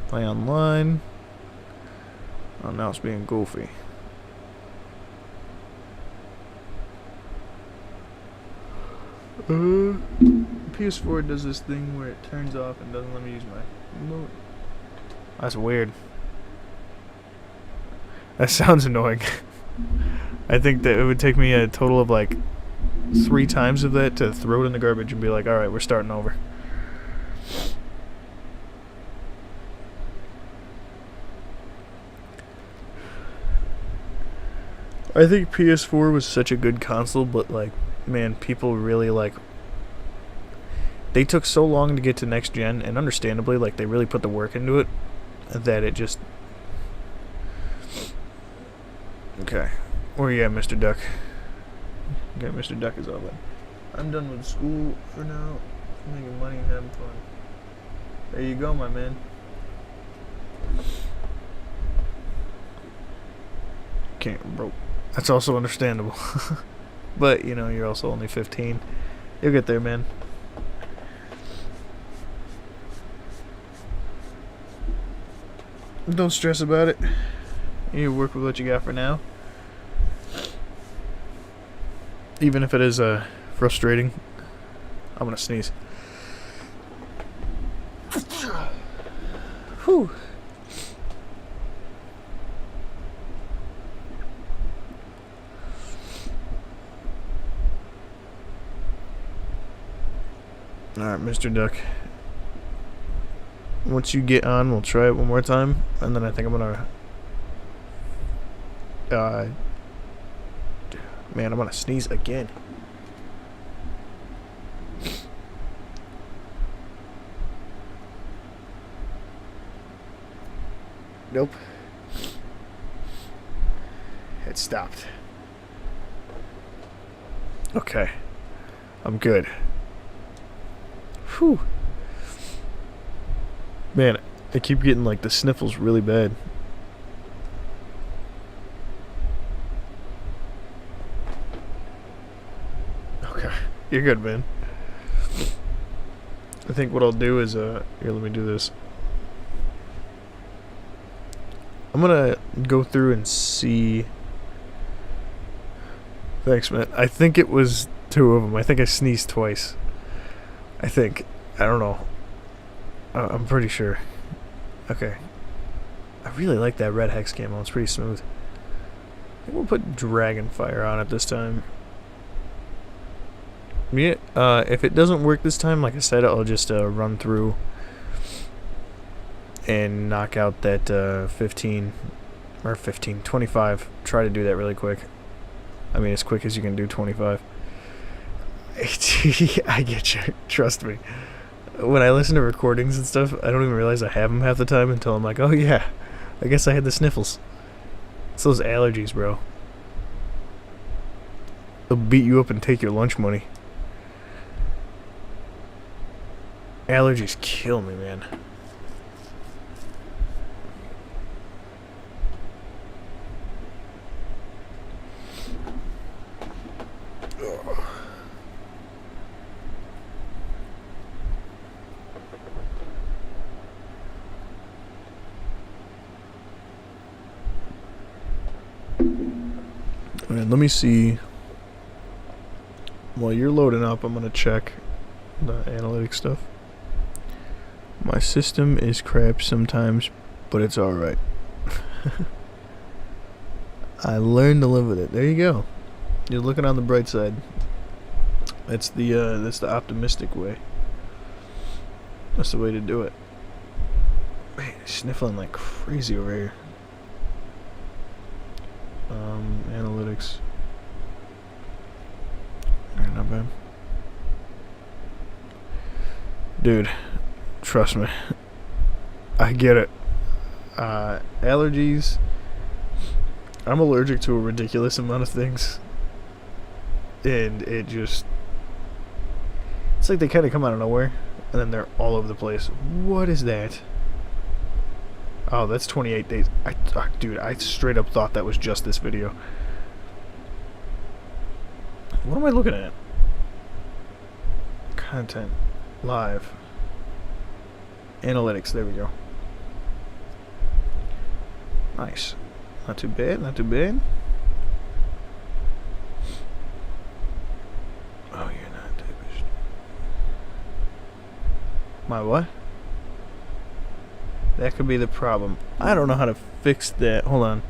Play online. Oh, now it's being goofy. PS4 does this thing where it turns off and doesn't let me use my remote. That's weird. That sounds annoying. I think that it would take me a total of like 3 times of that to throw it in the garbage and be like, alright, we're starting over. I think PS4 was such a good console, but like, man, people really like, they took so long to get to next gen, and understandably, like, they really put the work into it, that it just... Okay. Where you at, Mr. Duck? Okay, Mr. Duck is all done. I'm done with school for now. I'm making money and having fun. There you go, my man. Can't broke. That's also understandable. But, you know, you're also only 15. You'll get there, man. Don't stress about it. You work with what you got for now. Even if it is frustrating. I'm gonna sneeze. Whew. Alright, Mr. Duck. Once you get on, we'll try it one more time, and then I think I'm gonna... man, I'm gonna sneeze again. Nope. It stopped. Okay. I'm good. Whew. Man, I keep getting like the sniffles really bad. Okay, you're good, man. I think what I'll do is, here, let me do this. I'm gonna go through and see. Thanks, man. I think it was 2 of them. I think I sneezed twice. I think. I don't know. I'm pretty sure. Okay. I really like that red hex camo. It's pretty smooth. I think we'll put Dragonfire on it this time. Yeah, if it doesn't work this time, like I said, I'll just run through and knock out that 25. Try to do that really quick. I mean, as quick as you can do 25. I get you. Trust me. When I listen to recordings and stuff, I don't even realize I have them half the time until I'm like, oh yeah, I guess I had the sniffles. It's those allergies, bro. They'll beat you up and take your lunch money. Allergies kill me, man. Alright, let me see. While you're loading up, I'm gonna check the analytics stuff. My system is crap sometimes, but it's alright. I learned to live with it. There you go. You're looking on the bright side. That's the optimistic way. That's the way to do it. Man, sniffling like crazy over here. Analytics. Alright, not bad. Dude, trust me. I get it. Allergies. I'm allergic to a ridiculous amount of things. And it just... It's like they kind of come out of nowhere. And then they're all over the place. What is that? Oh, that's 28 days. Dude, I straight up thought that was just this video. What am I looking at? Content. Live. Analytics. There we go. Nice. Not too bad. Not too bad. Oh, you're not typist. My what? That could be the problem. I don't know how to fix that. Hold on.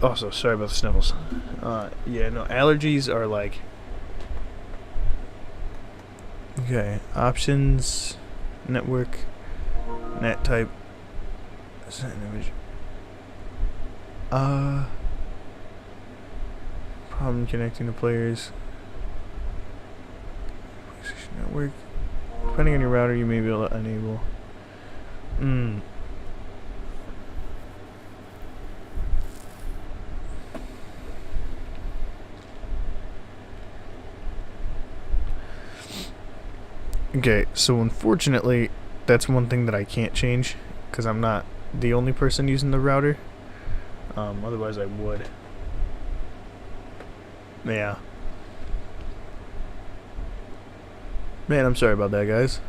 Also, sorry about the sniffles. Yeah, no, allergies are like... Okay, options, network, net type, set image. Problem connecting to players. Network. Depending on your router, you may be able to enable. Okay, so unfortunately, that's one thing that I can't change, because I'm not the only person using the router. Otherwise I would. Yeah. Man, I'm sorry about that, guys.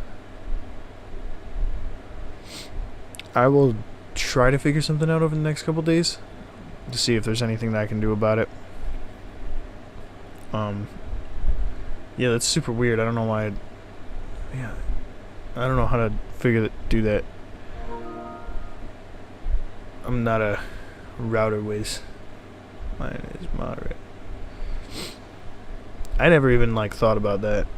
I will try to figure something out over the next couple days to see if there's anything that I can do about it. Yeah, that's super weird. I don't know why. Yeah, I don't know how to do that. I'm not a router whiz. Mine is moderate. I never even thought about that.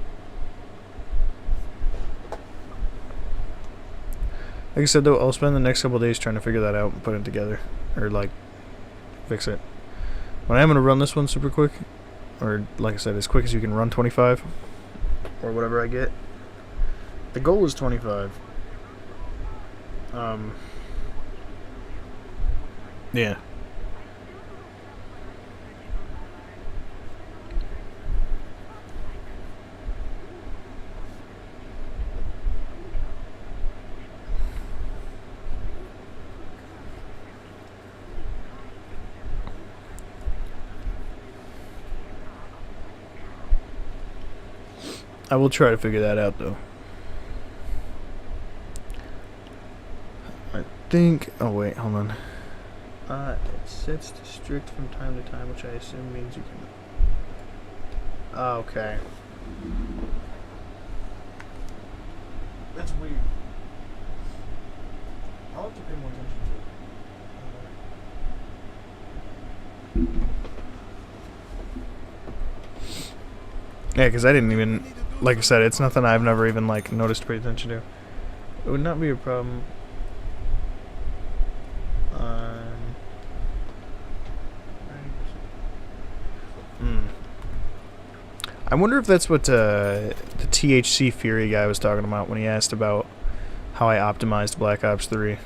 Like I said though, I'll spend the next couple days trying to figure that out and put it together, or fix it. But I am gonna run this one super quick, or like I said, as quick as you can run 25, or whatever I get. The goal is 25. Yeah. I will try to figure that out though. I think... Oh wait, hold on. It sets to strict from time to time, which I assume means you can... Oh, okay. That's weird. I'll have to pay more attention to it. Yeah, because I didn't even... Like I said, it's nothing I've never even noticed to pay attention to. It would not be a problem. I wonder if that's what the THC Fury guy was talking about when he asked about how I optimized Black Ops 3.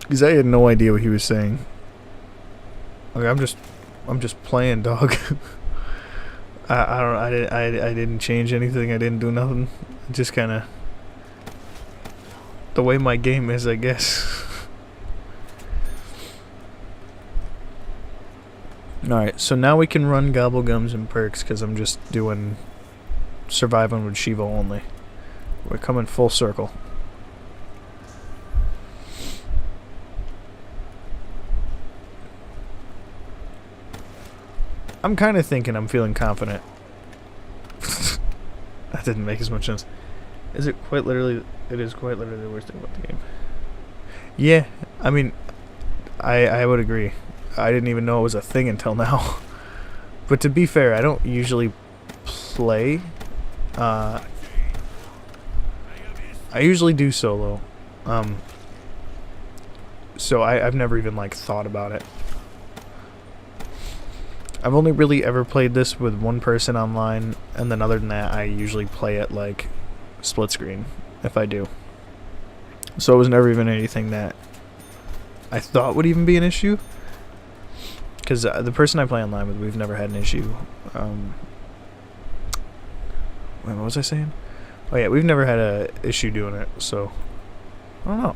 Because I had no idea what he was saying. Okay, I'm just playing, dog. I didn't change anything. I didn't do nothing. Just kind of the way my game is, I guess. Alright, so now we can run Gobblegums and perks because I'm just doing surviving with Shieva only. We're coming full circle. I'm kind of thinking I'm feeling confident. That didn't make as much sense. Is it quite literally? It is quite literally the worst thing about the game. Yeah, I mean, I would agree. I didn't even know it was a thing until now. But to be fair, I don't usually play. I usually do solo. So I've never even like thought about it. I've only really ever played this with one person online, and then other than that, I usually play it like split screen if I do. So it was never even anything that I thought would even be an issue. Because the person I play online with, we've never had an issue. Wait, what was I saying? Oh yeah, we've never had a issue doing it, so I don't know.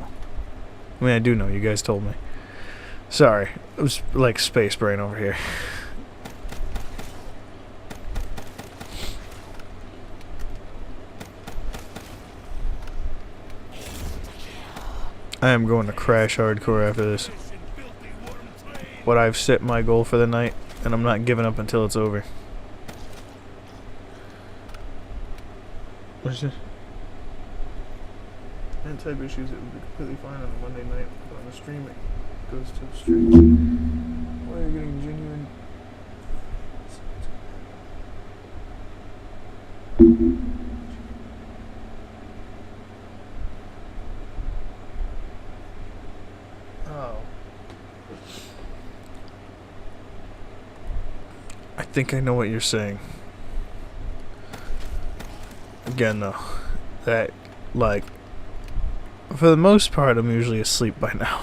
I mean, I do know, you guys told me. Sorry, it was like space brain over here. I am going to crash hardcore after this. But I've set my goal for the night, and I'm not giving up until it's over. What's this? And type issues, it would be completely fine on a Monday night, but on the stream it goes to the stream. Why are you getting genuine? Oh. I think I know what you're saying. Again, though, that, like, for the most part, I'm usually asleep by now.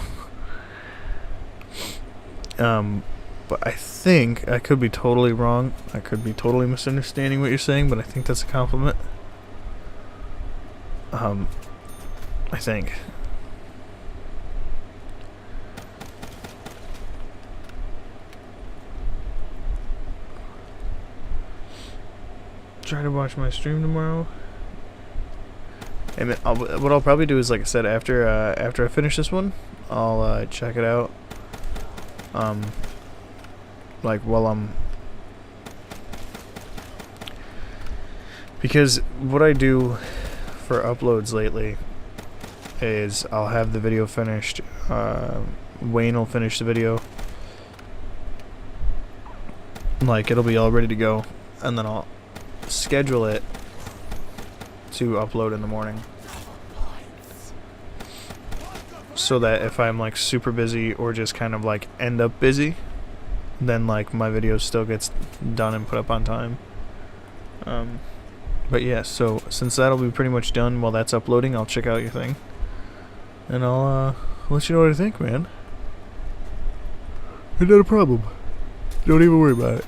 But I think, I could be totally wrong. I could be totally misunderstanding what you're saying, but I think that's a compliment. I think. Try to watch my stream tomorrow. And what I'll probably do is, like I said, after I finish this one, I'll check it out. Like while I'm, because what I do for uploads lately is I'll have the video finished. Wayne will finish the video. Like it'll be all ready to go, and then I'll schedule it to upload in the morning, so that if I'm like super busy or just kind of like end up busy, then like my video still gets done and put up on time. But yeah, so since that'll be pretty much done while that's uploading, I'll check out your thing and I'll let you know what I think, man. Ain't not a problem. Don't even worry about it.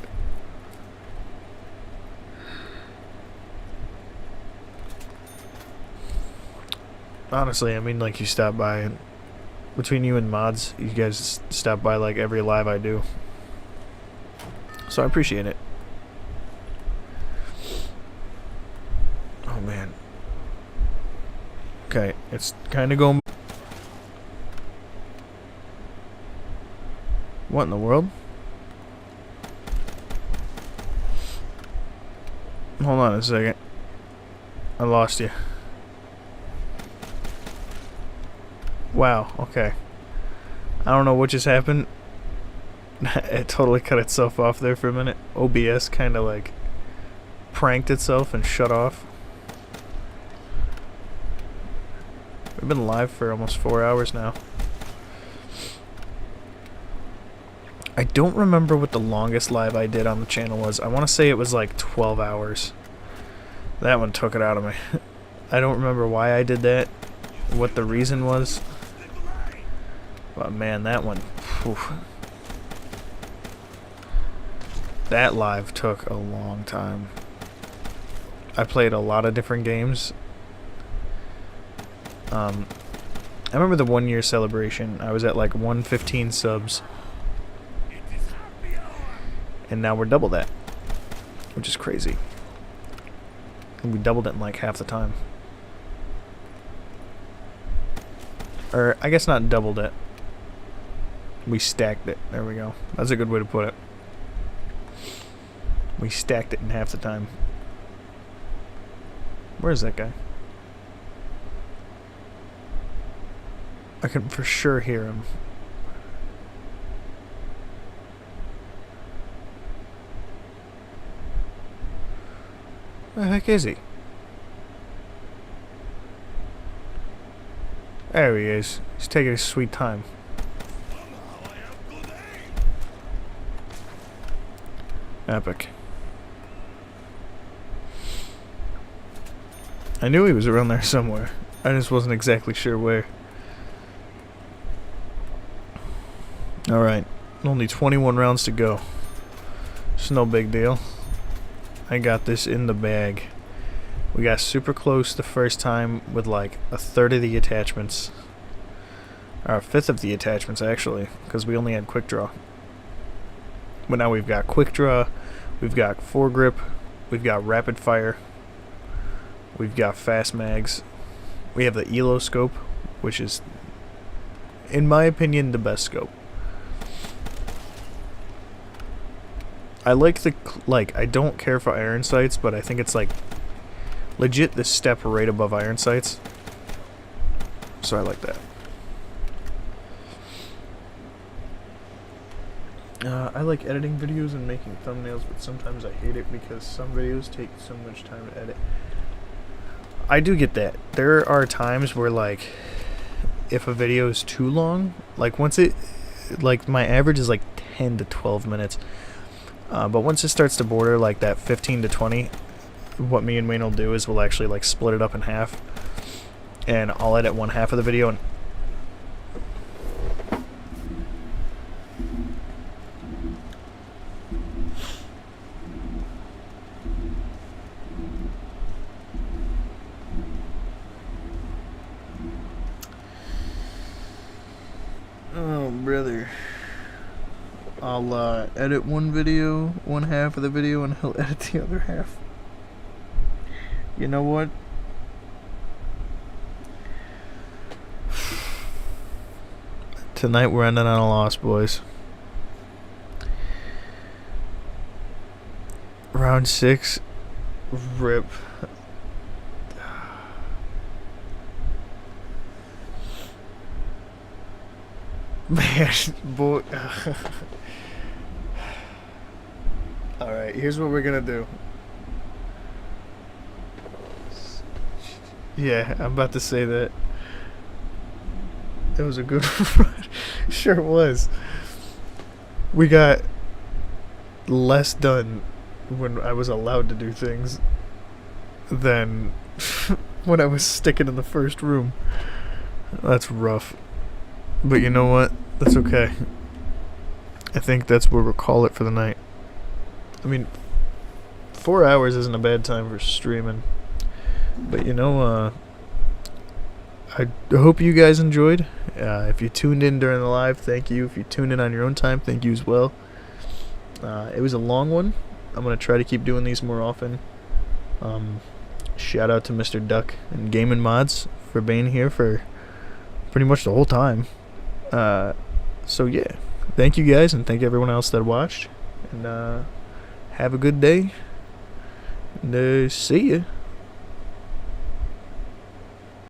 Honestly, I mean, like, you stop by, and between you and mods, you guys stop by, like, every live I do. So I appreciate it. Oh, man. Okay, it's kind of going... What in the world? Hold on a second. I lost you. Wow, okay. I don't know what just happened. It totally cut itself off there for a minute. OBS kind of like pranked itself and shut off. We've been live for almost 4 hours now. I don't remember what the longest live I did on the channel was. I want to say it was like 12 hours. That one took it out of me. I don't remember why I did that, what the reason was. But man, that one, whew. That live took a long time. I played a lot of different games. I remember the 1 year celebration. I was at like 115 subs. And now we're double that, which is crazy. And we doubled it in like half the time. Or, I guess not doubled it. We stacked it. There we go. That's a good way to put it. We stacked it in half the time. Where's that guy? I can for sure hear him. Where the heck is he? There he is. He's taking his sweet time. Epic. I knew he was around there somewhere. I just wasn't exactly sure where. Alright. Only 21 rounds to go. It's no big deal. I got this in the bag. We got super close the first time with like a third of the attachments. Or a fifth of the attachments actually, because we only had quick draw. But now we've got quick draw, we've got foregrip, we've got rapid fire, we've got fast mags, we have the ELO scope, which is, in my opinion, the best scope. I like the, I don't care for iron sights, but I think it's like legit the step right above iron sights. So I like that. I like editing videos and making thumbnails, but sometimes I hate it because some videos take so much time to edit. I do get that. There are times where, like, if a video is too long, like once it, like my average is like 10 to 12 minutes. But once it starts to border like that 15 to 20, what me and Wayne will do is we'll actually like split it up in half. And I'll edit one half of the video and oh, brother. I'll edit one video, one half of the video, and he'll edit the other half. You know what? Tonight we're ending on a loss, boys. Round 6. Rip. Man, boy. Alright, here's what we're gonna do. Yeah, I'm about to say that. It was a good run. Sure it was. We got less done when I was allowed to do things than when I was sticking in the first room. That's rough. But you know what? That's okay. I think that's where we'll call it for the night. I mean, 4 hours isn't a bad time for streaming. But you know, I hope you guys enjoyed. If you tuned in during the live, thank you. If you tuned in on your own time, thank you as well. It was a long one. I'm going to try to keep doing these more often. Shout out to Mr. Duck and Gaming Mods for being here for pretty much the whole time. So yeah, thank you guys, and thank everyone else that watched. And have a good day. And see ya.